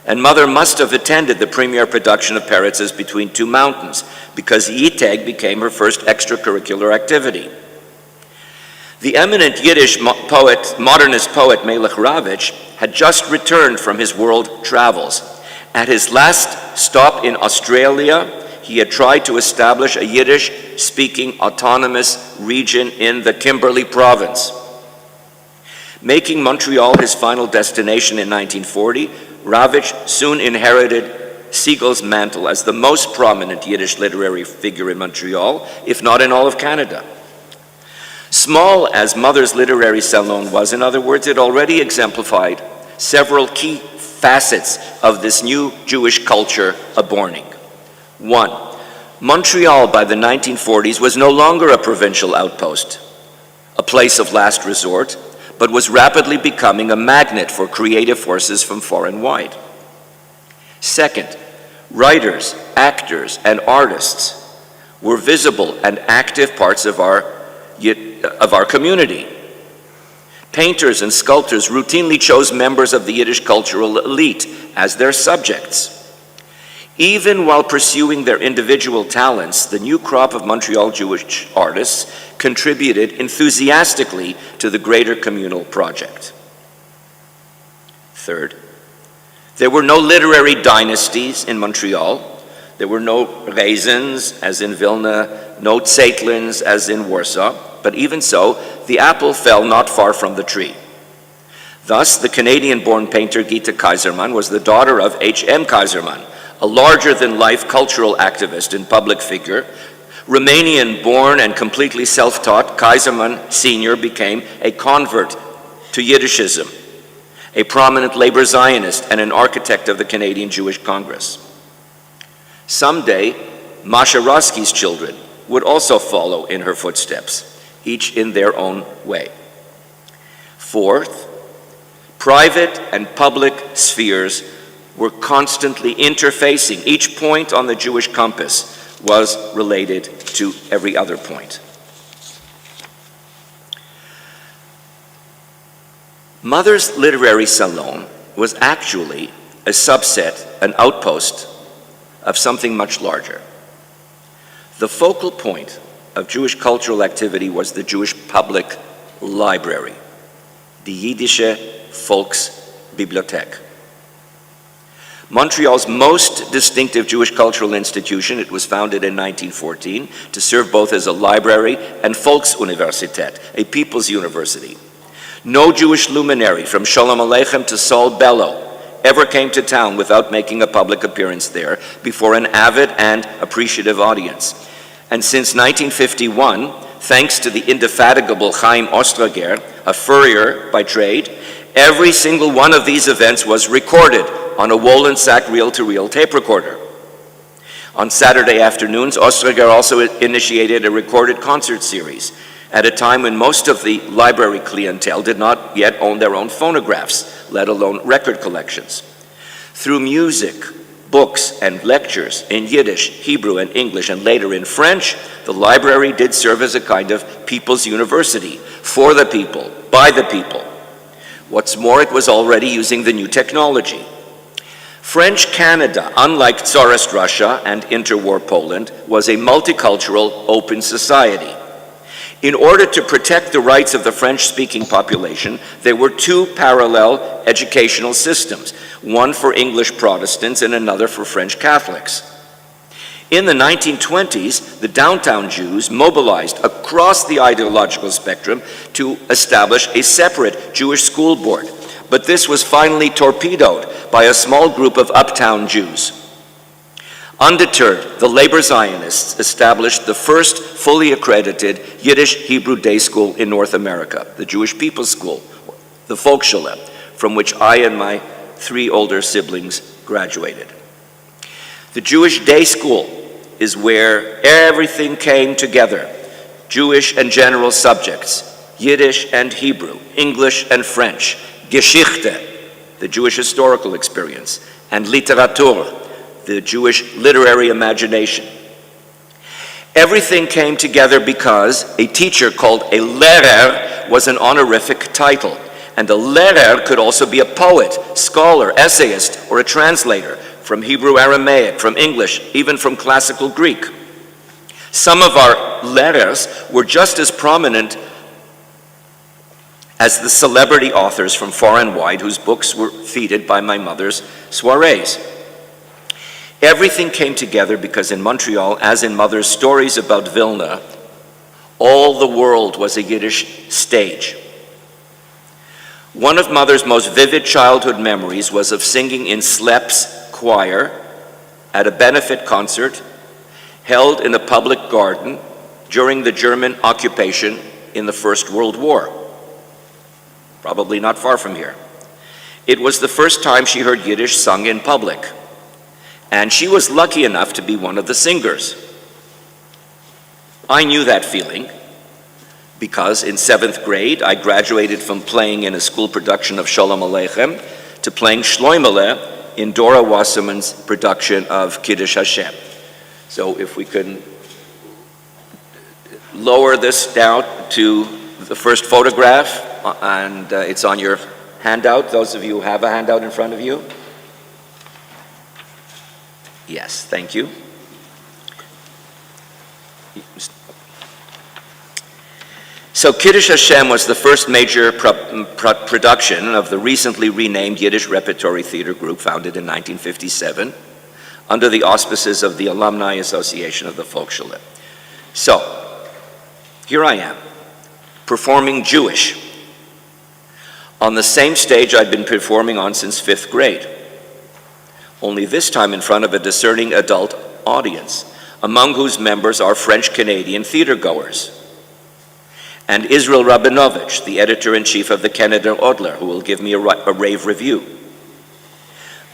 and Mother must have attended the premiere production of Peretz's Between Two Mountains, because YITEG became her first extracurricular activity. The eminent Yiddish modernist poet Melech Ravitch had just returned from his world travels. At his last stop in Australia, he had tried to establish a Yiddish-speaking autonomous region in the Kimberley province. Making Montreal his final destination in 1940, Ravitch soon inherited Siegel's mantle as the most prominent Yiddish literary figure in Montreal, if not in all of Canada. Small as Mother's literary salon was, in other words, it already exemplified several key facets of this new Jewish culture aborning. One, Montreal by the 1940s was no longer a provincial outpost, a place of last resort, but was rapidly becoming a magnet for creative forces from far and wide. Second, writers, actors, and artists were visible and active parts of our community. Painters and sculptors routinely chose members of the Yiddish cultural elite as their subjects. Even while pursuing their individual talents, the new crop of Montreal Jewish artists contributed enthusiastically to the greater communal project. Third, there were no literary dynasties in Montreal. There were no Reisens, as in Vilna, no Zeitlins, as in Warsaw, but even so, the apple fell not far from the tree. Thus, the Canadian-born painter Gita Kaiserman was the daughter of H.M. Kaiserman, a larger-than-life cultural activist and public figure. Romanian-born and completely self-taught, Kaiserman Sr. became a convert to Yiddishism, a prominent labor Zionist and an architect of the Canadian Jewish Congress. Someday, Masha Roski's children would also follow in her footsteps, each in their own way. Fourth, private and public spheres were constantly interfacing. Each point on the Jewish compass was related to every other point. Mother's literary salon was actually a subset, an outpost of something much larger. The focal point of Jewish cultural activity was the Jewish public library, die Jiddische Volksbibliothek. Montreal's most distinctive Jewish cultural institution, it was founded in 1914 to serve both as a library and Volksuniversität, a people's university. No Jewish luminary, from Sholem Aleichem to Saul Bellow, ever came to town without making a public appearance there before an avid and appreciative audience. And since 1951, thanks to the indefatigable Chaim Ostrager, a furrier by trade, every single one of these events was recorded on a Wollensack reel-to-reel tape recorder. On Saturday afternoons, Ostrager also initiated a recorded concert series at a time when most of the library clientele did not yet own their own phonographs, let alone record collections. Through music, books, and lectures in Yiddish, Hebrew, and English, and later in French, the library did serve as a kind of people's university, for the people, by the people. What's more, it was already using the new technology. French Canada, unlike Tsarist Russia and interwar Poland, was a multicultural, open society. In order to protect the rights of the French-speaking population, there were two parallel educational systems, one for English Protestants and another for French Catholics. In the 1920s, the downtown Jews mobilized across the ideological spectrum to establish a separate Jewish school board, but this was finally torpedoed by a small group of uptown Jews. Undeterred, the labor Zionists established the first fully accredited Yiddish Hebrew day school in North America, the Jewish People's School, the Volksschule, from which I and my three older siblings graduated. The Jewish day school is where everything came together, Jewish and general subjects, Yiddish and Hebrew, English and French, Geschichte, the Jewish historical experience, and Literatur, the Jewish literary imagination. Everything came together because a teacher called a Lehrer was an honorific title, and a Lehrer could also be a poet, scholar, essayist, or a translator from Hebrew Aramaic, from English, even from classical Greek. Some of our Lehrers were just as prominent as the celebrity authors from far and wide whose books were feted by my mother's soirees. Everything came together because in Montreal, as in Mother's stories about Vilna, all the world was a Yiddish stage. One of Mother's most vivid childhood memories was of singing in Slep's choir at a benefit concert held in a public garden during the German occupation in the First World War, probably not far from here. It was the first time she heard Yiddish sung in public, and she was lucky enough to be one of the singers. I knew that feeling because in 7th grade I graduated from playing in a school production of Sholem Aleichem to playing Shloimele in Dora Wasserman's production of Kiddush Hashem. So if we can lower this down to the first photograph, and it's on your handout, those of you who have a handout in front of you. Yes, thank you. So Kiddush Hashem was the first major production of the recently renamed Yiddish Repertory Theater Group founded in 1957 under the auspices of the Alumni Association of the Volksschule. So, here I am, performing Jewish on the same stage I'd been performing on since 5th grade, only this time in front of a discerning adult audience, among whose members are French-Canadian theatergoers, and Israel Rabinovich, the editor-in-chief of the Canada Odler, who will give me a rave review.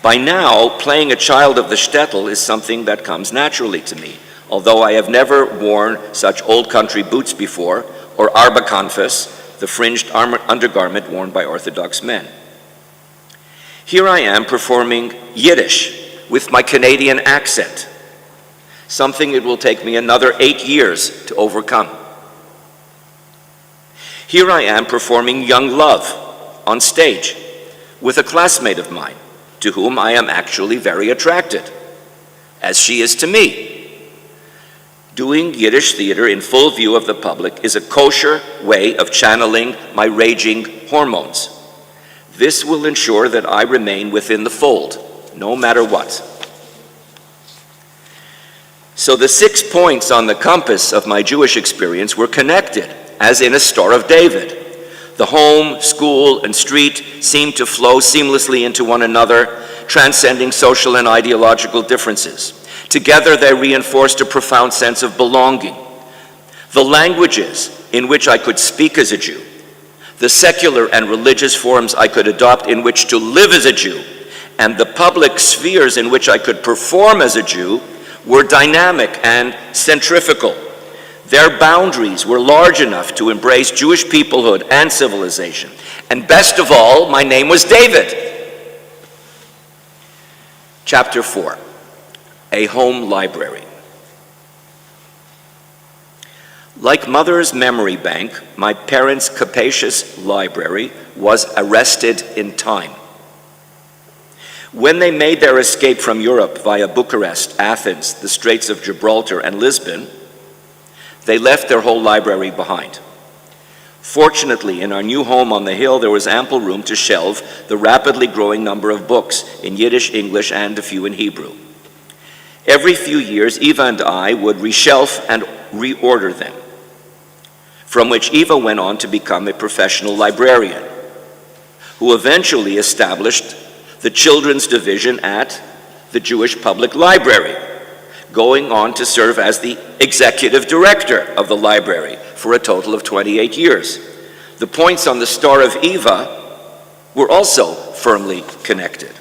By now, playing a child of the shtetl is something that comes naturally to me, although I have never worn such old country boots before, or arbakanfas, the fringed undergarment worn by Orthodox men. Here I am performing Yiddish with my Canadian accent, something it will take me another 8 years to overcome. Here I am performing Young Love on stage with a classmate of mine, to whom I am actually very attracted, as she is to me. Doing Yiddish theater in full view of the public is a kosher way of channeling my raging hormones. This will ensure that I remain within the fold, no matter what. So the 6 points on the compass of my Jewish experience were connected, as in a Star of David. The home, school, and street seemed to flow seamlessly into one another, transcending social and ideological differences. Together they reinforced a profound sense of belonging. The languages in which I could speak as a Jew, the secular and religious forms I could adopt in which to live as a Jew, and the public spheres in which I could perform as a Jew were dynamic and centrifugal. Their boundaries were large enough to embrace Jewish peoplehood and civilization. And best of all, my name was David. Chapter 4, a home library. Like Mother's memory bank, my parents' capacious library was arrested in time. When they made their escape from Europe via Bucharest, Athens, the Straits of Gibraltar, and Lisbon, they left their whole library behind. Fortunately, in our new home on the hill, there was ample room to shelve the rapidly growing number of books in Yiddish, English, and a few in Hebrew. Every few years, Eva and I would reshelf and reorder them, from which Eva went on to become a professional librarian, who eventually established the children's division at the Jewish Public Library, going on to serve as the executive director of the library for a total of 28 years. The points on the Star of Eva were also firmly connected.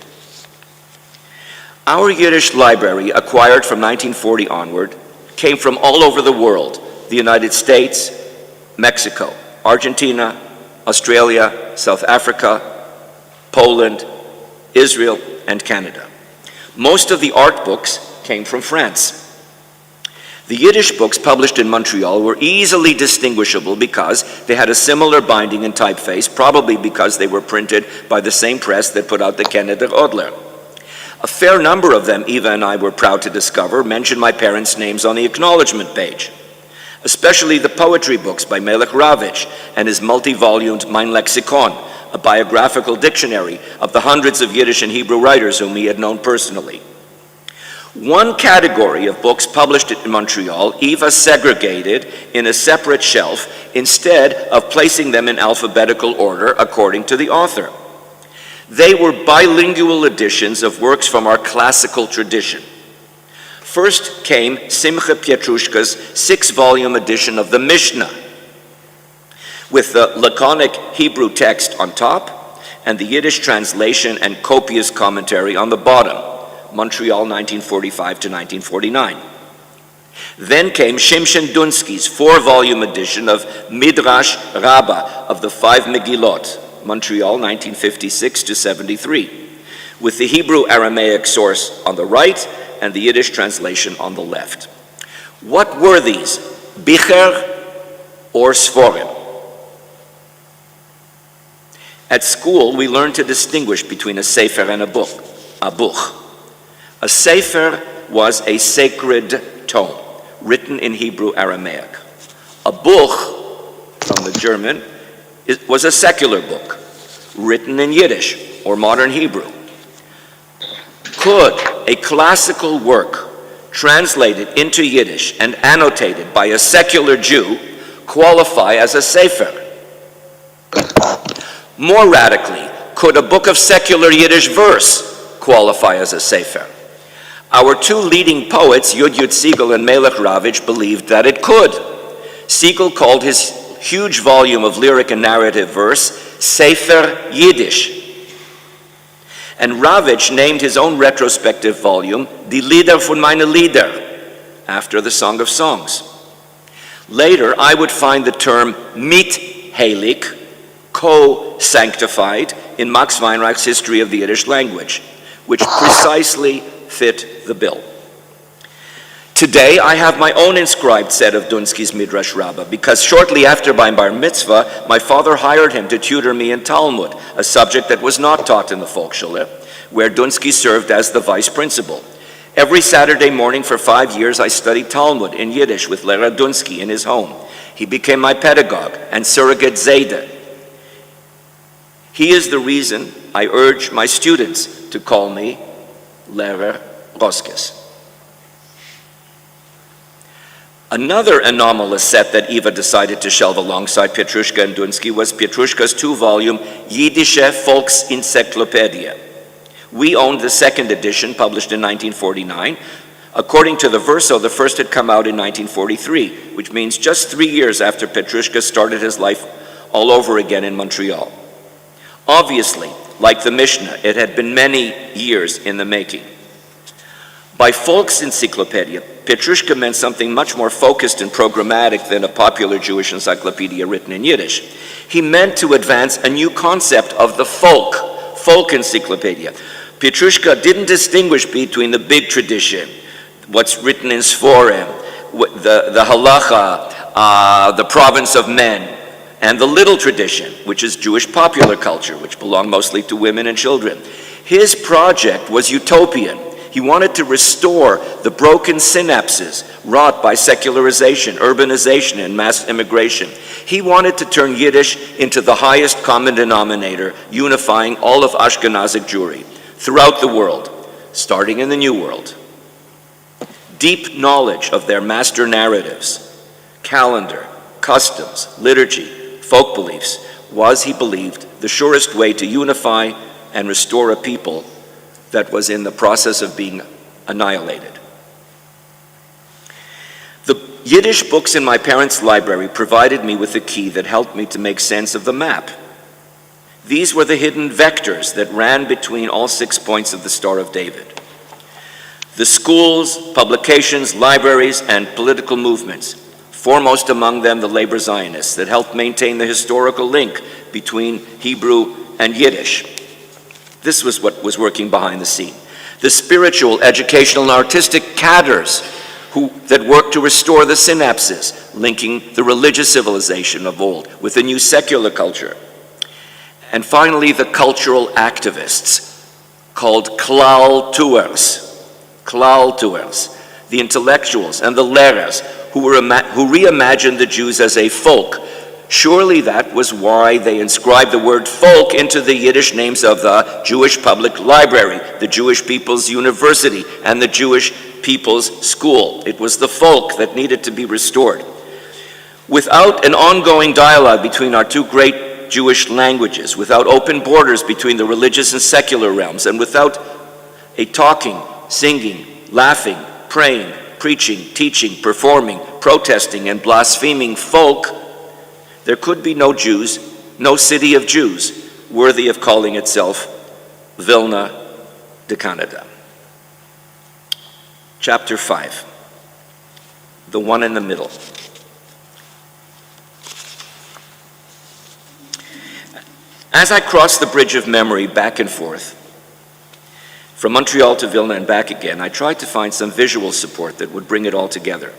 Our Yiddish library, acquired from 1940 onward, came from all over the world: the United States, Mexico, Argentina, Australia, South Africa, Poland, Israel, and Canada. Most of the art books came from France. The Yiddish books published in Montreal were easily distinguishable because they had a similar binding and typeface, probably because they were printed by the same press that put out the Canada Odler. A fair number of them, Eva and I were proud to discover, mentioned my parents' names on the acknowledgement page, especially the poetry books by Melech Ravitch and his multi-volumed Mein Lexikon, a biographical dictionary of the hundreds of Yiddish and Hebrew writers whom he had known personally. One category of books published in Montreal, Eva segregated in a separate shelf instead of placing them in alphabetical order according to the author. They were bilingual editions of works from our classical tradition. First came Simcha Pietrushka's 6-volume edition of the Mishnah, with the laconic Hebrew text on top and the Yiddish translation and copious commentary on the bottom, Montreal 1945 to 1949. Then came Shimshon Dunsky's 4-volume edition of Midrash Rabbah of the 5 Megillot, Montreal 1956 to 73, with the Hebrew Aramaic source on the right and the Yiddish translation on the left. What were these, Bicher or Sforim? At school, we learned to distinguish between a sefer and a book, a buch. A sefer was a sacred tome, written in Hebrew Aramaic. A buch, from the German, was a secular book, written in Yiddish or modern Hebrew. Could a classical work translated into Yiddish and annotated by a secular Jew qualify as a sefer? More radically, could a book of secular Yiddish verse qualify as a sefer? Our two leading poets, Yud Siegel and Melech Ravitch, believed that it could. Siegel called his huge volume of lyric and narrative verse Sefer Yiddish. And Ravitch named his own retrospective volume Die Lieder von meine Lieder, after the Song of Songs. Later, I would find the term mitheilig, co-sanctified, in Max Weinreich's History of the Yiddish Language, which precisely fit the bill. Today, I have my own inscribed set of Dunsky's Midrash Rabbah, because shortly after my bar mitzvah, my father hired him to tutor me in Talmud, a subject that was not taught in the Volksschule, where Dunsky served as the vice principal. Every Saturday morning for 5 years, I studied Talmud in Yiddish with Lehrer Dunsky in his home. He became my pedagogue and surrogate Zayde. He is the reason I urge my students to call me Lehrer Roskis. Another anomalous set that Eva decided to shelve alongside Pietrushka and Dunsky was Pietrushka's 2-volume Jiddische Volksenzyklopädie. We owned the second edition, published in 1949. According to the Verso, the first had come out in 1943, which means just 3 years after Pietrushka started his life all over again in Montreal. Obviously, like the Mishnah, it had been many years in the making. By Volksenzyklopädie, Pietrushka meant something much more focused and programmatic than a popular Jewish encyclopedia written in Yiddish. He meant to advance a new concept of the folk encyclopedia. Pietrushka didn't distinguish between the big tradition, what's written in Sforim, the halacha, the province of men, and the little tradition, which is Jewish popular culture, which belonged mostly to women and children. His project was utopian. He wanted to restore the broken synapses wrought by secularization, urbanization, and mass immigration. He wanted to turn Yiddish into the highest common denominator, unifying all of Ashkenazic Jewry throughout the world, starting in the New World. Deep knowledge of their master narratives, calendar, customs, liturgy, folk beliefs was, he believed, the surest way to unify and restore a people that was in the process of being annihilated. The Yiddish books in my parents' library provided me with a key that helped me to make sense of the map. These were the hidden vectors that ran between all 6 points of the Star of David. The schools, publications, libraries, and political movements, foremost among them the labor Zionists, that helped maintain the historical link between Hebrew and Yiddish. This was what was working behind the scene. The spiritual, educational, and artistic cadres that worked to restore the synapses, linking the religious civilization of old with the new secular culture. And finally, the cultural activists, called Klal Tuers, the intellectuals and the lehrers who reimagined the Jews as a folk, Surely that was why they inscribed the word folk into the Yiddish names of the Jewish Public Library, the Jewish People's University, and the Jewish People's School. It was the folk that needed to be restored. Without an ongoing dialogue between our two great Jewish languages, without open borders between the religious and secular realms, and without a talking, singing, laughing, praying, preaching, teaching, performing, protesting, and blaspheming folk, there could be no Jews, no city of Jews, worthy of calling itself Vilna de Canada. Chapter 5, the one in the middle. As I crossed the bridge of memory back and forth, from Montreal to Vilna and back again, I tried to find some visual support that would bring it all together,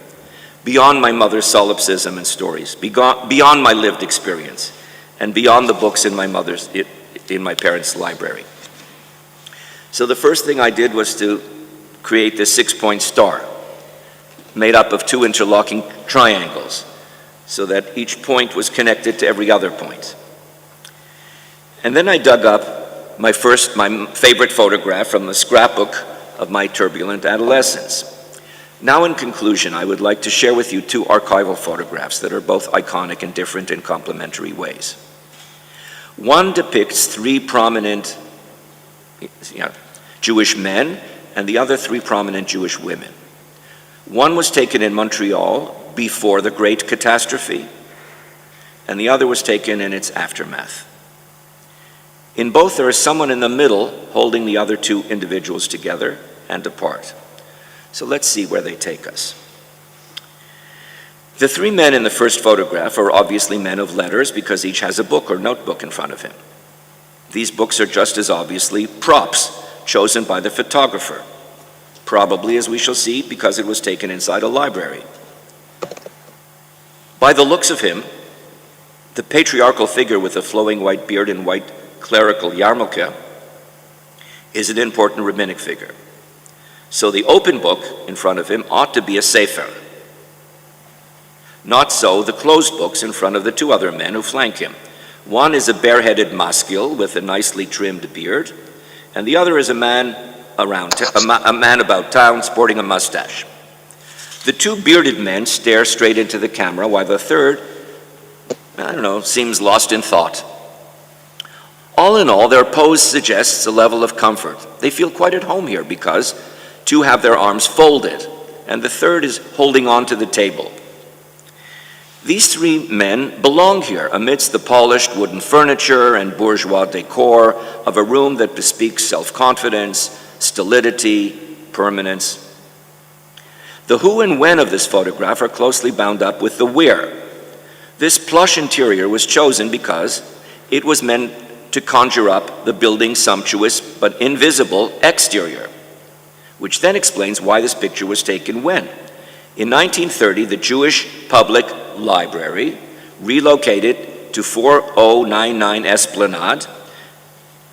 beyond my mother's solipsism and stories, beyond my lived experience, and beyond the books in my parents' library. So the first thing I did was to create this 6-point star, made up of 2 interlocking triangles, so that each point was connected to every other point. And then I dug up my favorite photograph from the scrapbook of my turbulent adolescence. Now, in conclusion, I would like to share with you 2 archival photographs that are both iconic and different in complementary ways. One depicts 3 prominent Jewish men, and the other 3 prominent Jewish women. One was taken in Montreal before the Great Catastrophe, and the other was taken in its aftermath. In both, there is someone in the middle holding the other 2 individuals together and apart. So let's see where they take us. The 3 men in the first photograph are obviously men of letters because each has a book or notebook in front of him. These books are just as obviously props chosen by the photographer, probably, as we shall see, because it was taken inside a library. By the looks of him, the patriarchal figure with the flowing white beard and white clerical yarmulke is an important rabbinic figure. So the open book in front of him ought to be a sefer. Not so the closed books in front of the 2 other men who flank him. One is a bareheaded maskil with a nicely trimmed beard, and the other is a man about town sporting a mustache. The 2 bearded men stare straight into the camera, while the third, seems lost in thought. All in all, their pose suggests a level of comfort. They feel quite at home here because 2 have their arms folded, and the third is holding on to the table. These 3 men belong here amidst the polished wooden furniture and bourgeois decor of a room that bespeaks self-confidence, stolidity, permanence. The who and when of this photograph are closely bound up with the where. This plush interior was chosen because it was meant to conjure up the building's sumptuous but invisible exterior, which then explains why this picture was taken when. In 1930, the Jewish Public Library relocated to 4099 Esplanade,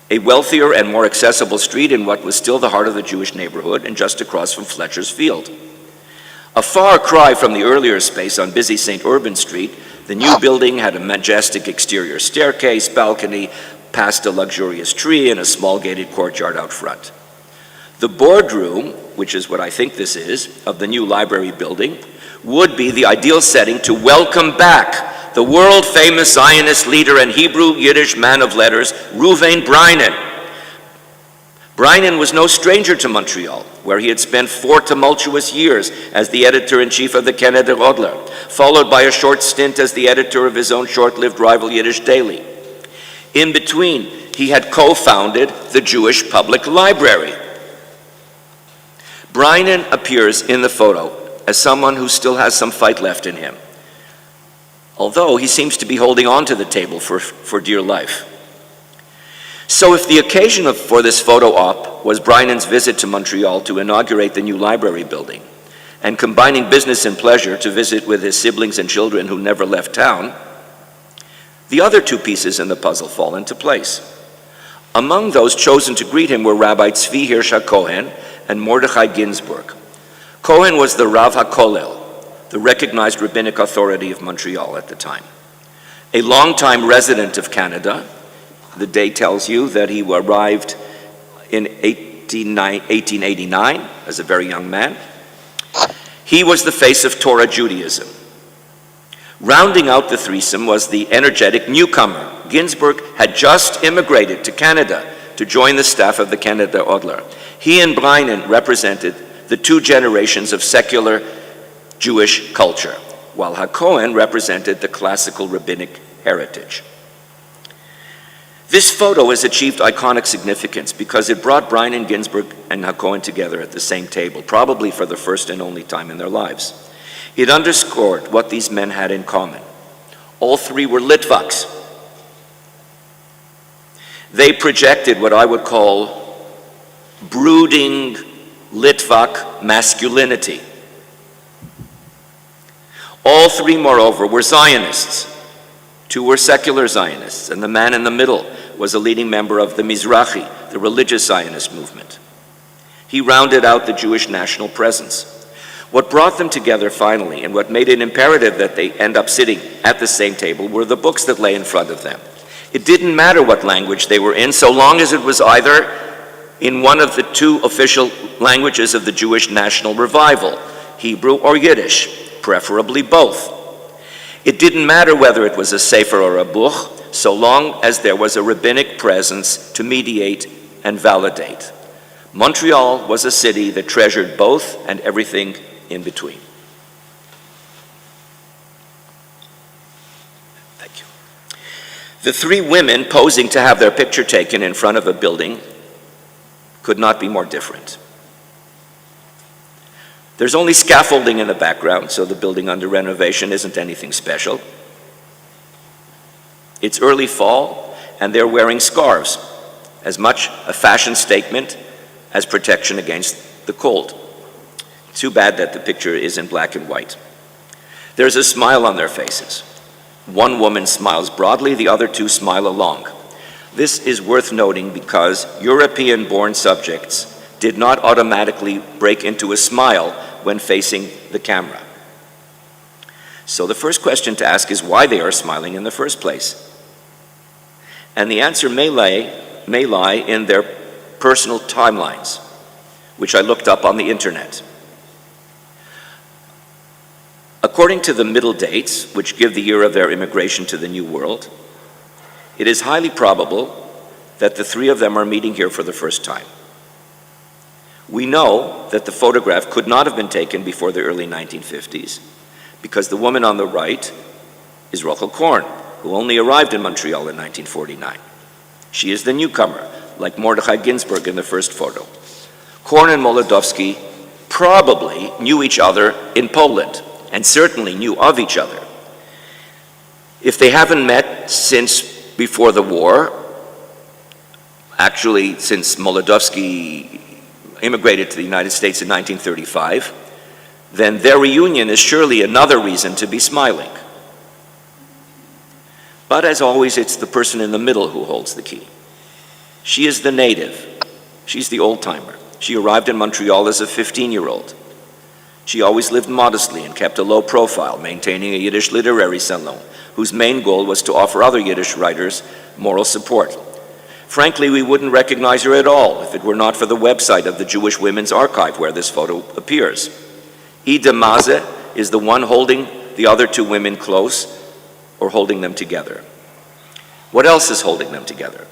a wealthier and more accessible street in what was still the heart of the Jewish neighborhood and just across from Fletcher's Field. A far cry from the earlier space on busy St. Urban Street, the new building had a majestic exterior staircase, balcony, past a luxurious tree, and a small gated courtyard out front. The boardroom, which is what I think this is, of the new library building, would be the ideal setting to welcome back the world-famous Zionist leader and Hebrew-Yiddish man of letters, Reuven Breinen. Breinen was no stranger to Montreal, where he had spent 4 tumultuous years as the editor-in-chief of the Canada Rodler, followed by a short stint as the editor of his own short-lived rival Yiddish Daily. In between, he had co-founded the Jewish Public Library. Breinen appears in the photo as someone who still has some fight left in him, although he seems to be holding on to the table for dear life. So if the occasion for this photo op was Breinen's visit to Montreal to inaugurate the new library building, and combining business and pleasure to visit with his siblings and children who never left town, the other 2 pieces in the puzzle fall into place. Among those chosen to greet him were Rabbi Tzvi Hirsch Cohen and Mordechai Ginsburg. Cohen was the Rav HaKollel, the recognized rabbinic authority of Montreal at the time. a longtime resident of Canada. The day tells you that he arrived in 1889 as a very young man. He was the face of Torah Judaism. Rounding out the threesome was the energetic newcomer. Ginsburg had just immigrated to Canada to join the staff of the Canada Odler. He and Breinen represented the two generations of secular Jewish culture, while HaKohen represented the classical rabbinic heritage. This photo has achieved iconic significance because it brought Breinen, Ginsburg, and HaKohen together at the same table, probably for the first and only time in their lives. It underscored what these men had in common. All three were Litvaks. They projected what I would call brooding Litvak masculinity. All three, moreover, were Zionists. Two were secular Zionists, and the man in the middle was a leading member of the Mizrahi, the religious Zionist movement. He rounded out the Jewish national presence. What brought them together finally, and what made it imperative that they end up sitting at the same table, were the books that lay in front of them. It didn't matter what language they were in, so long as it was either in one of the two official languages of the Jewish national revival, Hebrew or Yiddish, preferably both. It didn't matter whether it was a sefer or a buch, so long as there was a rabbinic presence to mediate and validate. Montreal was a city that treasured both and everything in between. Thank you. The three women posing to have their picture taken in front of a building could not be more different. There's only scaffolding in the background, so the building under renovation isn't anything special. It's early fall, and they're wearing scarves, as much a fashion statement as protection against the cold. Too bad that the picture is in black and white. There's a smile on their faces. One woman smiles broadly, the other two smile along. This is worth noting because European-born subjects did not automatically break into a smile when facing the camera. So the first question to ask is why they are smiling in the first place. And the answer may lie in their personal timelines, which I looked up on the internet. According to the middle dates, which give the year of their immigration to the New World, it is highly probable that the three of them are meeting here for the first time. We know that the photograph could not have been taken before the early 1950s because the woman on the right is Rochel Korn, who only arrived in Montreal in 1949. She is the newcomer, like Mordechai Ginsburg in the first photo. Korn and Molodowski probably knew each other in Poland and certainly knew of each other. If they haven't met since before the war, actually since Molodowski immigrated to the United States in 1935, then their reunion is surely another reason to be smiling. But as always, it's the person in the middle who holds the key. She is the native. She's the old-timer. She arrived in Montreal as a 15-year-old. She always lived modestly and kept a low profile, maintaining a Yiddish literary salon, whose main goal was to offer other Yiddish writers moral support. Frankly, we wouldn't recognize her at all if it were not for the website of the Jewish Women's Archive where this photo appears. Ida Maze is the one holding the other two women close or holding them together. What else is holding them together?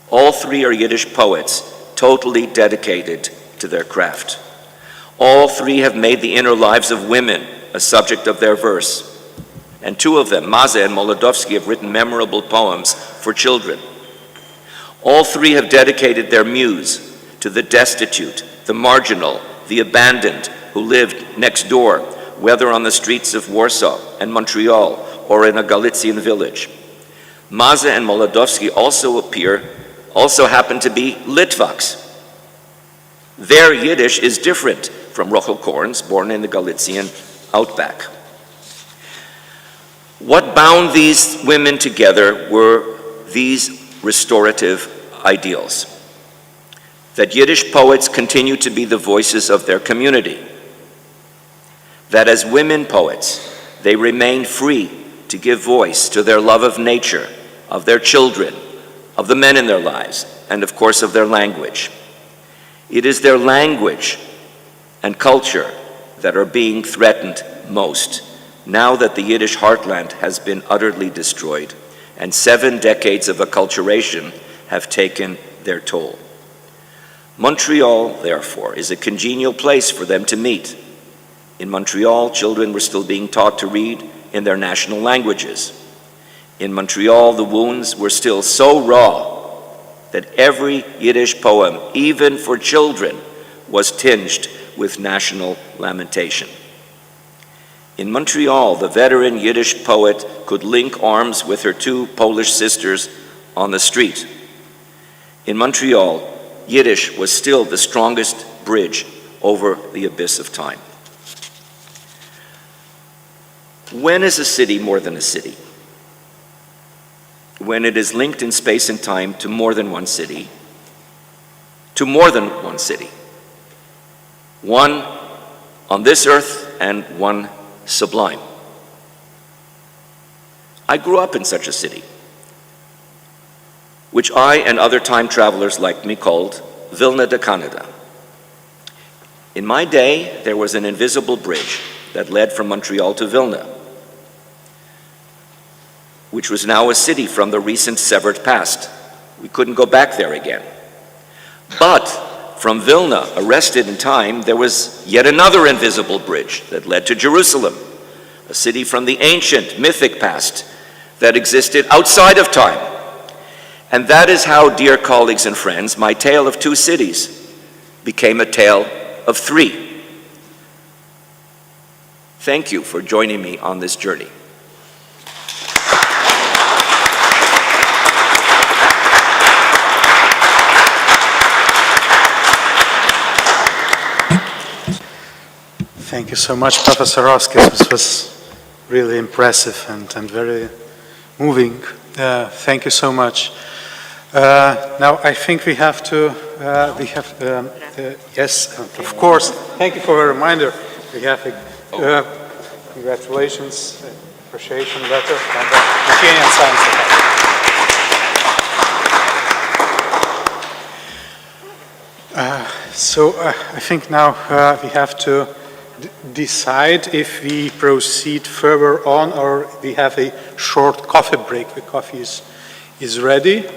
All three are Yiddish poets, totally dedicated to their craft. All three have made the inner lives of women a subject of their verse. And two of them, Maze and Molodowski, have written memorable poems for children. All three have dedicated their muse to the destitute, the marginal, the abandoned, who lived next door, whether on the streets of Warsaw and Montreal or in a Galician village. Maze and Molodowski also happen to be Litvaks. Their Yiddish is different from Rochel Korn's, born in the Galician outback. What bound these women together were these restorative ideals. That Yiddish poets continue to be the voices of their community. That as women poets, they remain free to give voice to their love of nature, of their children, of the men in their lives, and of course of their language. It is their language and culture that are being threatened most, now that the Yiddish heartland has been utterly destroyed, and 7 decades of acculturation have taken their toll. Montreal, therefore, is a congenial place for them to meet. In Montreal, children were still being taught to read in their national languages. In Montreal, the wounds were still so raw that every Yiddish poem, even for children, was tinged with national lamentation. In Montreal, the veteran Yiddish poet could link arms with her 2 Polish sisters on the street. In Montreal, Yiddish was still the strongest bridge over the abyss of time. When is a city more than a city? When it is linked in space and time to more than one city, to more than one city. One on this earth and one sublime. I grew up in such a city, which I and other time travelers like me called Vilna de Canada. In my day, there was an invisible bridge that led from Montreal to Vilna, which was now a city from the recent severed past. We couldn't go back there again. But from Vilna, arrested in time, there was yet another invisible bridge that led to Jerusalem, a city from the ancient, mythic past that existed outside of time. And that is how, dear colleagues and friends, my tale of 2 cities became a tale of 3. Thank you for joining me on this journey. Thank you so much, Professor Roskis. This was really impressive and very moving. Thank you so much. Now, I think we have to, yes, of course. Thank you for a reminder. We have a congratulations, appreciation letter from the Lithuanian Science Academy. So I think now we have to decide if we proceed further on or we have a short coffee break. The coffee is ready.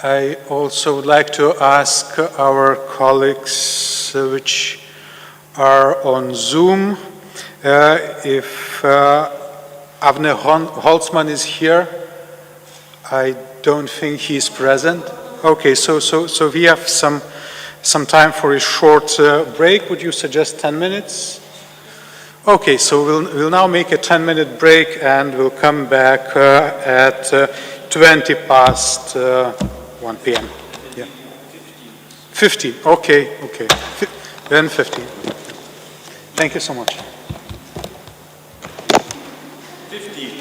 I also would like to ask our colleagues which are on Zoom if Avner Holzmann is here. I don't think he's present. Okay, so we have some time for a short break. Would you suggest 10 minutes? Okay, so we'll now make a 10-minute break and we'll come back at 20 past 1 p.m. Yeah. 15, okay. Then 15. Thank you so much. 15.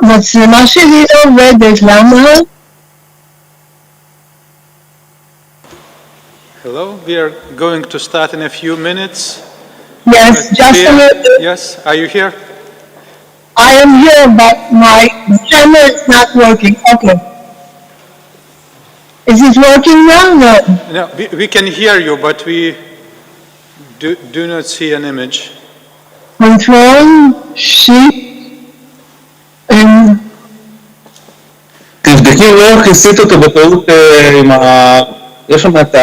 המצלמה שלי לא עובדת, למה? Hello, we are going to start in a few minutes. Yes, just a minute. Yes, are you here? I am here, but my camera is not working. Okay. Is it working now? No. No, we can hear you, but we do not see an image. Control, Shift, תבדקי לא כיסית אותו בטעות עם יש שם את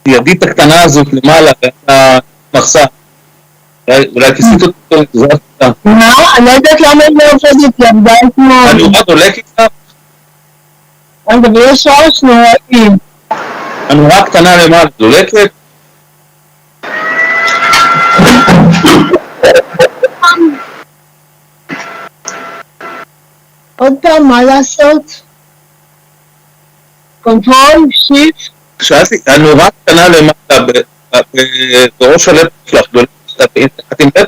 הידית הקטנה הזאת למעלה, המחסה. אולי כיסית אותו, מה? אני לא יודעת למה היא לא עובדת, היא עבדה אתמול. אני רואה דולק איתה. רגע, ויש ראש נוראים. הנורה קטנה למעלה, דולקת. עוד פעם, מה לעשות? קונטרול, שיפט. שאלתי, הנורה קטנה למעלה, בראש הלב שלך, את עם לב?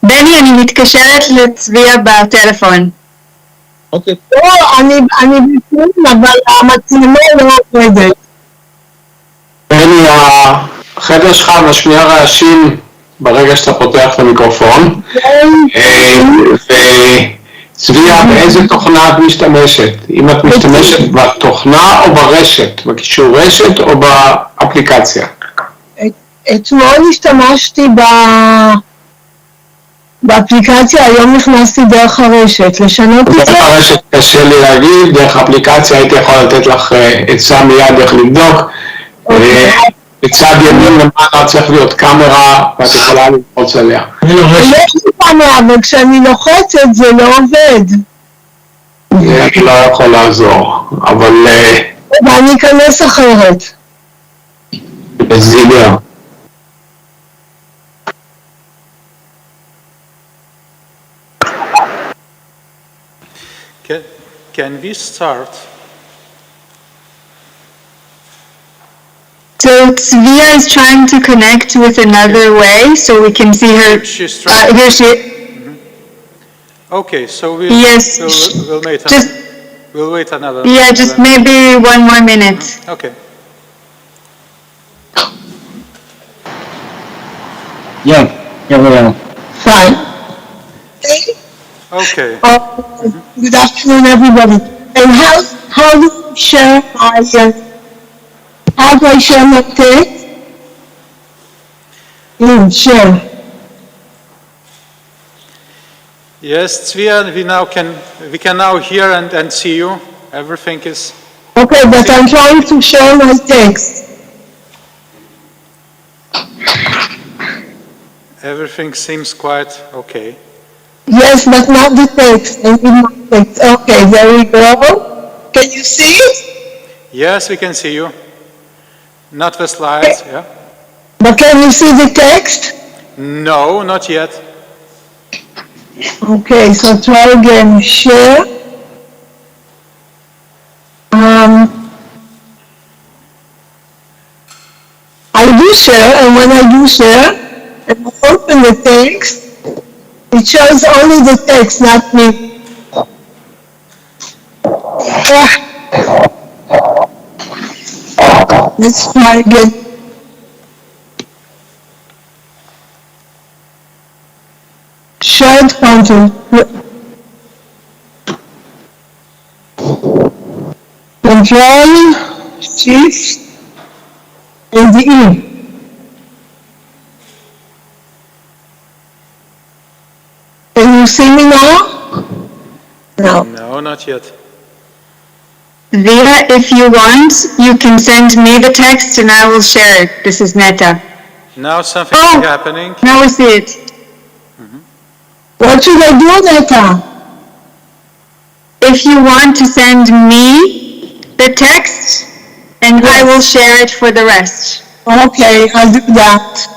בני, אני מתקשרת לצביה בטלפון. אוקיי. לא, אני בפנים, אבל המצלמה לא עובדת. בני, החדר שלך משמיע רעשים ברגע שאתה פותח את המיקרופון. וצביה, באיזה תוכנה את משתמשת? אם את משתמשת בתוכנה או ברשת? בקישור רשת או באפליקציה? אתמול השתמשתי באפליקציה, היום נכנסתי דרך הרשת. לשנות את זה? דרך הרשת קשה לי להגיד, דרך האפליקציה הייתי יכול לתת לך עצה מיד איך לבדוק. בצד ימין למעלה צריך להיות קאמרה ואת יכולה ללחוץ עליה. יש לי קאמרה, אבל כשאני לוחצת זה לא עובד. אני לא יכול לעזור, אבל ואני אכנס אחרת. בזיגר. Can we start? So Svea is trying to connect with another way, so we can see her. She's trying. Here she. Okay, so Yes, we'll wait. We'll wait another. Yeah, just maybe 1 more minute. Okay. Yeah. Fine. Okay. Good afternoon, everybody. And how do I share how do I share my text? Share. Yes, Tzvia, we can now hear and see you. Everything is. Okay, but I'm trying to share my text. Everything seems quite okay. Yes, but not the text. I need my text. Okay, there we go. Can you see it? Yes, we can see you. Not the slides, yeah? But can you see the text? No, not yet. Okay, so try again. Share. I do share, and when I do share, and I open the text, it shows only the text, not me. Let's try again. Shared content. Control, Shift, and the E. Can you see me now? No. No, not yet. Svea, if you want, you can send me the text and I will share it. This is Neta. Now something is happening. Now we see it. What should I do, Neta? If you want to send me the text, and I will share it for the rest. Okay, I'll do that.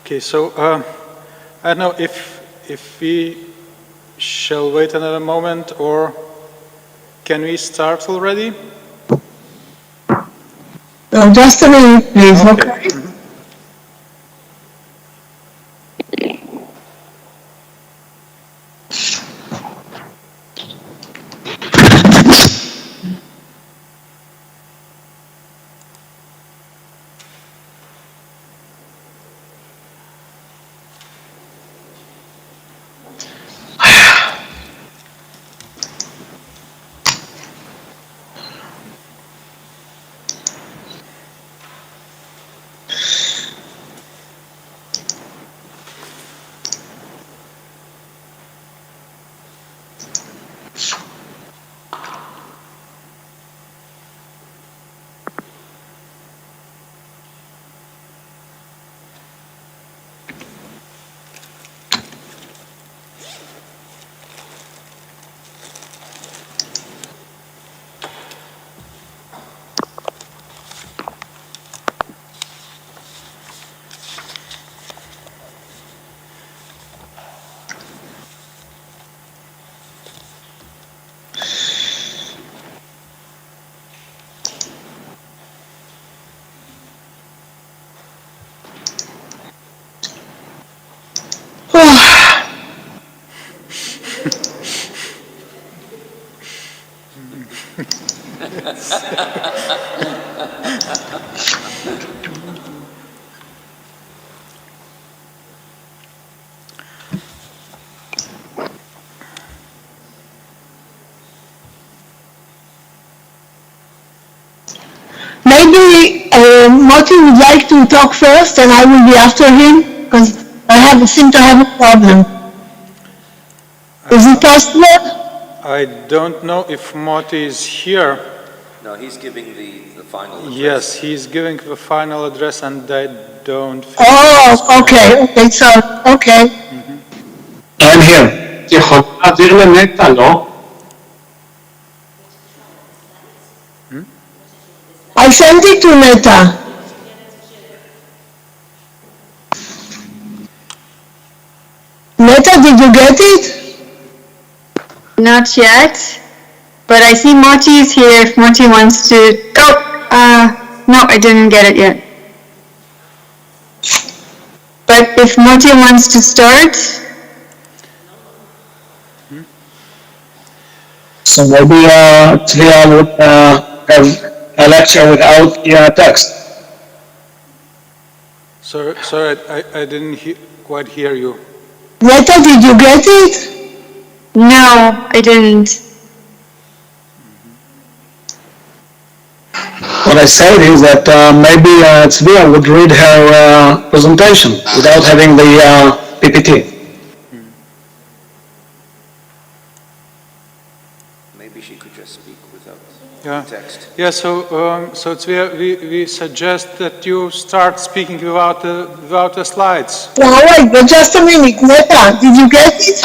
Okay, so I don't know if we shall wait another moment or can we start already? No, just a minute, please, okay? Maybe Moti would like to talk first and I will be after him because seem to have a problem. Is it possible? I don't know if Moti is here. No, he's giving the final address. Yes, he's giving the final address and I don't... Oh, okay, so, okay. I'm here. יכול להעביר לנטע, לא? I sent it to Neta. Neta, did you get it? Not yet, but I see Moti is here if Moti wants to, no, I didn't get it yet. But if Moti wants to start, So maybe Tzvia would have a lecture without the text. Sorry, I didn't quite hear you. Neta, did you get it? no, I didn't. What I said is that maybe Tzvia would read her presentation without having the PPT. Maybe she could just speak without Yeah. text. Yeah, so Tzvia, we suggest that you start speaking without the slides. Now wait, but just a minute, Neta, did you get it?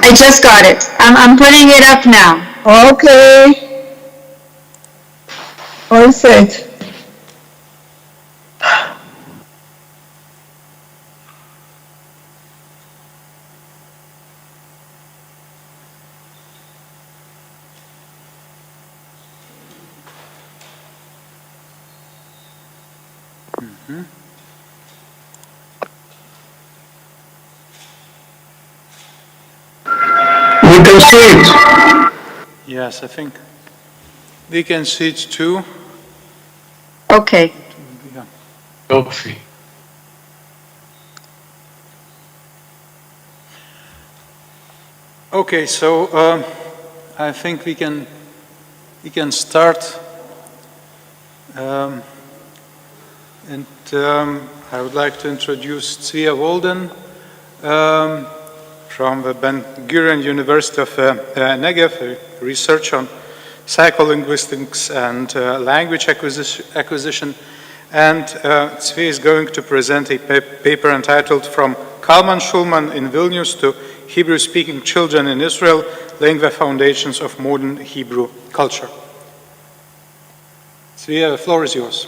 I just got it. I'm putting it up now. Okay. All set. We can see it. Yes, I think we can see it too. Okay. Yeah. יופי. Okay, so I think we can start, and I would like to introduce Tzvia Walden from the Ben-Gurion University of Negev, a research on psycholinguistics and language acquisition. And Tzvi is going to present a paper entitled From Kalman Shulman in Vilnius to Hebrew-Speaking Children in Israel, Laying the Foundations of Modern Hebrew Culture. Tzvi, the floor is yours.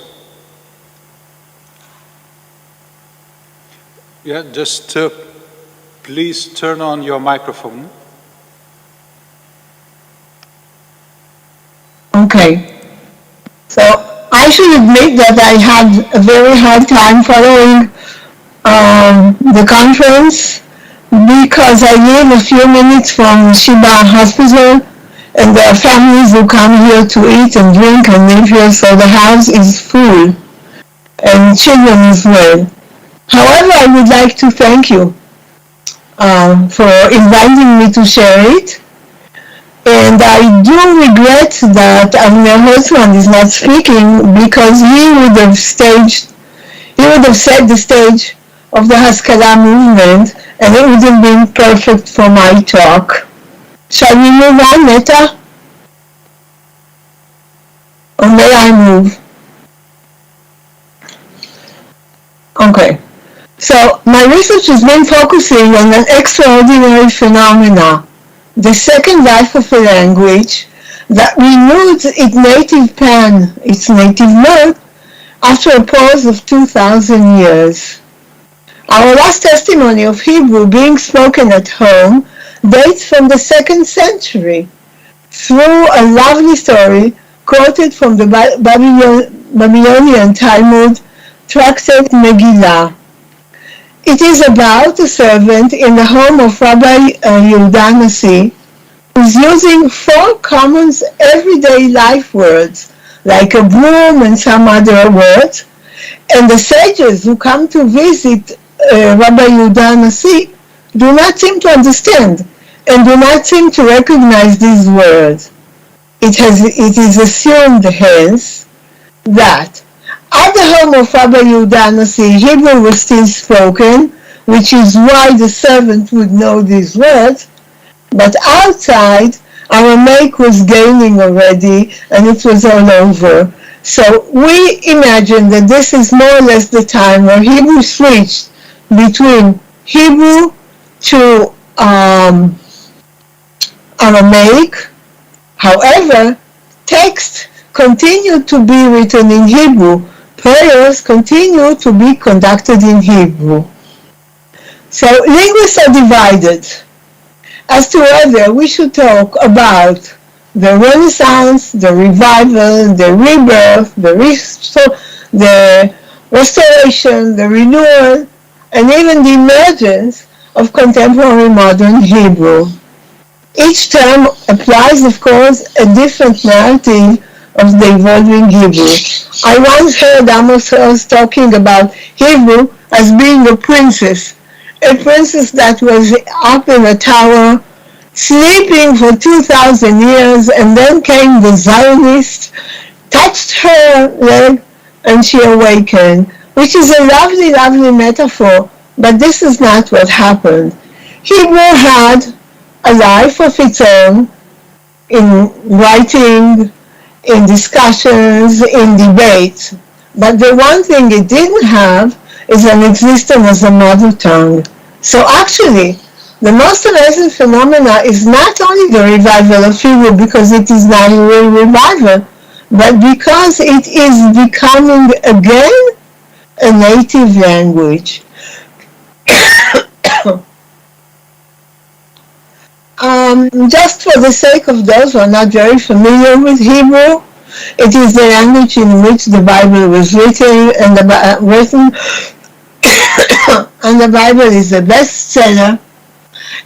Yeah, just please turn on your microphone. Okay. So I should admit that I had a very hard time following the conference because I live a few minutes from Sheba Hospital and there are families who come here to eat and drink and live here, so the house is full and children as well. However, I would like to thank you for inviting me to share it. And I do regret that Avner Holtzman is not speaking because he would have set the stage of the Haskalah movement and it would have been perfect for my talk. Shall we move on, Neta? Or may I move? Okay. So my research has been focusing on an extraordinary phenomena, the second life of a language that renews its native pan, its native mode, after a pause of 2,000 years. Our last testimony of Hebrew being spoken at home dates from the 2nd century through a lovely story quoted from the Babylonian Talmud, Tractate Megillah. It is about a servant in the home of Rabbi Yehuda Nasi who's using 4 common everyday life words, like a broom and some other words, and the sages who come to visit Rabbi Yehuda Nasi do not seem to understand and do not seem to recognize these words. It is assumed, hence, that at the home of Rabbi Yehuda Nasi, Hebrew was still spoken, which is why the servant would know these words, but outside, Aramaic was gaining already, and it was all over. So we imagine that this is more or less the time where Hebrew switched between Hebrew to Aramaic. However, text continued to be written in Hebrew. Prayers continue to be conducted in Hebrew. So linguists are divided as to whether we should talk about the Renaissance, the revival, the rebirth, the restoration, the renewal, and even the emergence of contemporary modern Hebrew. Each term applies, of course, a different narrative of the evolving Hebrew. I once heard Amos Oz talking about Hebrew as being a princess that was up in a tower, sleeping for 2,000 years, and then came the Zionist, touched her leg, and she awakened, which is a lovely, lovely metaphor, but this is not what happened. Hebrew had a life of its own in writing, in discussions, in debates, but the one thing it didn't have is an existence as a mother tongue. So actually, the most amazing phenomena is not only the revival of Hebrew because it is not a real revival, but because it is becoming again a native language. Just for the sake of those who are not very familiar with Hebrew, it is the language in which the Bible was written, and the Bible is a bestseller.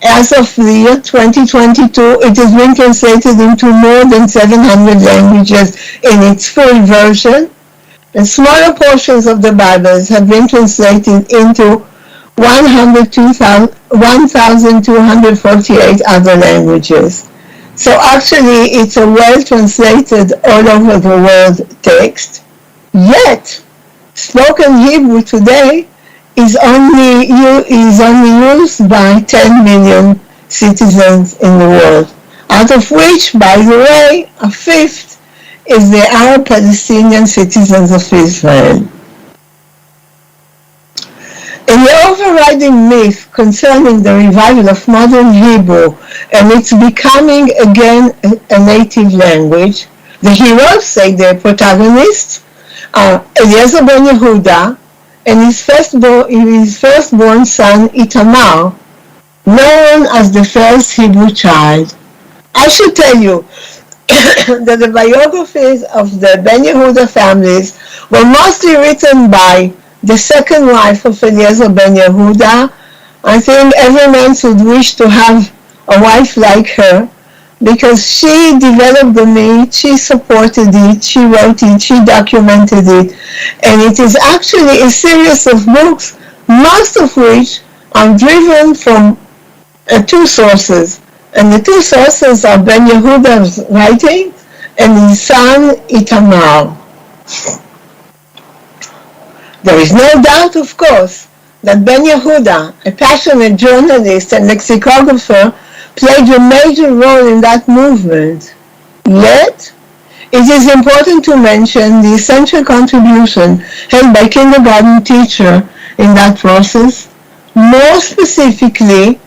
As of the year 2022, it has been translated into more than 700 languages in its full version, and smaller portions of the Bibles have been translated into 1,248 other languages. So actually, it's a well-translated all over the world text. Yet, spoken Hebrew today is only used by 10 million citizens in the world, out of which, by the way, a fifth is the Arab Palestinian citizens of Israel. In the overriding myth concerning the revival of modern Hebrew and its becoming again a native language, the heroes, say the protagonists, are Eliezer ben Yehuda and his firstborn son Itamar, known as the first Hebrew child. I should tell you that the biographies of the Ben Yehuda families were mostly written by the second wife of Eliezer ben Yehuda. I think every man should wish to have a wife like her, because she developed the myth, she supported it, she wrote it, she documented it, and it is actually a series of books, most of which are driven from 2 sources. And the 2 sources are Ben Yehuda's writing and his son Itamar. There is no doubt, of course, that Ben Yehuda, a passionate journalist and lexicographer, played a major role in that movement. Yet, it is important to mention the essential contribution held by kindergarten teacher in that process, more specifically,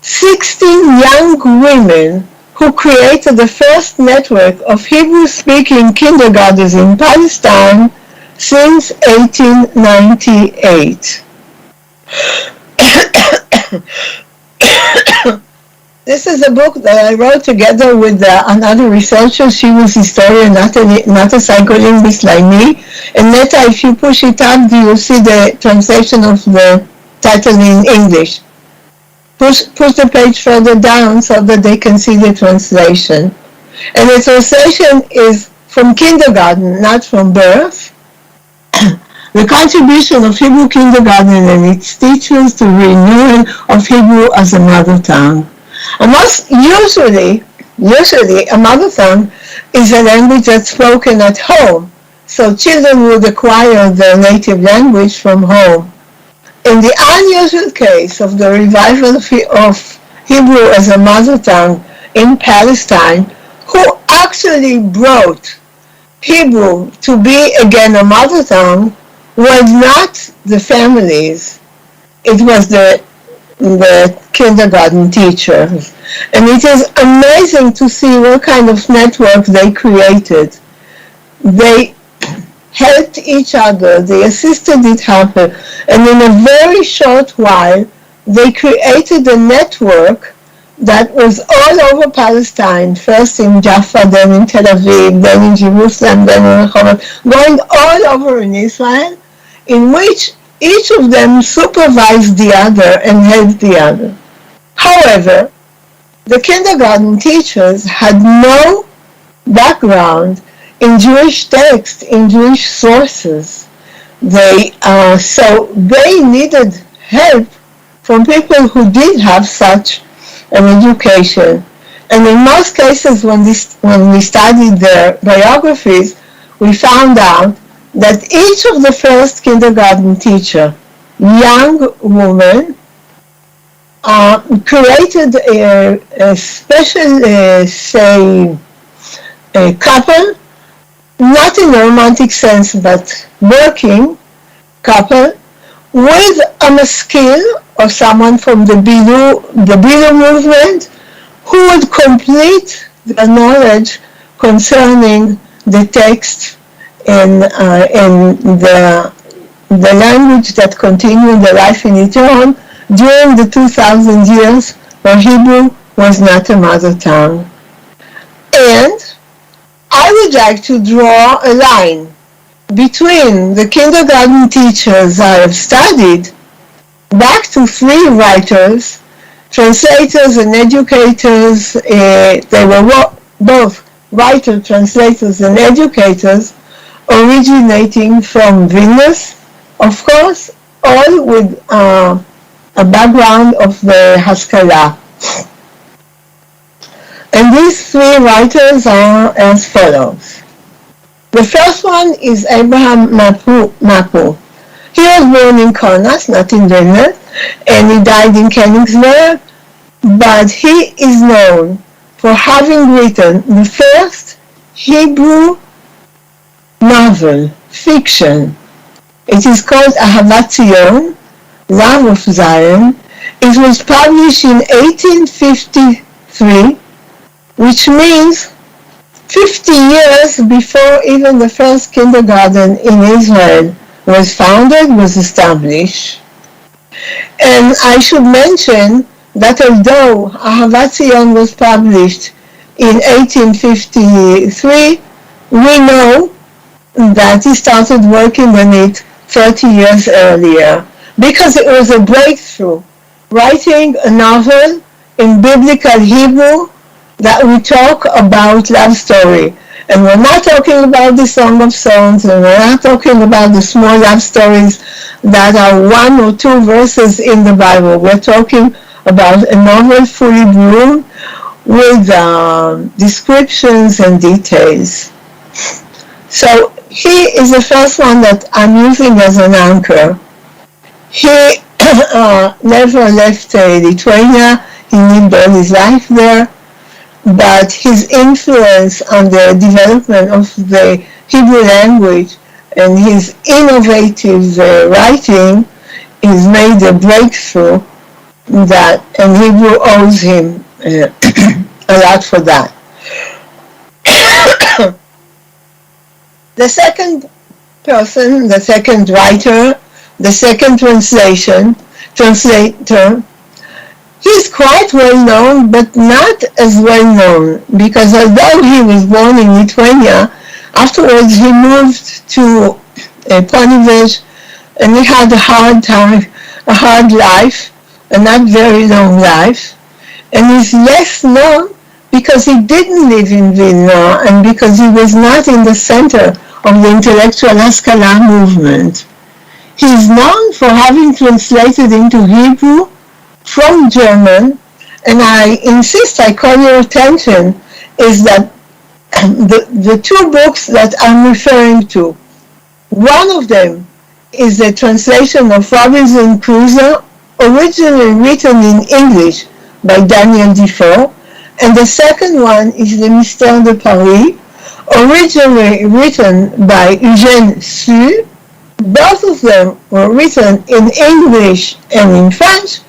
16 young women who created the first network of Hebrew-speaking kindergartens in Palestine since 1898. This is a book that I wrote together with another researcher. She was a historian, not a psycholinguist like me. And Neta, if you push it up, you will see the translation of the title in English. push the page further down so that they can see the translation. And the translation is from kindergarten, not from birth. The contribution of Hebrew kindergarten and its teachers to renewal of Hebrew as a mother tongue. And usually a mother tongue is a language that's spoken at home. So children would acquire their native language from home. In the unusual case of the revival of Hebrew as a mother tongue in Palestine, who actually brought Hebrew to be again a mother tongue was not the families, it was the kindergarten teachers. And it is amazing to see what kind of network they created. They helped each other, they assisted each other, and in a very short while, they created a network that was all over Palestine, first in Jaffa, then in Tel Aviv, then in Jerusalem, then in Rehovot, going all over in Israel, in which each of them supervised the other and helped the other. However, the kindergarten teachers had no background in Jewish text, in Jewish sources. So they needed help from people who did have such an education. And in most cases, when we studied their biographies, we found out that each of the first kindergarten teacher, young woman, created a special, a couple, not in a romantic sense, but working couple, with a maskil or someone from the Bilu movement who would complete the knowledge concerning the text and the language that continued the life in Iran during the 2,000 years where Hebrew was not a mother tongue. And I would like to draw a line between the kindergarten teachers I have studied back to three writers, translators and educators. They were both writers, translators, and educators, originating from Vilnius, of course, all with a background of the Haskalah. And these three writers are as follows. The first one is Abraham Mapu. He was born in Kaunas, not in Vilnius, and he died in Königsberg, but he is known for having written the first Hebrew novel, fiction. It is called Ahavat Zion, Love of Zion. It was published in 1853, which means 50 years before even the first kindergarten in Israel was founded, was established. And I should mention that although Ahavat Zion was published in 1853, we know that he started working on it 30 years earlier, because it was a breakthrough, writing a novel in biblical Hebrew that we talk about love story. And we're not talking about the Song of Songs, and we're not talking about the small love stories that are 1 or 2 verses in the Bible. We're talking about a novel fully bloomed with descriptions and details. So he is the first one that I'm using as an anchor. He never left Lithuania. He lived all his life there. But his influence on the development of the Hebrew language and his innovative writing has made a breakthrough that, and Hebrew owes him a lot for that. The second person, the second writer, the second translator, he's quite well known, but not as well known, because although he was born in Lithuania, afterwards he moved to Ponivez, and he had a hard life a not very long life, and is less known because he didn't live in Vilna and because he was not in the center of the intellectual Haskalah movement. He is known for having translated into Hebrew from German, and I insist, I call your attention, is that the two books that I'm referring to, one of them is a translation of Robinson Crusoe, originally written in English by Daniel Defoe, and the second one is Le Mystère de Paris, originally written by Eugène Sue. Both of them were written in English and in French,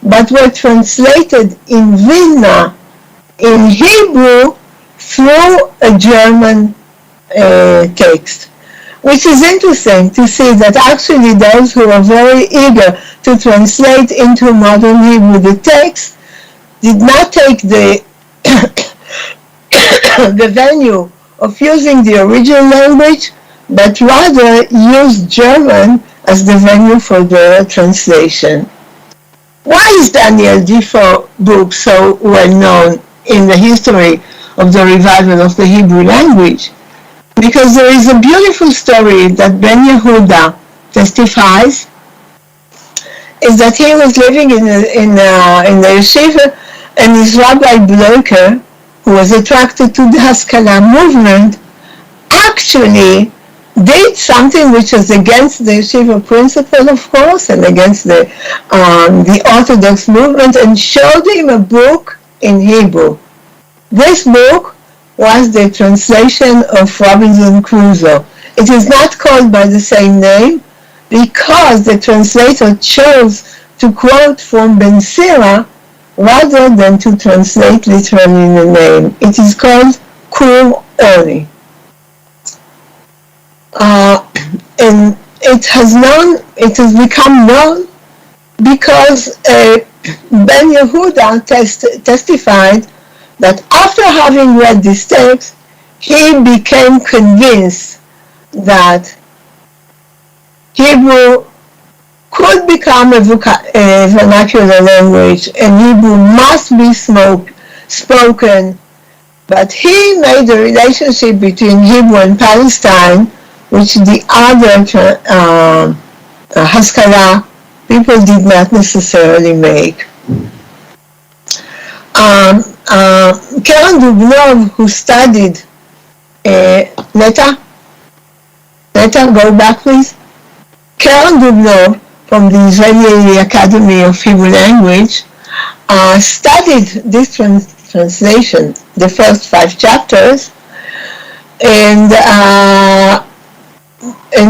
but were translated in Vilna in Hebrew through a German text, which is interesting to see that actually those who are very eager to translate into modern Hebrew the text did not take the the venue of using the original language, but rather used German as the venue for the translation. Why is Daniel Defoe book so well known in the history of the revival of the Hebrew language? Because there is a beautiful story that Ben Yehuda testifies, is that he was living in the yeshiva, and his Rabbi Blocher, who was attracted to the Haskalah movement, actually did something which was against the yeshiva principle, of course, and against the Orthodox movement, and showed him a book in Hebrew. This book was the translation of Robinson Crusoe. It is not called by the same name because the translator chose to quote from Ben Sira rather than to translate literally the name. It is called Kur Ori. And it has become known because Ben Yehuda testified that after having read this text, he became convinced that Hebrew could become a vernacular language and Hebrew must be spoken, but he made the relationship between Hebrew and Palestine, which the other Haskalah people did not necessarily make. Karen Dubnov, who studied, Neta, go back please. Karen Dubnov from the Israeli Academy of Hebrew Language studied this translation, the first 5 chapters, and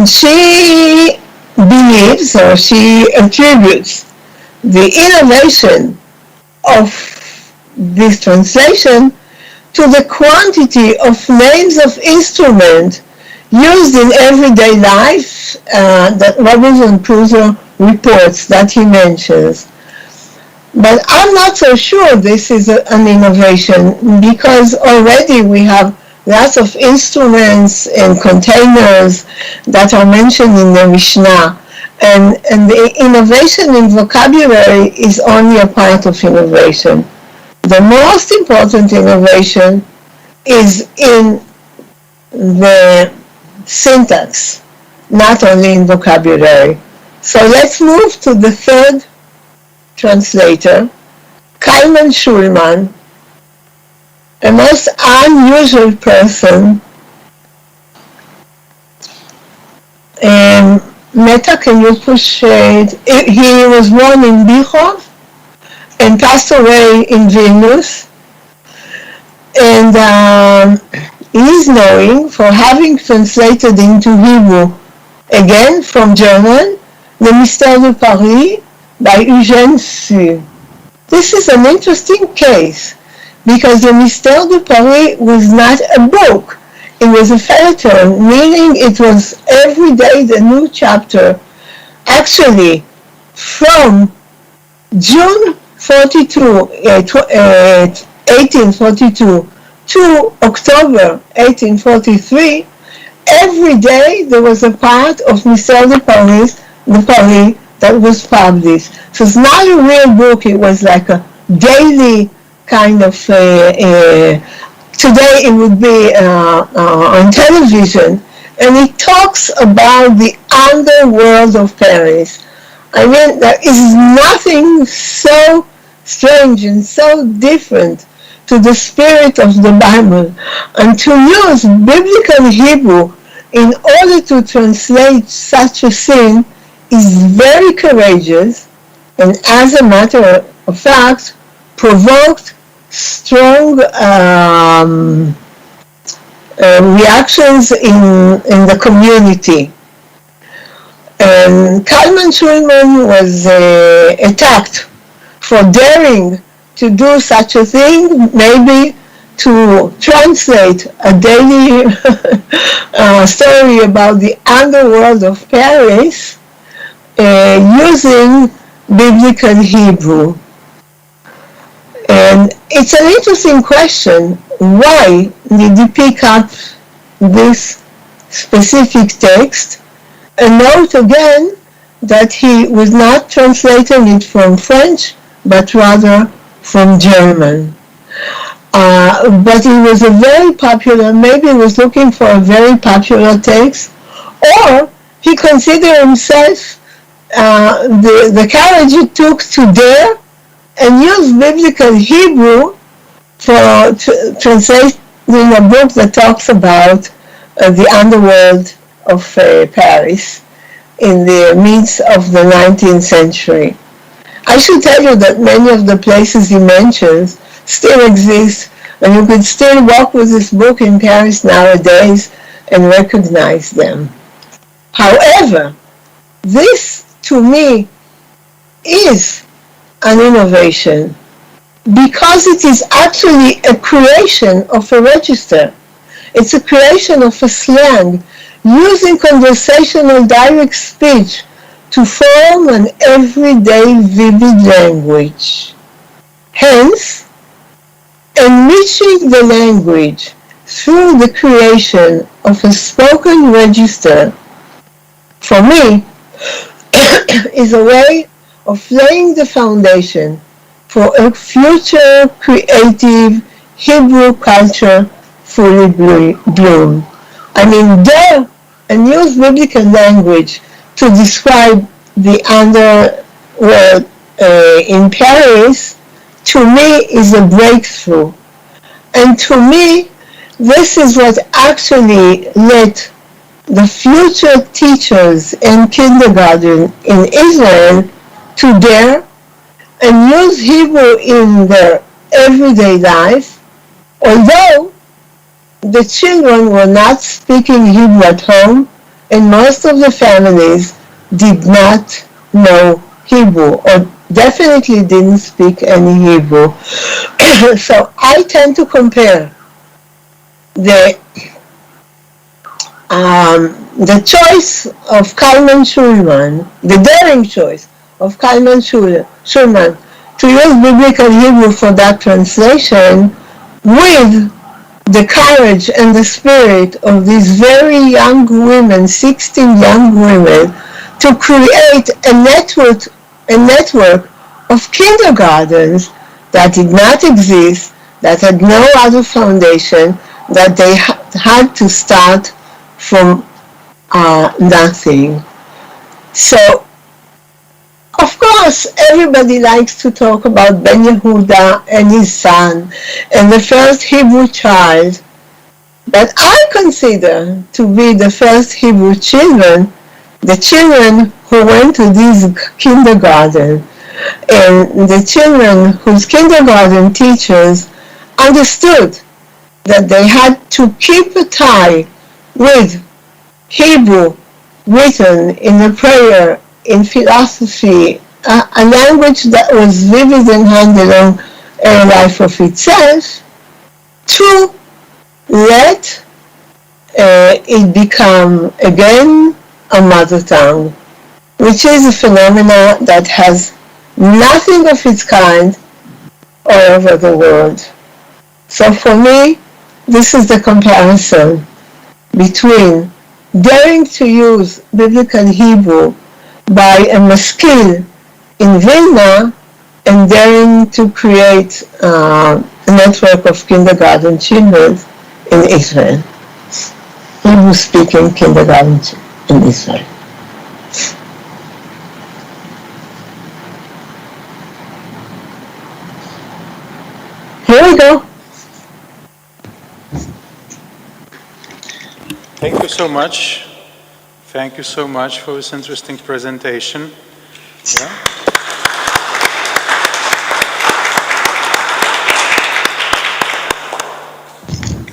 she believes, or she attributes, the innovation of this translation to the quantity of names of instruments used in everyday life that Robinson Crusoe reports, that he mentions. But I'm not so sure this is an innovation, because already we have lots of instruments and containers that are mentioned in the Mishnah. And the innovation in vocabulary is only a part of innovation. The most important innovation is in the syntax, not only in vocabulary. So let's move to the third translator, Kalman Schulman, a most unusual person. Meta, can you push it? He was born in Bihov and passed away in Vilnius. And he is known for having translated into Hebrew, again from German, Le Mystère de Paris by Eugène Sue. This is an interesting case because Le Mystère de Paris was not a book. It was a feuilleton, meaning it was every day the new chapter. Actually, from June 1842 to October 1843, every day there was a part of Mystère de Paris that was published. So it's not a real book, it was like a daily kind of, today it would be on television, and it talks about the underworld of Paris. I mean, there is nothing so strange and so different to the spirit of the Bible, and to use biblical Hebrew in order to translate such a thing is very courageous, and as a matter of fact, provoked strong reactions in the community. And Kalman Schulman was attacked for daring to do such a thing, maybe to translate a daily story about the underworld of Paris using biblical Hebrew. And it's an interesting question. Why did he pick up this specific text? And note again that he was not translating it from French, but rather from German. But it was a very popular, maybe he was looking for a very popular text, or he considered himself the courage it took to dare and use biblical Hebrew for translating a book that talks about the underworld of Paris in the midst of the 19th century. I should tell you that many of the places he mentions still exist, and you could still walk with this book in Paris nowadays and recognize them. However, this to me is an innovation because it is actually a creation of a register. It's a creation of a slang using conversational direct speech to form an everyday vivid language. Hence, enriching the language through the creation of a spoken register, for me, is a way of laying the foundation for a future creative Hebrew culture fully bloom. I mean, dare and use biblical language to describe the underworld in Paris, to me, is a breakthrough. And to me, this is what actually led the future teachers in kindergarten in Israel to dare and use Hebrew in their everyday life, although the children were not speaking Hebrew at home, and most of the families did not know Hebrew, or definitely didn't speak any Hebrew. So I tend to compare the choice of Kalman Schulman, the daring choice of Kalman Schulman to use biblical Hebrew for that translation, with the courage and the spirit of these very young women, 16 young women, to create a network of kindergartens that did not exist, that had no other foundation, that they had to start from nothing. So, of course, everybody likes to talk about Ben Yehuda and his son and the first Hebrew child, but I consider to be the first Hebrew children, the children who went to this kindergarten, and the children whose kindergarten teachers understood that they had to keep a tie with Hebrew written in a prayer, in philosophy, a language that was vivid and handled on a life of itself, to let it become again a mother tongue, which is a phenomenon that has nothing of its kind all over the world. So for me, this is the comparison between daring to use biblical Hebrew by a maskil in Vilna and daring to create a network of kindergarten children in Israel, Hebrew-speaking kindergarten in Israel. Here we go. Thank you so much. Thank you so much for this interesting presentation. Yeah.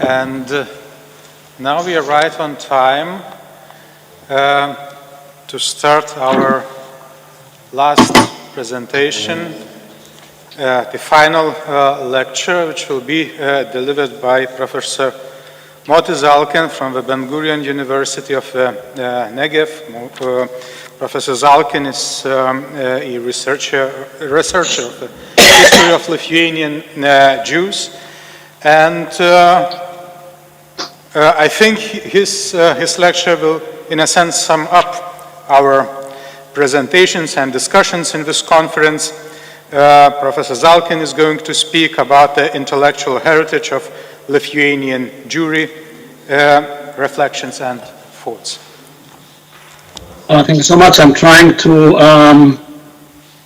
And now we are right on time to start our last presentation, the final lecture, which will be delivered by Professor Moti Zalkin from the Ben Gurion University of Negev. Professor Zalkin is a researcher of the history of Lithuanian Jews, and I think his lecture will, in a sense, sum up our presentations and discussions in this conference. Professor Zalkin is going to speak about the intellectual heritage of Lithuanian Jewry, reflections and thoughts. Thank you so much. I'm trying to,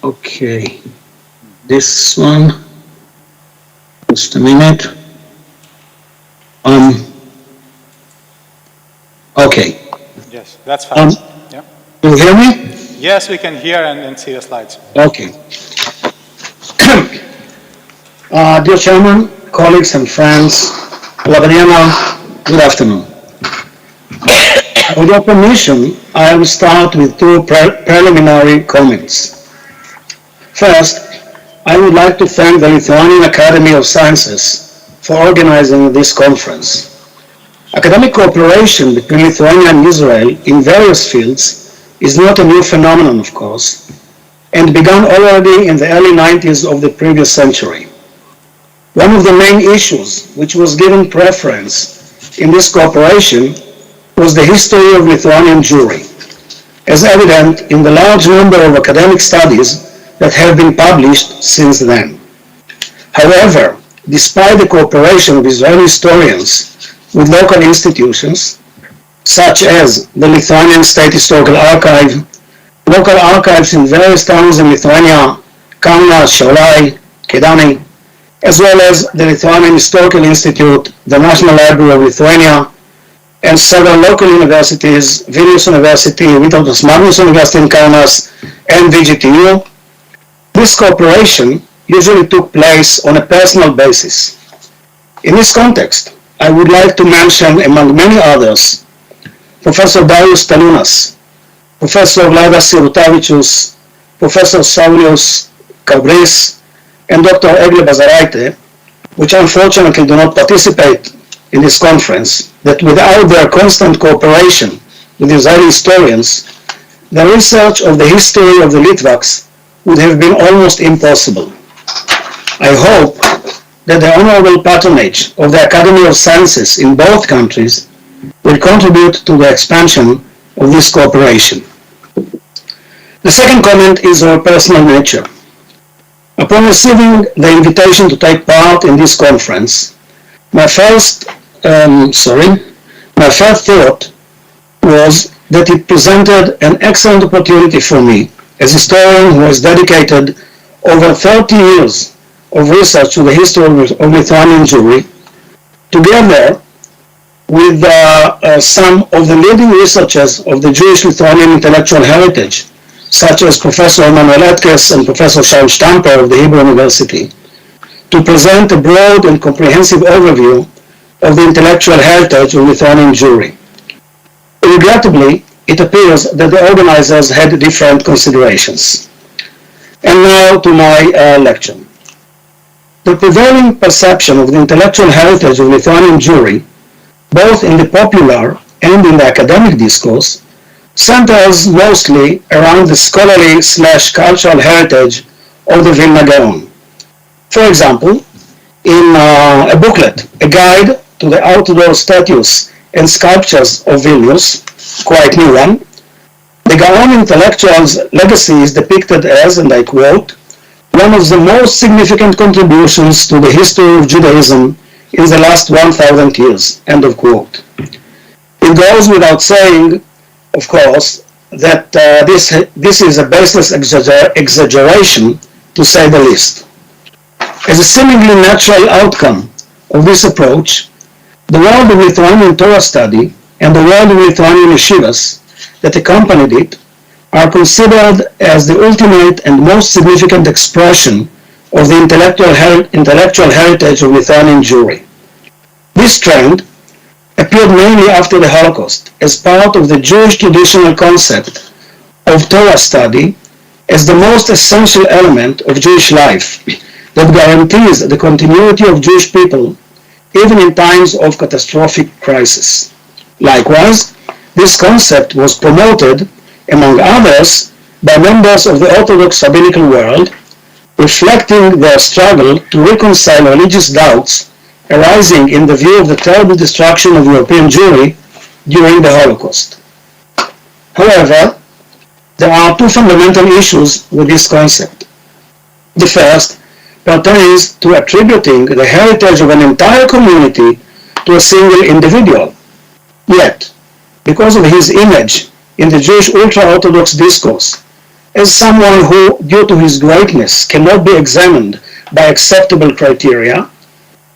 okay, this one, just a minute. Okay. Yes, that's fine. Yeah. Do you hear me? Yes, we can hear and see the slides. Okay. Dear Chairman, colleagues and friends, Labaniana, good afternoon. With your permission, I will start with two preliminary comments. First, I would like to thank the Lithuanian Academy of Sciences for organizing this conference. Academic cooperation between Lithuania and Israel in various fields is not a new phenomenon, of course, and began already in the early 90s of the previous century. One of the main issues which was given preference in this cooperation was the history of Lithuanian Jewry, as evident in the large number of academic studies that have been published since then. However, despite the cooperation of Israeli historians with local institutions, such as the Lithuanian State Historical Archive, local archives in various towns in Lithuania, Kaunas, Šiauliai, Kėdainiai, as well as the Lithuanian Historical Institute, the National Library of Lithuania, and several local universities, Vilnius University, Vytautas Magnus University in Kaunas, and VGTU. This cooperation usually took place on a personal basis. In this context, I would like to mention, among many others, Professor Darius Talunas, Professor Vladas Sirutavičius, Professor Saulius Kabris, and Dr. Egle Bazaraite, which unfortunately do not participate in this conference, that without their constant cooperation with Israeli historians, the research of the history of the Litvaks would have been almost impossible. I hope that the honorable patronage of the Academy of Sciences in both countries will contribute to the expansion of this cooperation. The second comment is of a personal nature. Upon receiving the invitation to take part in this conference, my first thought was that it presented an excellent opportunity for me, as a historian who has dedicated over 30 years of research to the history of Lithuanian Jewry, together with some of the leading researchers of the Jewish Lithuanian intellectual heritage, such as Professor Emanuel Etkes and Professor Shaul Stamper of the Hebrew University, to present a broad and comprehensive overview of the intellectual heritage of Lithuanian Jewry. Regrettably, it appears that the organizers had different considerations. And now to my lecture. The prevailing perception of the intellectual heritage of Lithuanian Jewry, both in the popular and in the academic discourse, centers mostly around the scholarly/cultural heritage of the Vilna Gaon. For example, in a booklet, A Guide to the Outdoor Statues and Sculptures of Vilnius, quite new one, the Gaon intellectual's legacy is depicted as, and I quote, one of the most significant contributions to the history of Judaism in the last 1,000 years, end of quote. It goes without saying, of course, that this is a baseless exaggeration, to say the least. As a seemingly natural outcome of this approach, the world of Lithuanian Torah study and the world of Lithuanian yeshivas that accompanied it are considered as the ultimate and most significant expression of the intellectual heritage of Lithuanian Jewry. This trend appeared mainly after the Holocaust as part of the Jewish traditional concept of Torah study as the most essential element of Jewish life that guarantees the continuity of Jewish people even in times of catastrophic crisis. Likewise, this concept was promoted, among others, by members of the Orthodox rabbinical world, reflecting their struggle to reconcile religious doubts arising in the view of the terrible destruction of European Jewry during the Holocaust. However, there are two fundamental issues with this concept. The first pertains to attributing the heritage of an entire community to a single individual. Yet, because of his image in the Jewish ultra-Orthodox discourse as someone who, due to his greatness, cannot be examined by acceptable criteria,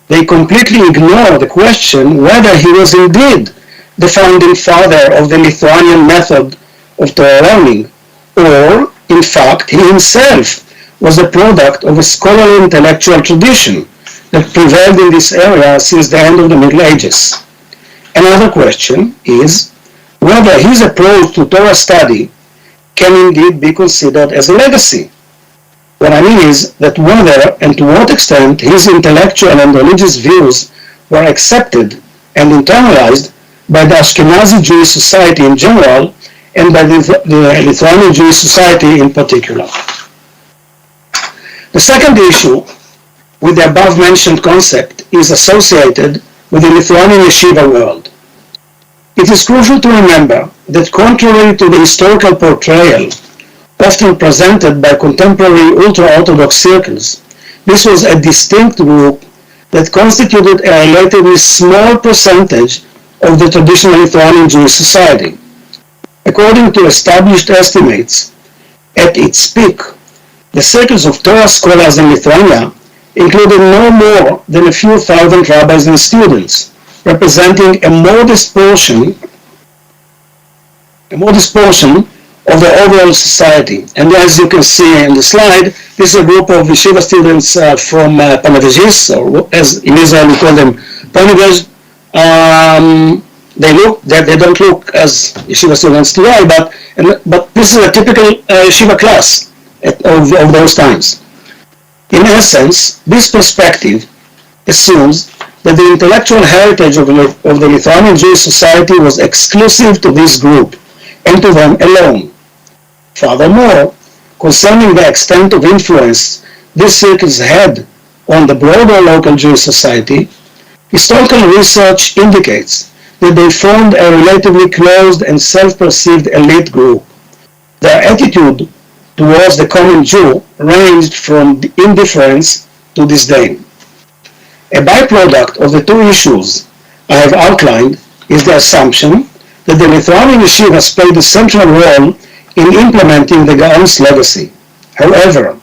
they completely ignore the question whether he was indeed the founding father of the Lithuanian method of Torah learning, or, in fact, he himself was the product of a scholarly intellectual tradition that prevailed in this area since the end of the Middle Ages. Another question is whether his approach to Torah study can indeed be considered as a legacy. What I mean is that whether and to what extent his intellectual and religious views were accepted and internalized by the Ashkenazi Jewish society in general and by the Lithuanian Jewish society in particular. The second issue with the above-mentioned concept is associated with the Lithuanian yeshiva world. It is crucial to remember that contrary to the historical portrayal often presented by contemporary ultra-Orthodox circles, this was a distinct group that constituted a relatively small percentage of the traditional Lithuanian Jewish society. According to established estimates, at its peak, the circles of Torah scholars in Lithuania included no more than a few thousand rabbis and students, representing a modest portion of the overall society. And as you can see in the slide, this is a group of yeshiva students from Panevėžys, or as in Israel we call them Panevėž. They don't look as yeshiva students today, but this is a typical yeshiva class of those times. In essence, this perspective assumes that the intellectual heritage of the Lithuanian Jewish society was exclusive to this group and to them alone. Furthermore, concerning the extent of influence these circles had on the broader local Jewish society, historical research indicates that they formed a relatively closed and self-perceived elite group. Their attitude towards the common Jew ranged from indifference to disdain. A byproduct of the two issues I have outlined is the assumption that the Lithuanian yeshivas played a central role in implementing the Gaon's legacy. However,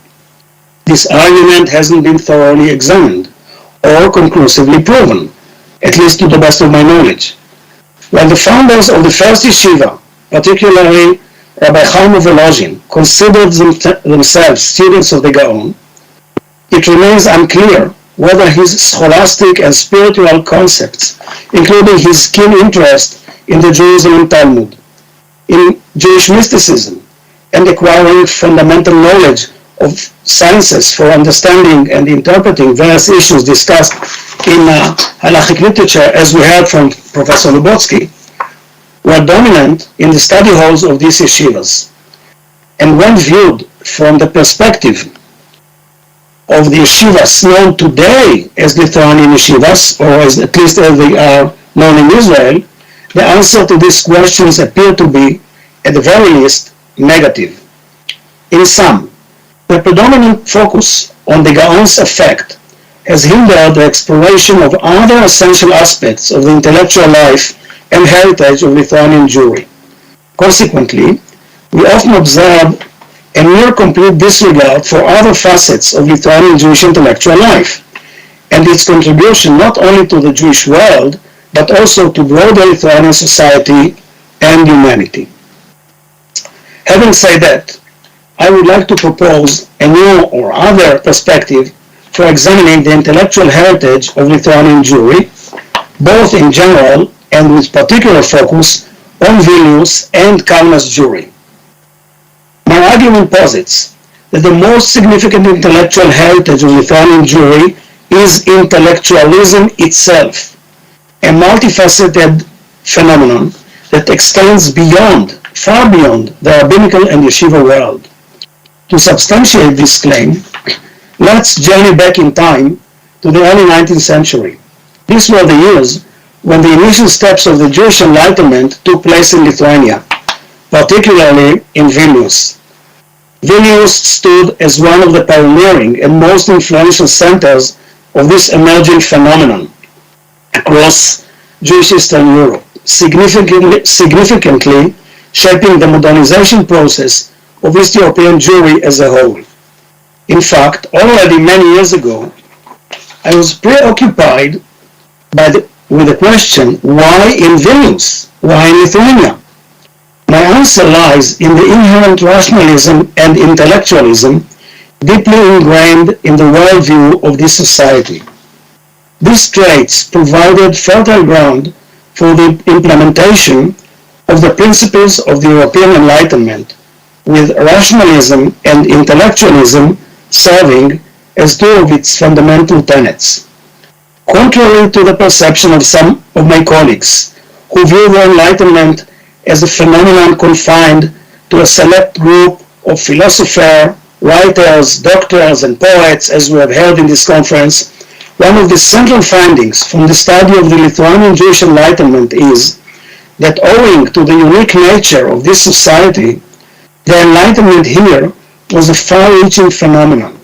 this argument hasn't been thoroughly examined or conclusively proven, at least to the best of my knowledge. While the founders of the first yeshiva, particularly Rabbi Chaim of Volozhin, considered themselves students of the Gaon, it remains unclear whether his scholastic and spiritual concepts, including his keen interest in the Jerusalem Talmud, in Jewish mysticism, and acquiring fundamental knowledge of sciences for understanding and interpreting various issues discussed in halachic literature, as we heard from Professor Lubotsky, were dominant in the study halls of these yeshivas. And when viewed from the perspective of the yeshivas known today as Lithuanian yeshivas, or at least as they are known in Israel, the answer to these questions appear to be at the very least, negative. In sum, the predominant focus on the Gaon's effect has hindered the exploration of other essential aspects of the intellectual life and heritage of Lithuanian Jewry. Consequently, we often observe a near complete disregard for other facets of Lithuanian Jewish intellectual life, and its contribution not only to the Jewish world, but also to broader Lithuanian society and humanity. Having said that, I would like to propose a new or other perspective for examining the intellectual heritage of Lithuanian Jewry, both in general and with particular focus on Vilnius and Kaunas Jewry. My argument posits that the most significant intellectual heritage of Lithuanian Jewry is intellectualism itself, a multifaceted phenomenon that extends beyond, far beyond, the rabbinical and yeshiva world. To substantiate this claim, let's journey back in time to the early 19th century. These were the years when the initial steps of the Jewish Enlightenment took place in Lithuania, particularly in Vilnius. Vilnius stood as one of the pioneering and most influential centers of this emerging phenomenon across Jewish Eastern Europe, significantly shaping the modernization process of East European Jewry as a whole. In fact, already many years ago, I was preoccupied with the question, why in Vilnius? Why in Lithuania? My answer lies in the inherent rationalism and intellectualism deeply ingrained in the worldview of this society. These traits provided fertile ground for the implementation of the principles of the European Enlightenment, with rationalism and intellectualism serving as two of its fundamental tenets. Contrary to the perception of some of my colleagues, who view the Enlightenment as a phenomenon confined to a select group of philosophers, writers, doctors, and poets, as we have heard in this conference, one of the central findings from the study of the Lithuanian Jewish Enlightenment is that owing to the unique nature of this society, the Enlightenment here was a far-reaching phenomenon.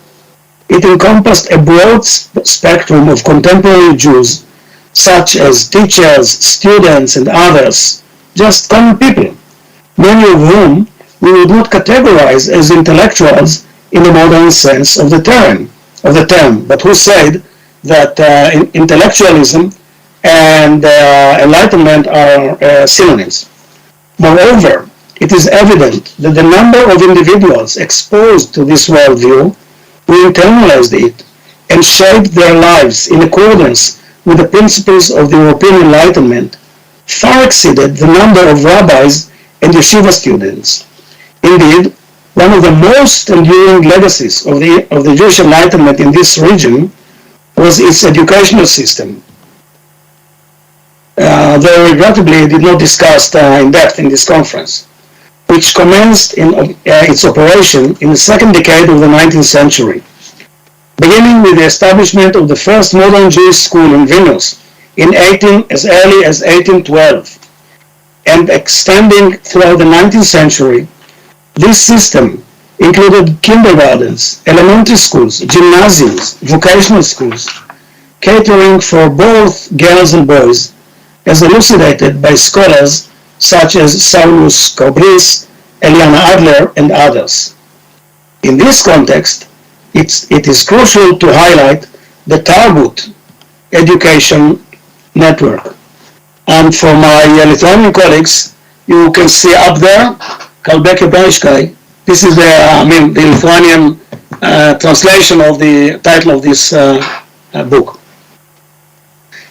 It encompassed a broad spectrum of contemporary Jews, such as teachers, students, and others, just common people, many of whom we would not categorize as intellectuals in the modern sense of the term, but who said that intellectualism and enlightenment are synonyms. Moreover, it is evident that the number of individuals exposed to this worldview who internalized it and shaped their lives in accordance with the principles of the European Enlightenment far exceeded the number of rabbis and yeshiva students. Indeed, one of the most enduring legacies of the Jewish Enlightenment in this region was its educational system, though regrettably did not discuss in depth in this conference, which commenced in its operation in the second decade of the 19th century, beginning with the establishment of the first modern Jewish school in Vilnius as early as 1812, and extending throughout the 19th century. This system included kindergartens, elementary schools, gymnasiums, vocational schools, catering for both girls and boys, as elucidated by scholars such as Saulus Kobris, Eliana Adler, and others. In this context, it is crucial to highlight the Tarbut education network. And for my Lithuanian colleagues, you can see up there, Kalbeke Baishkai. This is the Lithuanian translation of the title of this book.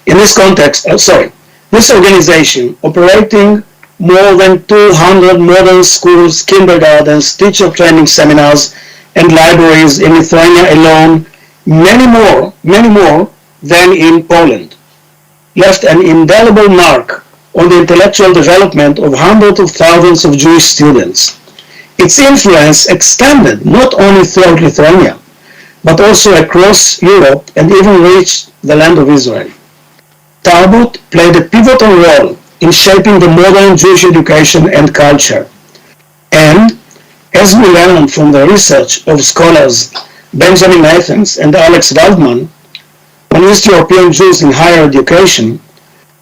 In this context, this organization, operating more than 200 modern schools, kindergartens, teacher training seminars, and libraries in Lithuania alone, many more than in Poland, left an indelible mark on the intellectual development of hundreds of thousands of Jewish students. Its influence extended not only throughout Lithuania, but also across Europe and even reached the land of Israel. Tarbut played a pivotal role in shaping the modern Jewish education and culture. And as we learned from the research of scholars Benjamin Athens and Alex Waldman on East European Jews in higher education,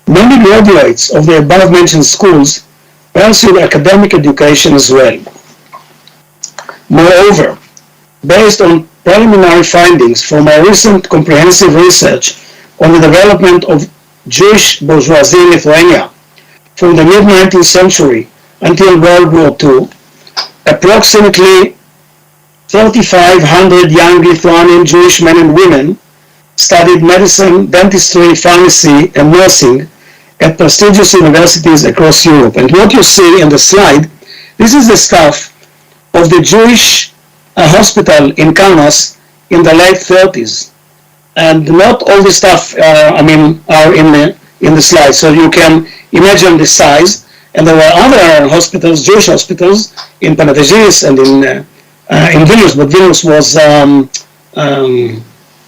many graduates of the above-mentioned schools pursued academic education as well. Moreover, based on preliminary findings from our recent comprehensive research on the development of Jewish bourgeoisie in Lithuania from the mid-19th century until World War II, approximately 3,500 young Lithuanian Jewish men and women studied medicine, dentistry, pharmacy, and nursing at prestigious universities across Europe. And what you see in the slide, this is the staff of the Jewish hospital in Kaunas in the late 30s. And not all the staff are in the slide, so you can imagine the size. And there were other hospitals, Jewish hospitals, in Panevėžys and in Vilnius, but Vilnius was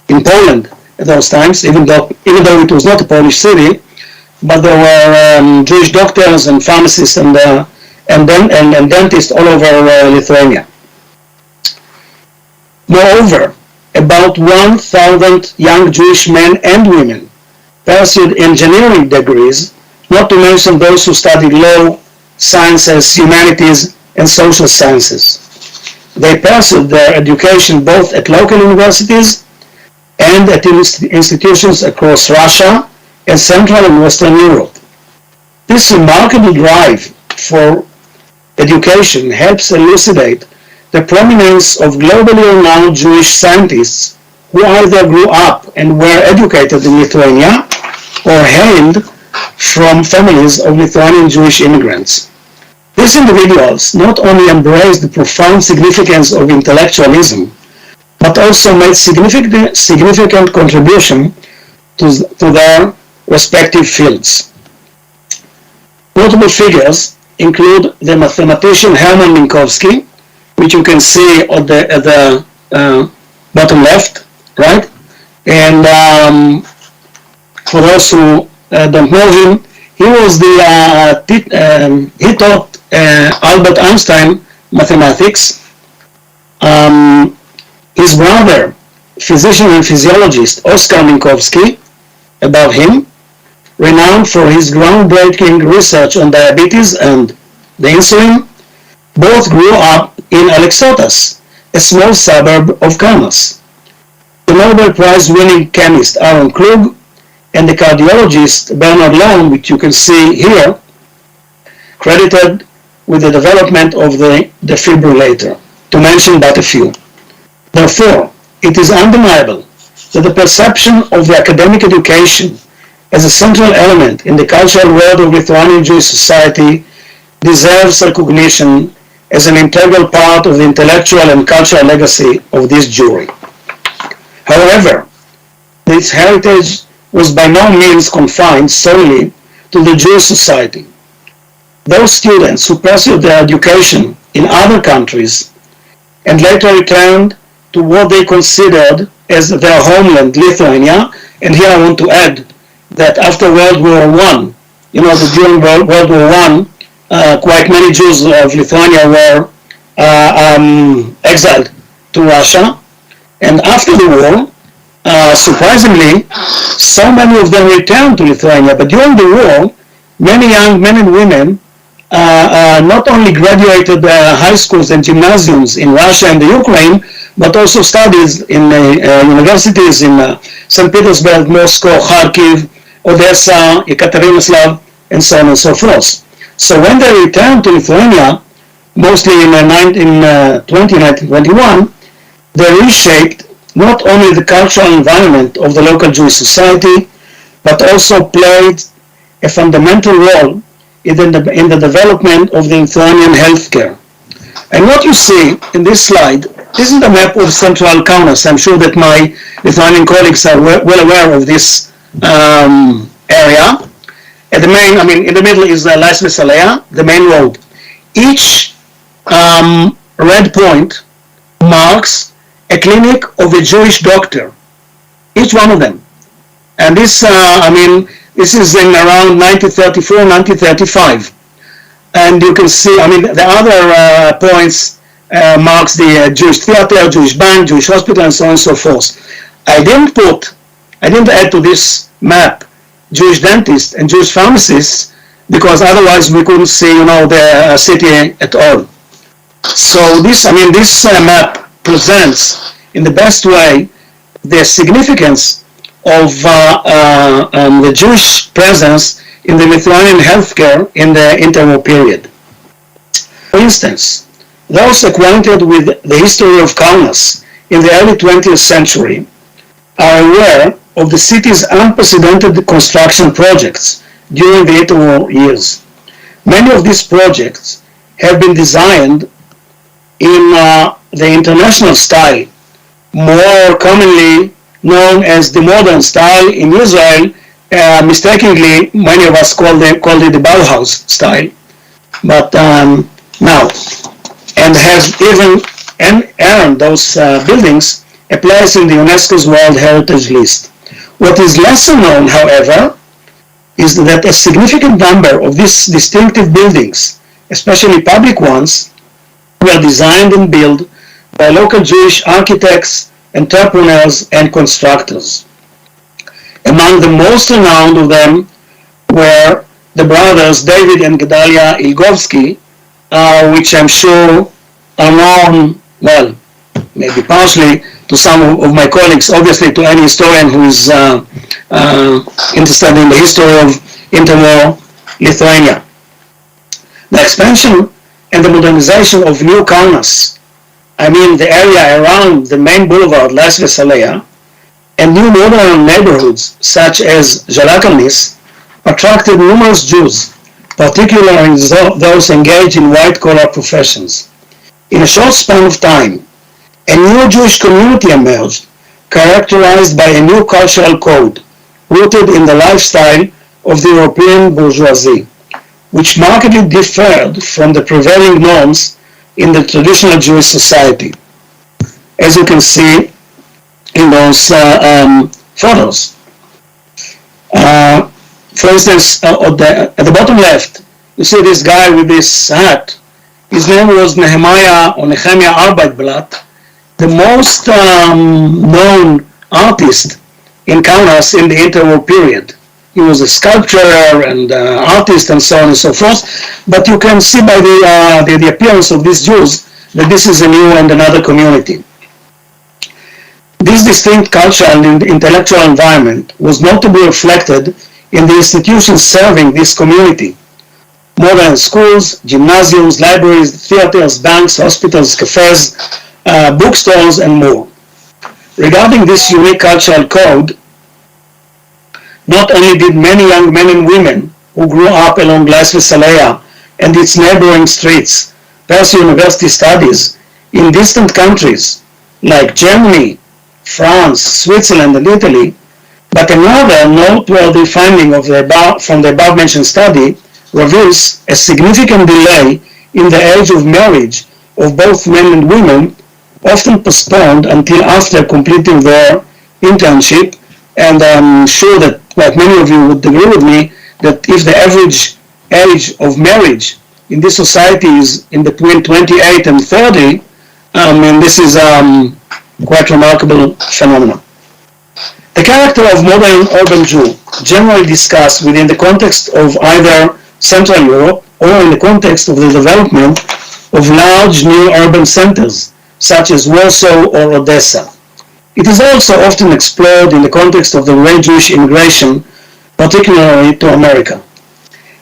in Poland at those times, even though it was not a Polish city. But there were Jewish doctors and pharmacists and dentists all over Lithuania. Moreover, about 1,000 young Jewish men and women pursued engineering degrees, not to mention those who studied law, sciences, humanities, and social sciences. They pursued their education both at local universities and at institutions across Russia and Central and Western Europe. This remarkable drive for education helps elucidate the prominence of globally renowned Jewish scientists who either grew up and were educated in Lithuania or hailed from families of Lithuanian Jewish immigrants. These individuals not only embraced the profound significance of intellectualism, but also made significant contribution to their respective fields. Notable figures include the mathematician Hermann Minkowski, which you can see at the bottom left, right? And for those who don't know him, he was he taught Albert Einstein mathematics. His brother, physician and physiologist Oskar Minkowski, above him, renowned for his groundbreaking research on diabetes and the insulin, both grew up in Alexotas, a small suburb of Kaunas. The Nobel Prize-winning chemist Aaron Krug and the cardiologist Bernard Lown, which you can see here, credited with the development of the defibrillator, to mention but a few. Therefore, it is undeniable that the perception of the academic education as a central element in the cultural world of Lithuanian Jewish society deserves recognition as an integral part of the intellectual and cultural legacy of this Jewry. However, this heritage was by no means confined solely to the Jewish society. Those students who pursued their education in other countries and later returned to what they considered as their homeland, Lithuania, and here I want to add that after World War I, during World War I, quite many Jews of Lithuania were exiled to Russia, and after the war, surprisingly, so many of them returned to Lithuania. But during the war, many young men and women not only graduated high schools and gymnasiums in Russia and the Ukraine, but also studies in universities in St. Petersburg, Moscow, Kharkiv, Odessa, Yekaterinoslav, and so on and so forth. So when they returned to Lithuania, mostly in 1921, they reshaped not only the cultural environment of the local Jewish society, but also played a fundamental role in the development of the Lithuanian healthcare. And what you see in this slide, this is the map of Central Kaunas. I'm sure that my Lithuanian colleagues are well aware of this area. At the main, in the middle is Laisvės Alėja, the main road. Each red point marks a clinic of a Jewish doctor, each one of them. And this, this is in around 1934, 1935. And you can see, I mean, the other points marks the Jewish theater, Jewish bank, Jewish hospital, and so on and so forth. I didn't add to this map Jewish dentists and Jewish pharmacists because otherwise we couldn't see, the city at all. So this map presents in the best way the significance of the Jewish presence in the Lithuanian healthcare in the interwar period. For instance, those acquainted with the history of Kaunas in the early 20th century are aware of the city's unprecedented construction projects during the interwar years. Many of these projects have been designed in the international style, more commonly known as the modern style in Israel. Mistakenly, many of us called it the Bauhaus style, but now, and have even earned those buildings a place in the UNESCO's World Heritage List. What is lesser known, however, is that a significant number of these distinctive buildings, especially public ones, were designed and built by local Jewish architects, entrepreneurs, and constructors. Among the most renowned of them were the brothers David and Gedalia Ilgovsky, which I'm sure are known, well, maybe partially to some of my colleagues, obviously to any historian who is interested in the history of interwar Lithuania. The expansion and the modernization of new Kaunas, I mean the area around the main boulevard, Laisvės alėja, and new modern neighborhoods such as Žaliakalnis attracted numerous Jews, particularly those engaged in white-collar professions. In a short span of time, a new Jewish community emerged, characterized by a new cultural code, rooted in the lifestyle of the European bourgeoisie, which markedly differed from the prevailing norms in the traditional Jewish society, as you can see in those photos. For instance, at the bottom left, you see this guy with this hat. His name was Nehemiah Arbeitblatt, the most known artist in Kaunas in the interwar period. He was a sculptor and artist and so on and so forth, but you can see by the appearance of these Jews that this is a new and another community. This distinct cultural and intellectual environment was notably reflected in the institutions serving this community: modern schools, gymnasiums, libraries, theaters, banks, hospitals, cafes, bookstores, and more. Regarding this unique cultural code, not only did many young men and women who grew up along Laisvės alėja and its neighboring streets pursue university studies in distant countries like Germany, France, Switzerland, and Italy, but another noteworthy finding from the above-mentioned study reveals a significant delay in the age of marriage of both men and women, often postponed until after completing their internship. And I'm sure that, like many of you would agree with me, that if the average age of marriage in this society is in between 28 and 30, and this is quite remarkable phenomenon. The character of modern urban Jew, generally discussed within the context of either Central Europe or in the context of the development of large new urban centers, such as Warsaw or Odessa. It is also often explored in the context of the great Jewish immigration, particularly to America.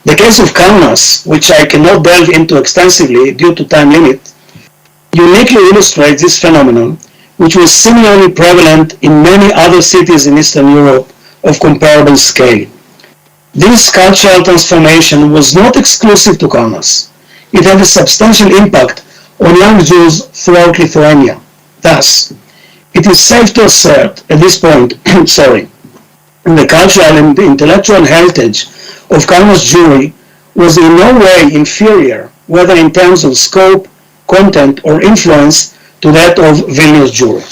The case of Kaunas, which I cannot delve into extensively due to time limit, uniquely illustrates this phenomenon, which was similarly prevalent in many other cities in Eastern Europe of comparable scale. This cultural transformation was not exclusive to Kaunas. It had a substantial impact on young Jews throughout Lithuania. Thus, it is safe to assert at this point, the cultural and intellectual heritage of Kaunas Jewry was in no way inferior, whether in terms of scope, content, or influence, to that of Vilnius Jewry.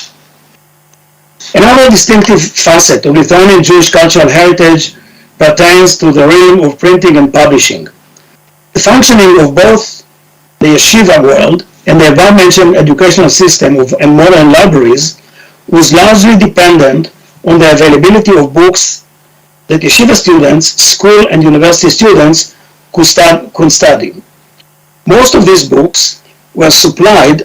Another distinctive facet of Lithuanian Jewish cultural heritage pertains to the realm of printing and publishing. The functioning of both the yeshiva world and the above-mentioned educational system and modern libraries was largely dependent on the availability of books that yeshiva students, school and university students could study. Most of these books were supplied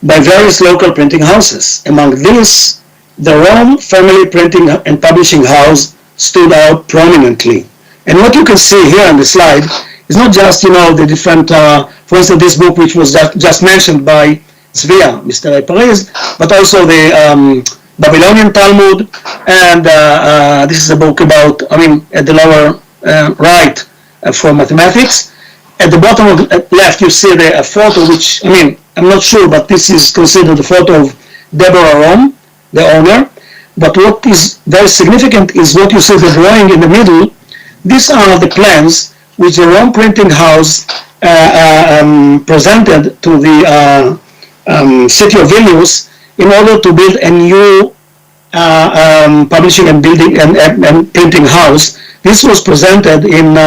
by various local printing houses. Among these, the Rome Family Printing and Publishing House stood out prominently. And what you can see here on the slide is not just, the different, for instance, this book which was just mentioned by Zvia, Mr. Paris, but also the Babylonian Talmud, and this is a book about, at the lower right for mathematics. At the bottom left, you see a photo which, I'm not sure, but this is considered the photo of Deborah Rome, the owner. But what is very significant is what you see the drawing in the middle. These are the plans which the Rome Printing House presented to the city of Vilnius in order to build a new publishing and building and printing house. This was presented in,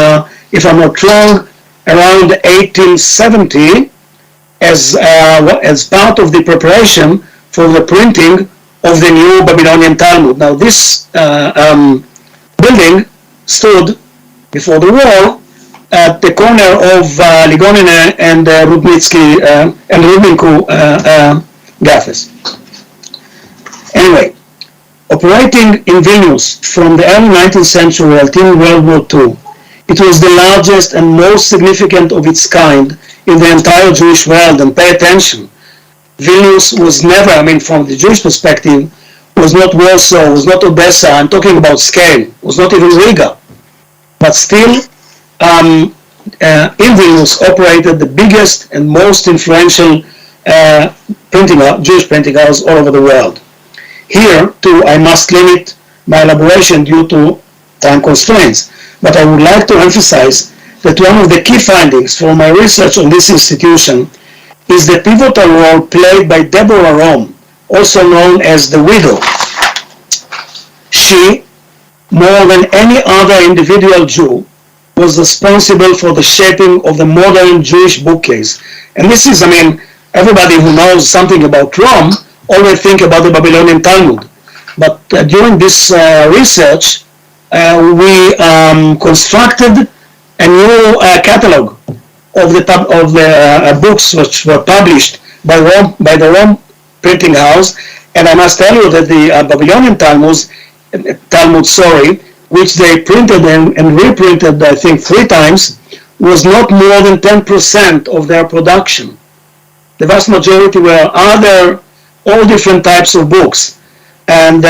if I'm not wrong, around 1870 as part of the preparation for the printing of the new Babylonian Talmud. Now this building stood before the war at the corner of Ligonine and Rudnitsky and Rudninku Gathas. Anyway, operating in Vilnius from the early 19th century until World War II, it was the largest and most significant of its kind in the entire Jewish world. And pay attention, Vilnius was never, from the Jewish perspective, was not Warsaw, was not Odessa, I'm talking about scale, was not even Riga. But still, in Vilnius operated the biggest and most influential Jewish printing house all over the world. Here, too, I must limit my elaboration due to time constraints, but I would like to emphasize that one of the key findings from my research on this institution is the pivotal role played by Deborah Rome, also known as the widow. She, more than any other individual Jew, was responsible for the shaping of the modern Jewish bookcase. And this is, everybody who knows something about Rome always think about the Babylonian Talmud. But during this research, we constructed a new catalog of the books which were published by the Rome Printing House. And I must tell you that the Babylonian Talmud, which they printed and reprinted, I think, 3 times, was not more than 10% of their production. The vast majority were all different types of books. And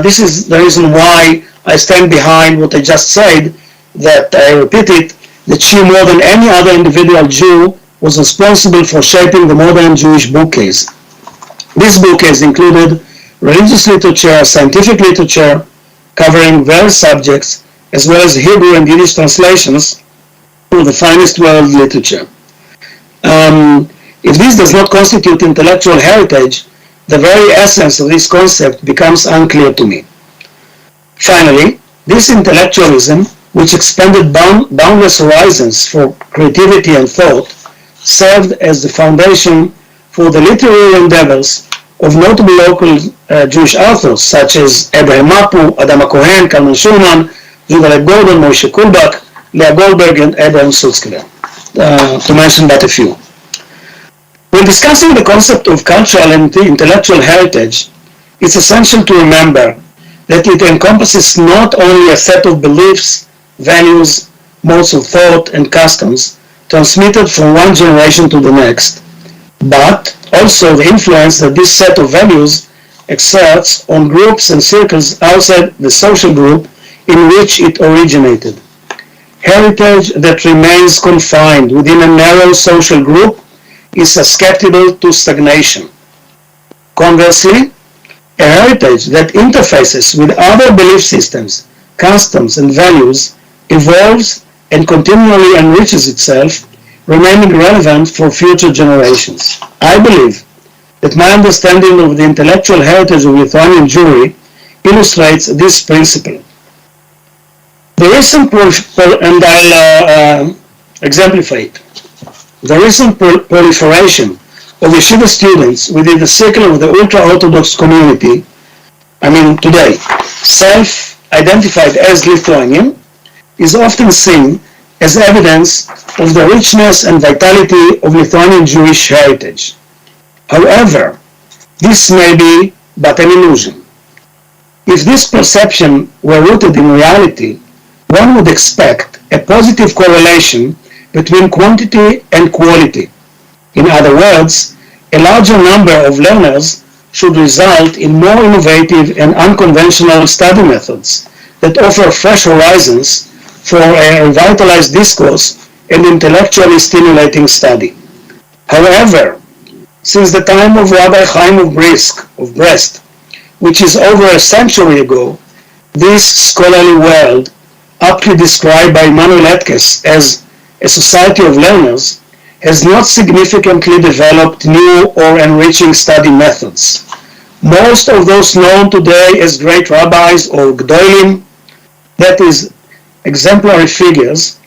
this is the reason why I stand behind what I just said, that I repeat it, that she, more than any other individual Jew, was responsible for shaping the modern Jewish bookcase. This bookcase included religious literature, scientific literature, covering various subjects, as well as Hebrew and Yiddish translations of the finest world literature. If this does not constitute intellectual heritage, the very essence of this concept becomes unclear to me. Finally, this intellectualism, which expanded boundless horizons for creativity and thought, served as the foundation for the literary endeavors of notable local Jewish authors such as Abraham Mapu, Adama Cohen, Kalman Schulman, Judah Gordon, Moshe Kulbak, Leah Goldberg, and Abraham Sutzkever, to mention but a few. When discussing the concept of cultural and intellectual heritage, it's essential to remember that it encompasses not only a set of beliefs, values, modes of thought, and customs transmitted from one generation to the next, but also the influence that this set of values exerts on groups and circles outside the social group in which it originated. Heritage that remains confined within a narrow social group is susceptible to stagnation. Conversely, a heritage that interfaces with other belief systems, customs, and values evolves and continually enriches itself, remaining relevant for future generations. I believe that my understanding of the intellectual heritage of Lithuanian Jewry illustrates this principle. The recent, and I'll exemplify it. The recent proliferation of yeshiva students within the circle of the ultra-Orthodox community, today, self-identified as Lithuanian, is often seen as evidence of the richness and vitality of Lithuanian Jewish heritage. However, this may be but an illusion. If this perception were rooted in reality, one would expect a positive correlation between quantity and quality. In other words, a larger number of learners should result in more innovative and unconventional study methods that offer fresh horizons for a revitalized discourse and intellectually stimulating study. However, since the time of Rabbi Chaim of Brest, which is over a century ago, this scholarly world, aptly described by Immanuel Etkes as a society of learners, has not significantly developed new or enriching study methods. Most of those known today as great rabbis or gdolim, that is, exemplary figures,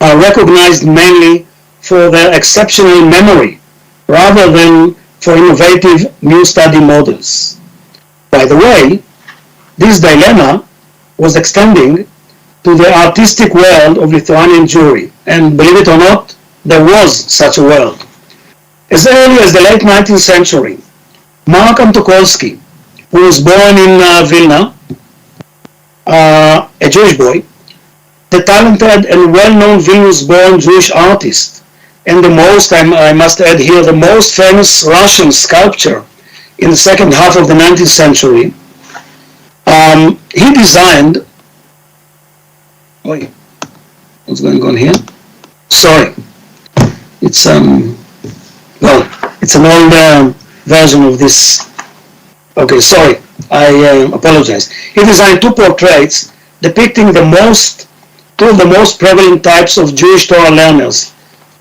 are recognized mainly for their exceptional memory rather than for innovative new study models. By the way, this dilemma was extending to the artistic world of Lithuanian Jewry, and believe it or not, there was such a world. As early as the late 19th century, Mark Antokolsky, who was born in Vilna, a Jewish boy, the talented and well-known Vilnius-born Jewish artist, and the most, I must add here, the most famous Russian sculptor in the second half of the 19th century, he designed, what's going on here? Sorry, it's it's an old version of this. Okay, sorry, I apologize. He designed two portraits depicting two of the most prevalent types of Jewish Torah learners,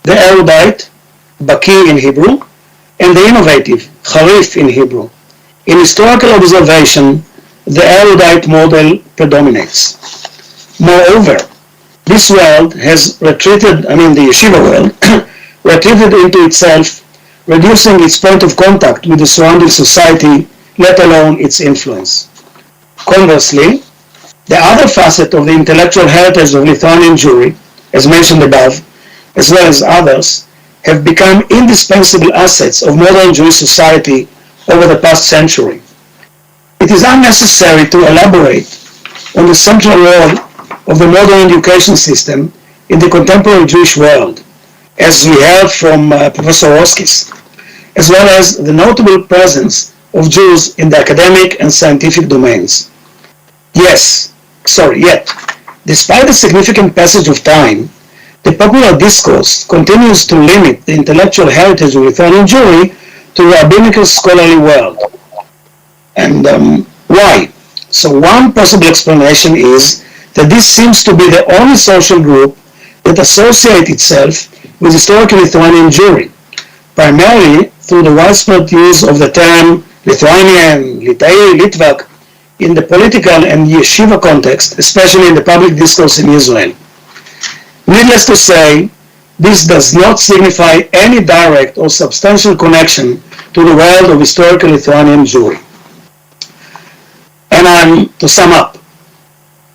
the erudite, Baki in Hebrew, and the innovative, Harif in Hebrew. In historical observation, the erudite model predominates. Moreover, this world has retreated, the yeshiva world, retreated into itself, reducing its point of contact with the surrounding society, let alone its influence. Conversely, the other facet of the intellectual heritage of Lithuanian Jewry, as mentioned above, as well as others, have become indispensable assets of modern Jewish society over the past century. It is unnecessary to elaborate on the central role of the modern education system in the contemporary Jewish world, as we heard from Professor Roskis, as well as the notable presence of Jews in the academic and scientific domains. Yet, despite the significant passage of time, the popular discourse continues to limit the intellectual heritage of Lithuanian Jewry to the rabbinical scholarly world. And why? So one possible explanation is that this seems to be the only social group that associates itself with historical Lithuanian Jewry, primarily through the widespread use of the term Lithuanian, Litai, Litvak in the political and yeshiva context, especially in the public discourse in Israel. Needless to say, this does not signify any direct or substantial connection to the world of historical Lithuanian Jewry. And to sum up,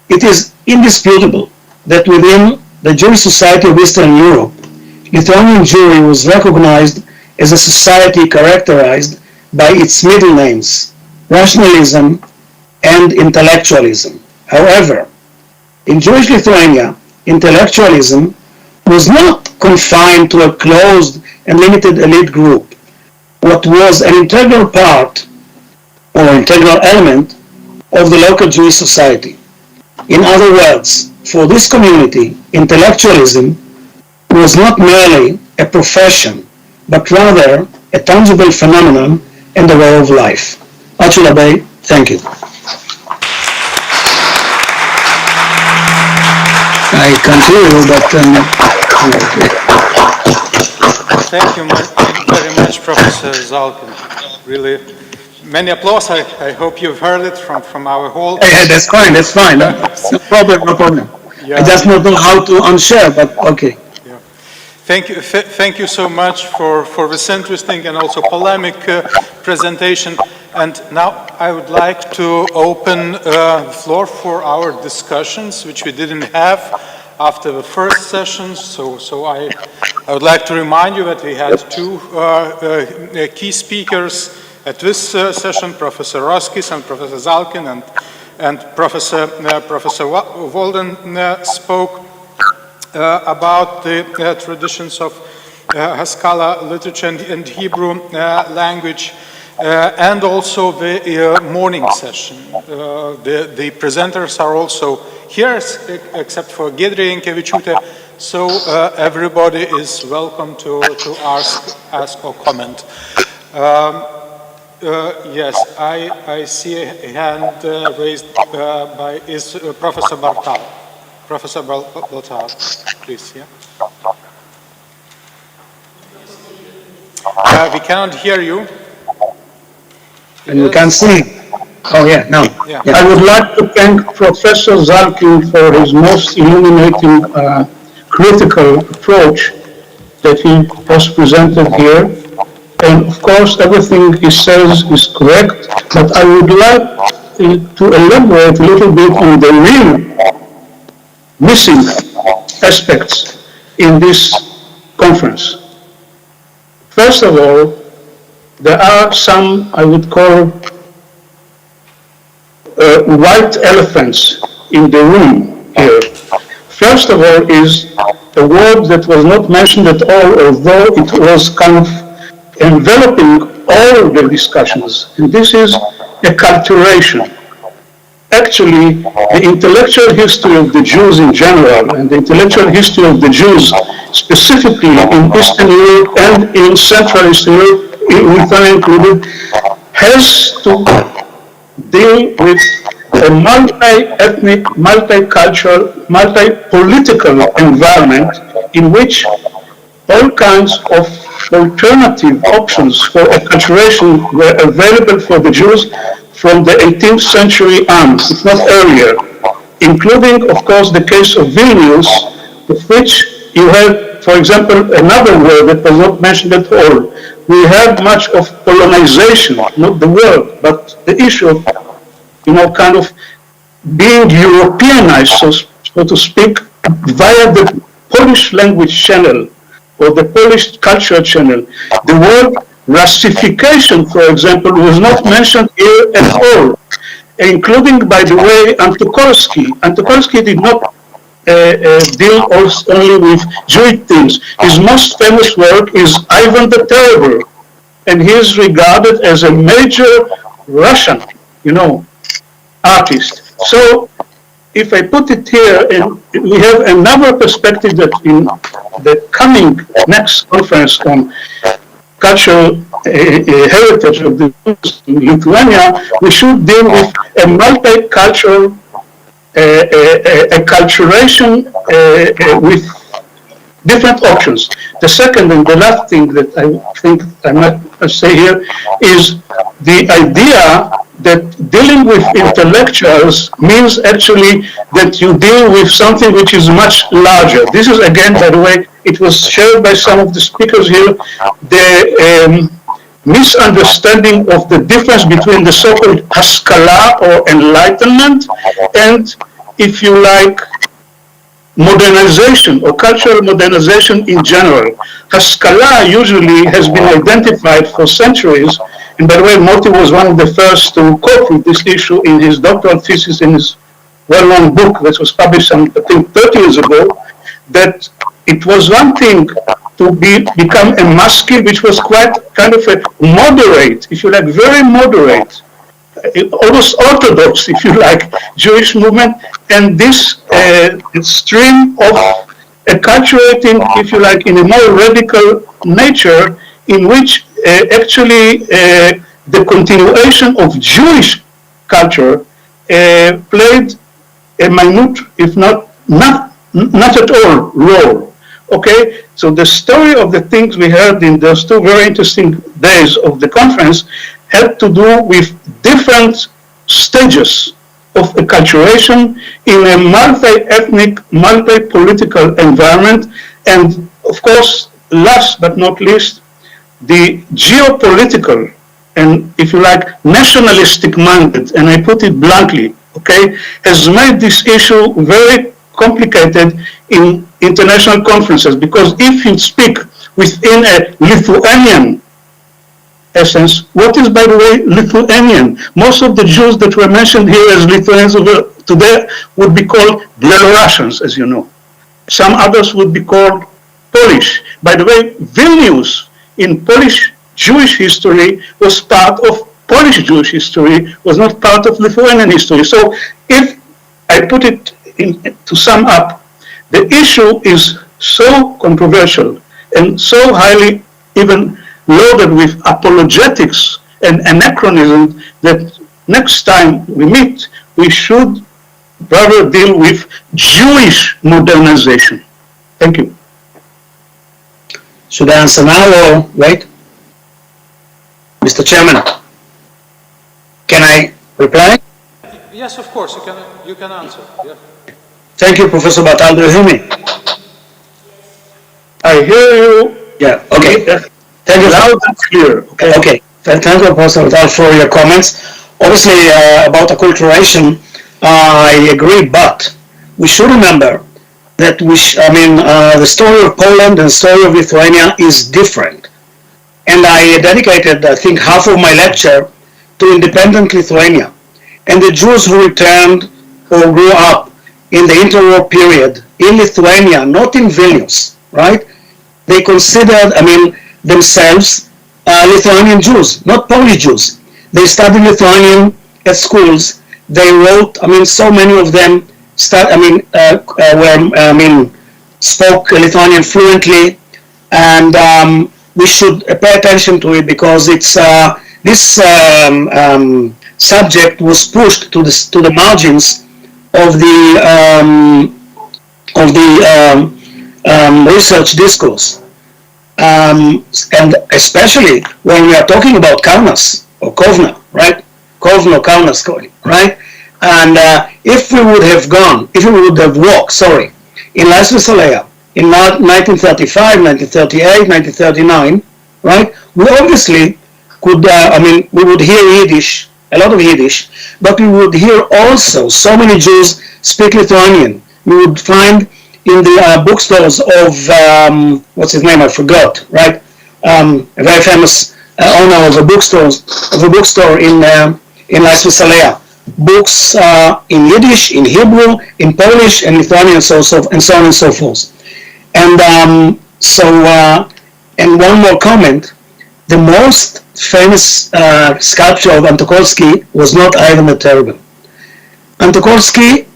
it is indisputable that within the Jewish society of Eastern Europe, Lithuanian Jewry was recognized as a society characterized by its middle names, rationalism and intellectualism. However, in Jewish Lithuania, intellectualism was not confined to a closed and limited elite group. What was an integral part or integral element of the local Jewish society. In other words, for this community, intellectualism was not merely a profession, but rather a tangible phenomenon and a way of life. Achulabay, thank you. I continue, but Thank you very much, Professor Zalkin. Really, many applause. I hope you've heard it from our hall. Yeah, that's fine. No problem. Yeah. I just don't know how to unshare, but okay. Yeah. Thank you so much for this interesting and also polemic presentation. And now I would like to open the floor for our discussions, which we didn't have after the first session. So I would like to remind you that we had two key speakers at this session, Professor Roskis and Professor Zalkin, and Professor Walden spoke about the traditions of Haskalah literature and Hebrew language, and also the morning session. The presenters are also here, except for Giedrė Jankevičiūtė, so everybody is welcome to ask or comment. Yes, I see a hand raised by Professor Bartal. Professor Bartal, please, yeah. We cannot hear you. And you can see. Oh yeah, no. Yeah. I would like to thank Professor Zalkin for his most illuminating critical approach that he has presented here. And of course, everything he says is correct, but I would like to elaborate a little bit on the real missing aspects in this conference. First of all, there are some, I would call, white elephants in the room here. First of all is a word that was not mentioned at all, although it was kind of enveloping all the discussions, and this is acculturation. Actually, the intellectual history of the Jews in general, and the intellectual history of the Jews specifically in Eastern Europe and in Central Eastern Europe, Lithuania included, has to deal with a multi-ethnic, multicultural, multi-political environment in which all kinds of alternative options for acculturation were available for the Jews from the 18th century on, if not earlier, including, of course, the case of Vilnius, of which you have, for example, another word that was not mentioned at all. We have much of colonization, not the word, but the issue of, kind of being Europeanized, so to speak, via the Polish language channel or the Polish culture channel. The word Russification, for example, was not mentioned here at all, including, by the way, Antokolsky. Antokolsky did not deal only with Jewish themes. His most famous work is Ivan the Terrible, and he is regarded as a major Russian, artist. So, if I put it here, and we have another perspective that in the coming next conference on cultural heritage of the Jews in Lithuania, we should deal with a multicultural acculturation with different options. The second and the last thing that I think I might say here is the idea that dealing with intellectuals means actually that you deal with something which is much larger. This is, again, by the way, it was shared by some of the speakers here, the misunderstanding of the difference between the so-called Haskalah or enlightenment and, if you like, modernization or cultural modernization in general. Haskalah usually has been identified for centuries, and by the way, Moti was one of the first to cope with this issue in his doctoral thesis in his well-known book that was published, I think, 30 years ago, that it was one thing to become a maskil, which was quite kind of a moderate, if you like, very moderate, almost orthodox, if you like, Jewish movement, and this stream of acculturating, if you like, in a more radical nature, in which actually the continuation of Jewish culture played a minute, if not at all, role. Okay, so the story of the things we heard in those two very interesting days of the conference had to do with different stages of acculturation in a multi-ethnic, multi-political environment, and of course, last but not least, the geopolitical and, if you like, nationalistic mandate, and I put it bluntly, okay, has made this issue very complicated in international conferences, because if you speak within a Lithuanian essence, what is, by the way, Lithuanian? Most of the Jews that were mentioned here as Lithuanians today would be called Belarusians, as you know. Some others would be called Polish. By the way, Vilnius in Polish Jewish history was part of Polish Jewish history, was not part of Lithuanian history. So if I put it to sum up, the issue is so controversial and so highly even loaded with apologetics and anachronism that next time we meet, we should rather deal with Jewish modernization. Thank you. Should I answer now or wait? Mr. Chairman, can I reply? Yes, of course, you can answer. Yeah. Thank you, Professor Bartal. Do you hear me? I hear you. Yeah, okay. Thank you. Loud and clear. Okay. Thank you, Professor Bartal, for your comments. Obviously, about acculturation, I agree, but we should remember that the story of Poland and the story of Lithuania is different. And I dedicated, I think, half of my lecture to independent Lithuania. And the Jews who returned or grew up in the interwar period in Lithuania, not in Vilnius, right? They considered, themselves Lithuanian Jews, not Polish Jews. They studied Lithuanian at schools. They wrote, so many of them spoke Lithuanian fluently, and we should pay attention to it because it's this subject was pushed to the margins of the research discourse, and especially when we are talking about Kaunas or Kovna, right? Kovno, Kaunas, right? And if we would have walked, in Laisvės alėja in 1935, 1938, 1939, right? We obviously could, we would hear Yiddish, a lot of Yiddish, but we would hear also so many Jews speak Lithuanian. We would find in the bookstores of, what's his name, I forgot, right? A very famous owner of a bookstore in Laisvės alėja. Books in Yiddish, in Hebrew, in Polish, and Lithuanian, and so on and so forth. And and one more comment: the most famous sculpture of Antokolsky was not Ivan the Terrible. Antokolsky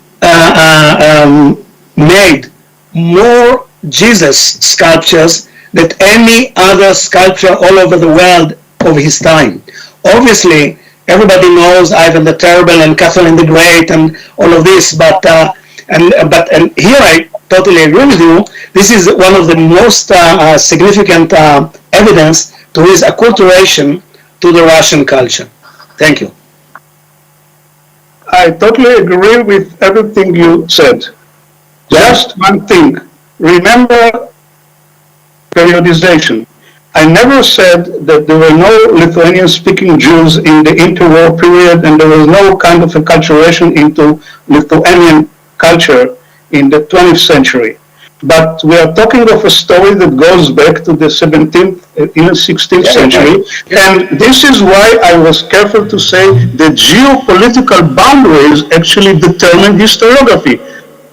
made more Jesus sculptures than any other sculpture all over the world of his time. Obviously, everybody knows Ivan the Terrible and Catherine the Great and all of this, but here I totally agree with you. This is one of the most significant evidence to his acculturation to the Russian culture. Thank you. I totally agree with everything you said. Just one thing. Remember periodization. I never said that there were no Lithuanian-speaking Jews in the interwar period and there was no kind of acculturation into Lithuanian culture in the 20th century. But we are talking of a story that goes back to the 17th, even 16th century. And this is why I was careful to say the geopolitical boundaries actually determine historiography.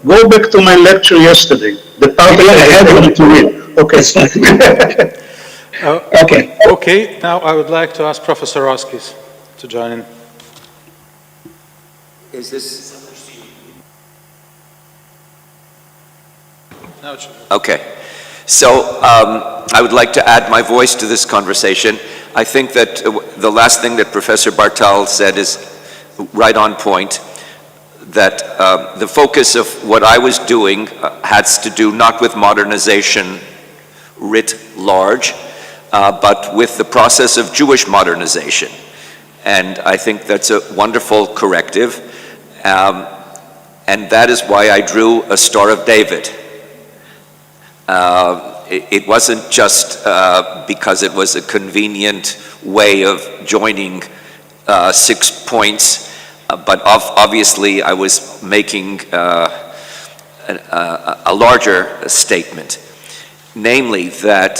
Go back to my lecture yesterday. The part that I had to read. Okay. Okay, now I would like to ask Professor Roskis to join in. Is this? No, Okay. So I would like to add my voice to this conversation. I think that the last thing that Professor Bartal said is right on point, that the focus of what I was doing has to do not with modernization writ large, but with the process of Jewish modernization. And I think that's a wonderful corrective. And that is why I drew a Star of David. it wasn't just because it was a convenient way of joining 6 points, but obviously I was making a larger statement, namely that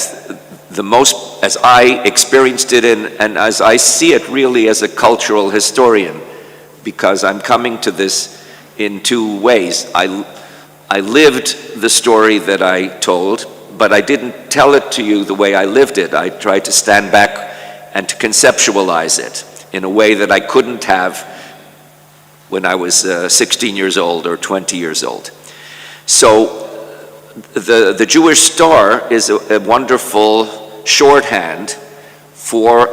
the most, as I experienced it and as I see it really as a cultural historian, because I'm coming to this in 2 ways. I lived the story that I told, but I didn't tell it to you the way I lived it. I tried to stand back and to conceptualize it in a way that I couldn't have when I was 16 years old or 20 years old. So the Jewish star is a wonderful shorthand for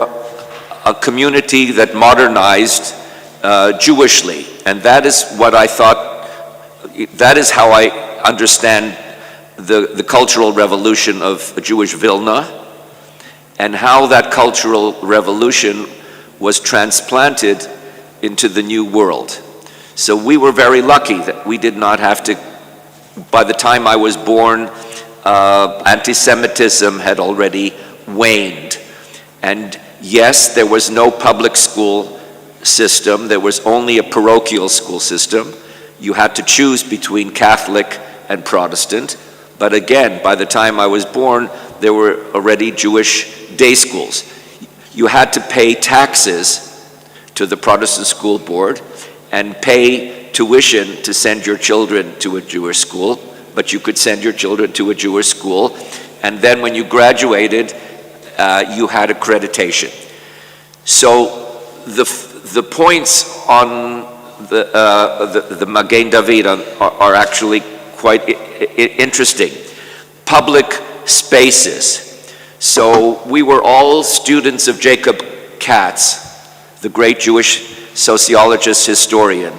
a community that modernized Jewishly. And that is what I thought, that is how I understand the cultural revolution of Jewish Vilna, and how that cultural revolution was transplanted into the New World. So we were very lucky that we did not have to, by the time I was born, anti-Semitism had already waned. And yes, there was no public school system, there was only a parochial school system. You had to choose between Catholic and Protestant. But again, by the time I was born, there were already Jewish day schools. You had to pay taxes to the Protestant school board and pay tuition to send your children to a Jewish school, but you could send your children to a Jewish school, and then when you graduated, you had accreditation. So the points on the Magen David are actually quite interesting. Public spaces. So we were all students of Jacob Katz, the great Jewish sociologist, historian,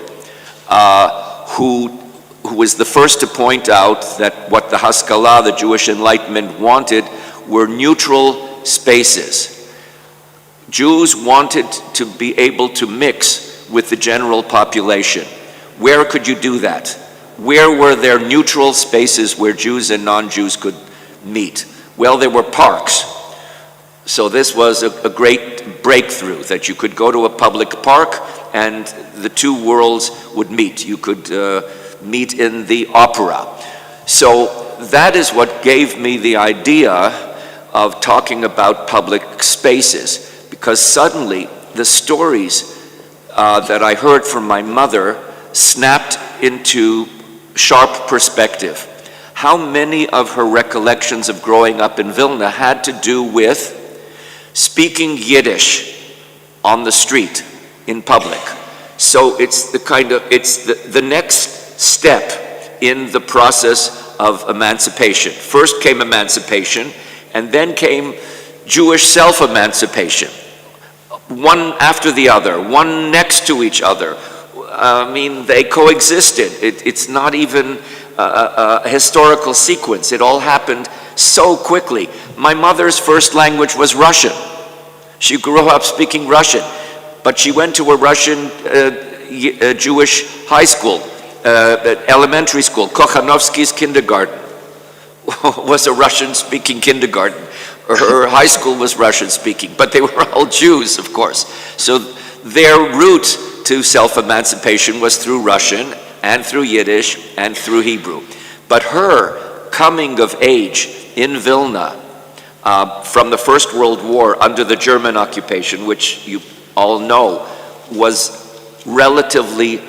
who was the first to point out that what the Haskalah, the Jewish Enlightenment, wanted were neutral spaces. Jews wanted to be able to mix with the general population. Where could you do that? Where were there neutral spaces where Jews and non-Jews could meet? Well, there were parks. So this was a great breakthrough, that you could go to a public park and the 2 worlds would meet. You could meet in the opera. So that is what gave me the idea of talking about public spaces, because suddenly the stories that I heard from my mother snapped into sharp perspective. How many of her recollections of growing up in Vilna had to do with speaking Yiddish on the street in public. So it's the next step in the process of emancipation. First came emancipation, and then came Jewish self-emancipation. One after the other, one next to each other. I mean, they coexisted. It's not even a historical sequence. It all happened so quickly. My mother's first language was Russian. She grew up speaking Russian, but she went to a Russian Jewish high school, elementary school. Kokhanovsky's kindergarten was a Russian-speaking kindergarten. Her high school was Russian-speaking, but they were all Jews, of course. So their route to self-emancipation was through Russian and through Yiddish and through Hebrew. But her coming of age in Vilna from the First World War under the German occupation, which you all know was relatively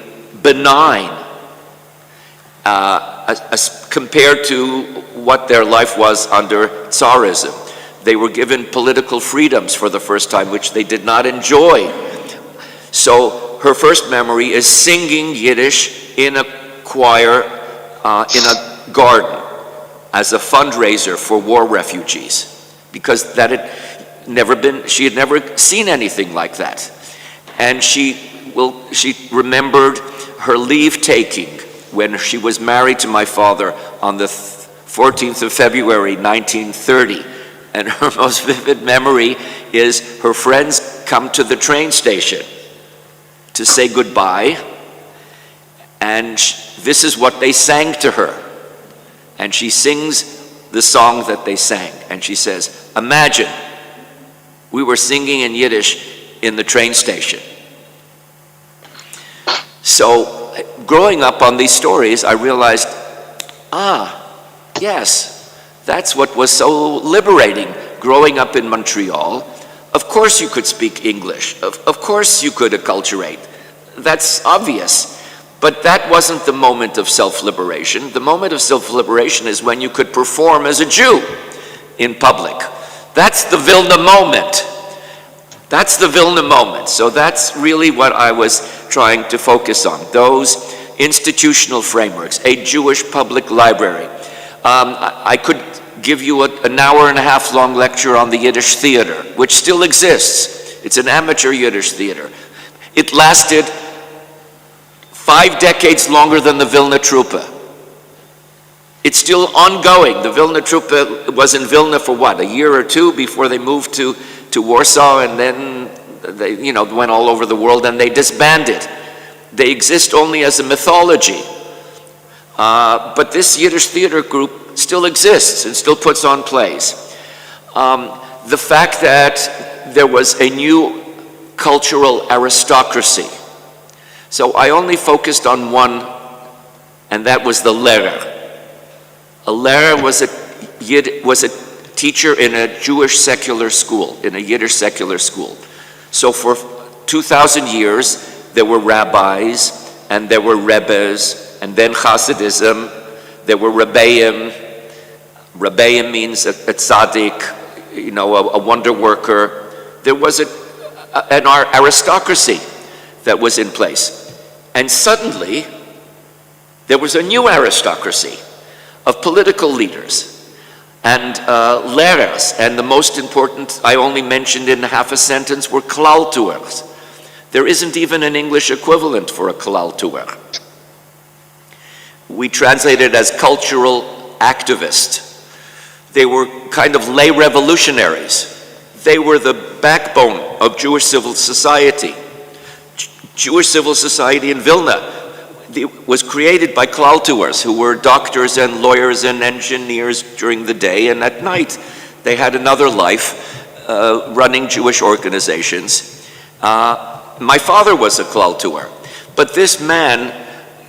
benign as compared to what their life was under Tsarism. They were given political freedoms for the first time, which they did not enjoy. So her first memory is singing Yiddish in a choir in a garden as a fundraiser for war refugees, because that had never been, she had never seen anything like that. And she remembered her leave taking when she was married to my father on the 14th of February, 1930. And her most vivid memory is her friends come to the train station to say goodbye, and this is what they sang to her. And she sings the song that they sang. And she says, imagine we were singing in Yiddish in the train station. So growing up on these stories, I realized, yes, that's what was so liberating. Growing up in Montreal, of course you could speak English. Of course you could acculturate. That's obvious. But that wasn't the moment of self-liberation. The moment of self-liberation is when you could perform as a Jew in public. That's the Vilna moment. That's the Vilna moment. So that's really what I was trying to focus on, those institutional frameworks, a Jewish public library. I could give you an hour and a half long lecture on the Yiddish theater, which still exists. It's an amateur Yiddish theater. It lasted 5 decades longer than the Vilna Trupa. It's still ongoing. The Vilna Trupa was in Vilna for what, a year or two before they moved to Warsaw, and then they went all over the world and they disbanded. They exist only as a mythology. But this Yiddish theater group still exists and still puts on plays. The fact that there was a new cultural aristocracy. So I only focused on one, and that was the Lehrer. A Lehrer was a teacher in a Jewish secular school, in a Yiddish secular school. So for 2,000 years, there were rabbis, and there were rebbes, and then Hasidism, there were rebbeim. Rebbeim means a tzaddik, a wonder worker. There was an aristocracy that was in place. And suddenly, there was a new aristocracy of political leaders and lehrers, and the most important, I only mentioned in half a sentence, were klaltuers. There isn't even an English equivalent for a klaltuer. We translate it as cultural activist. They were kind of lay revolutionaries. They were the backbone of Jewish civil society. Jewish civil society in Vilna was created by klaltuers, who were doctors and lawyers and engineers during the day, and at night they had another life running Jewish organizations. My father was a klaltuer, but this man,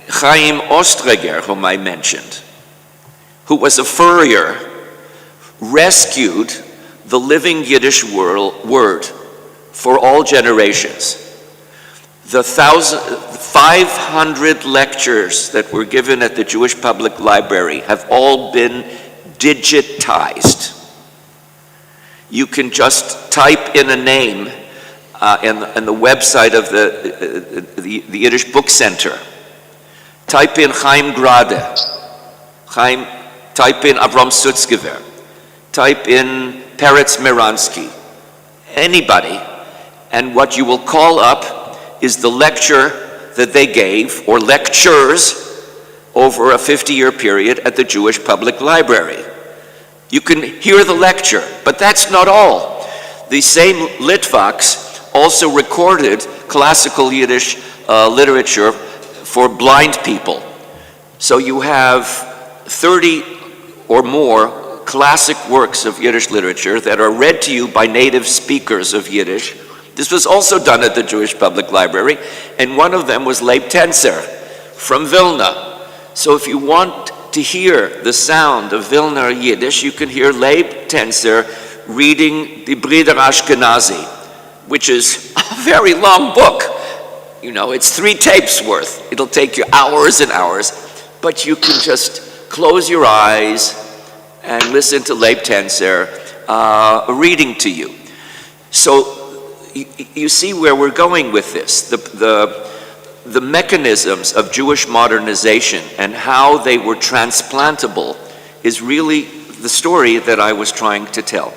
Chaim Ostreger, whom I mentioned, who was a furrier, rescued the living Yiddish word for all generations. The 500 lectures that were given at the Jewish Public Library have all been digitized. You can just type in a name in the website of the Yiddish Book Center. Type in Chaim Grade, type in Avram Sutzkever, type in Peretz Miransky, anybody, and what you will call up is the lecture that they gave, or lectures, over a 50-year period at the Jewish Public Library. You can hear the lecture, but that's not all. The same Litvaks also recorded classical Yiddish literature for blind people. So you have 30 or more classic works of Yiddish literature that are read to you by native speakers of Yiddish. This was also done at the Jewish Public Library, and one of them was Leib Tenzer from Vilna. So if you want to hear the sound of Vilna Yiddish, you can hear Leib Tenzer reading the Brider Ashkenazi, which is a very long book. It's 3 tapes worth. It'll take you hours and hours, but you can just close your eyes and listen to Leib Tenzer reading to you. So you see where we're going with this. The mechanisms of Jewish modernization and how they were transplantable is really the story that I was trying to tell.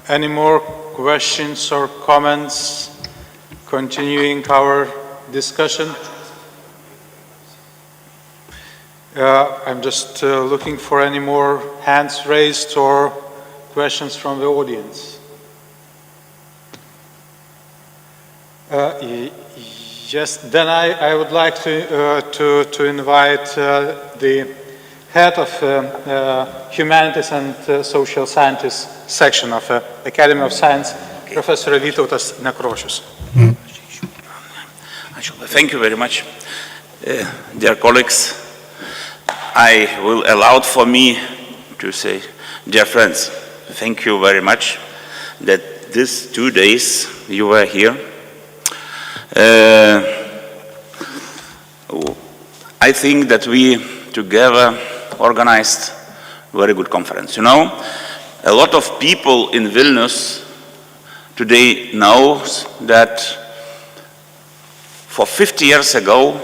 Any more questions or comments continuing our discussion? I'm just looking for any more hands raised or questions from the audience. Yes, then I would like to invite the head of Humanities and Social Sciences section of Academy of Science, Professor Vytautas Nekrošius. Thank you very much. Dear colleagues, I will allow for me to say, dear friends, thank you very much that these 2 days you were here. I think that we together organized a very good conference. You know, a lot of people in Vilnius today know that for 50 years ago,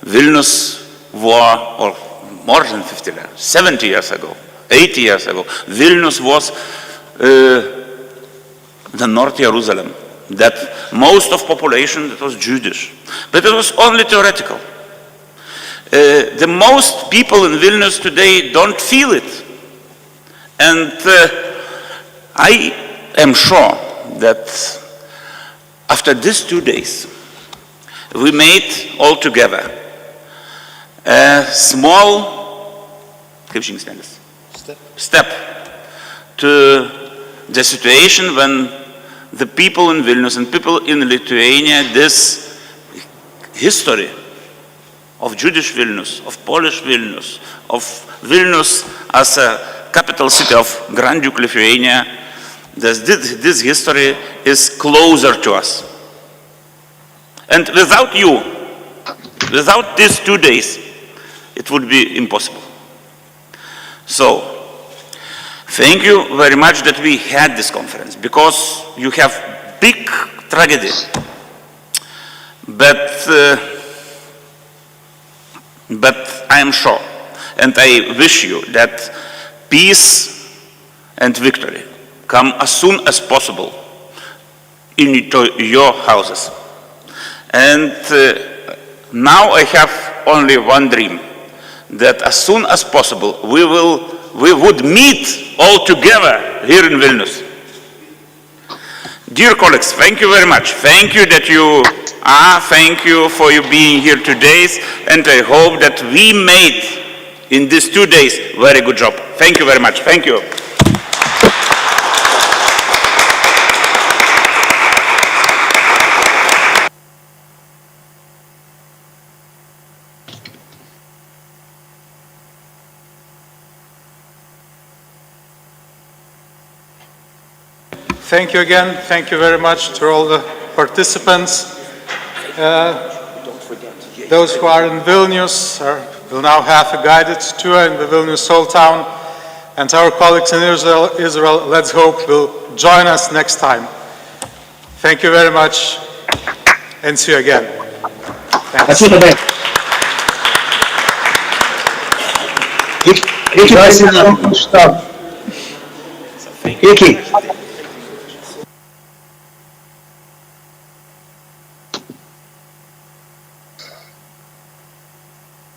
Vilnius was, or more than 50 years, 70 years ago, 80 years ago, Vilnius was the North Jerusalem. That most of population that was Jewish, but it was only theoretical. The most people in Vilnius today don't feel it, and I am sure that after these 2 days, we made all together a small step to the situation when the people in Vilnius and people in Lithuania, this history of Jewish Vilnius, of Polish Vilnius, of Vilnius as a capital city of Grand Duke Lithuania, this history is closer to us. And without you, without these 2 days, it would be impossible. So, thank you very much that we had this conference, because you have big tragedy. But I am sure, and I wish you that peace and victory come as soon as possible into your houses. And now I have only one dream, that as soon as possible we would meet all together here in Vilnius. Dear colleagues, thank you very much. Thank you that you are, thank you for you being here today, and I hope that we made in these 2 days very good job. Thank you very much. Thank you. Thank you again. Thank you very much to all the participants. Those who are in Vilnius will now have a guided tour in the Vilnius Old Town, and our colleagues in Israel, let's hope, will join us next time. Thank you very much, and see you again. Thanks. Iki.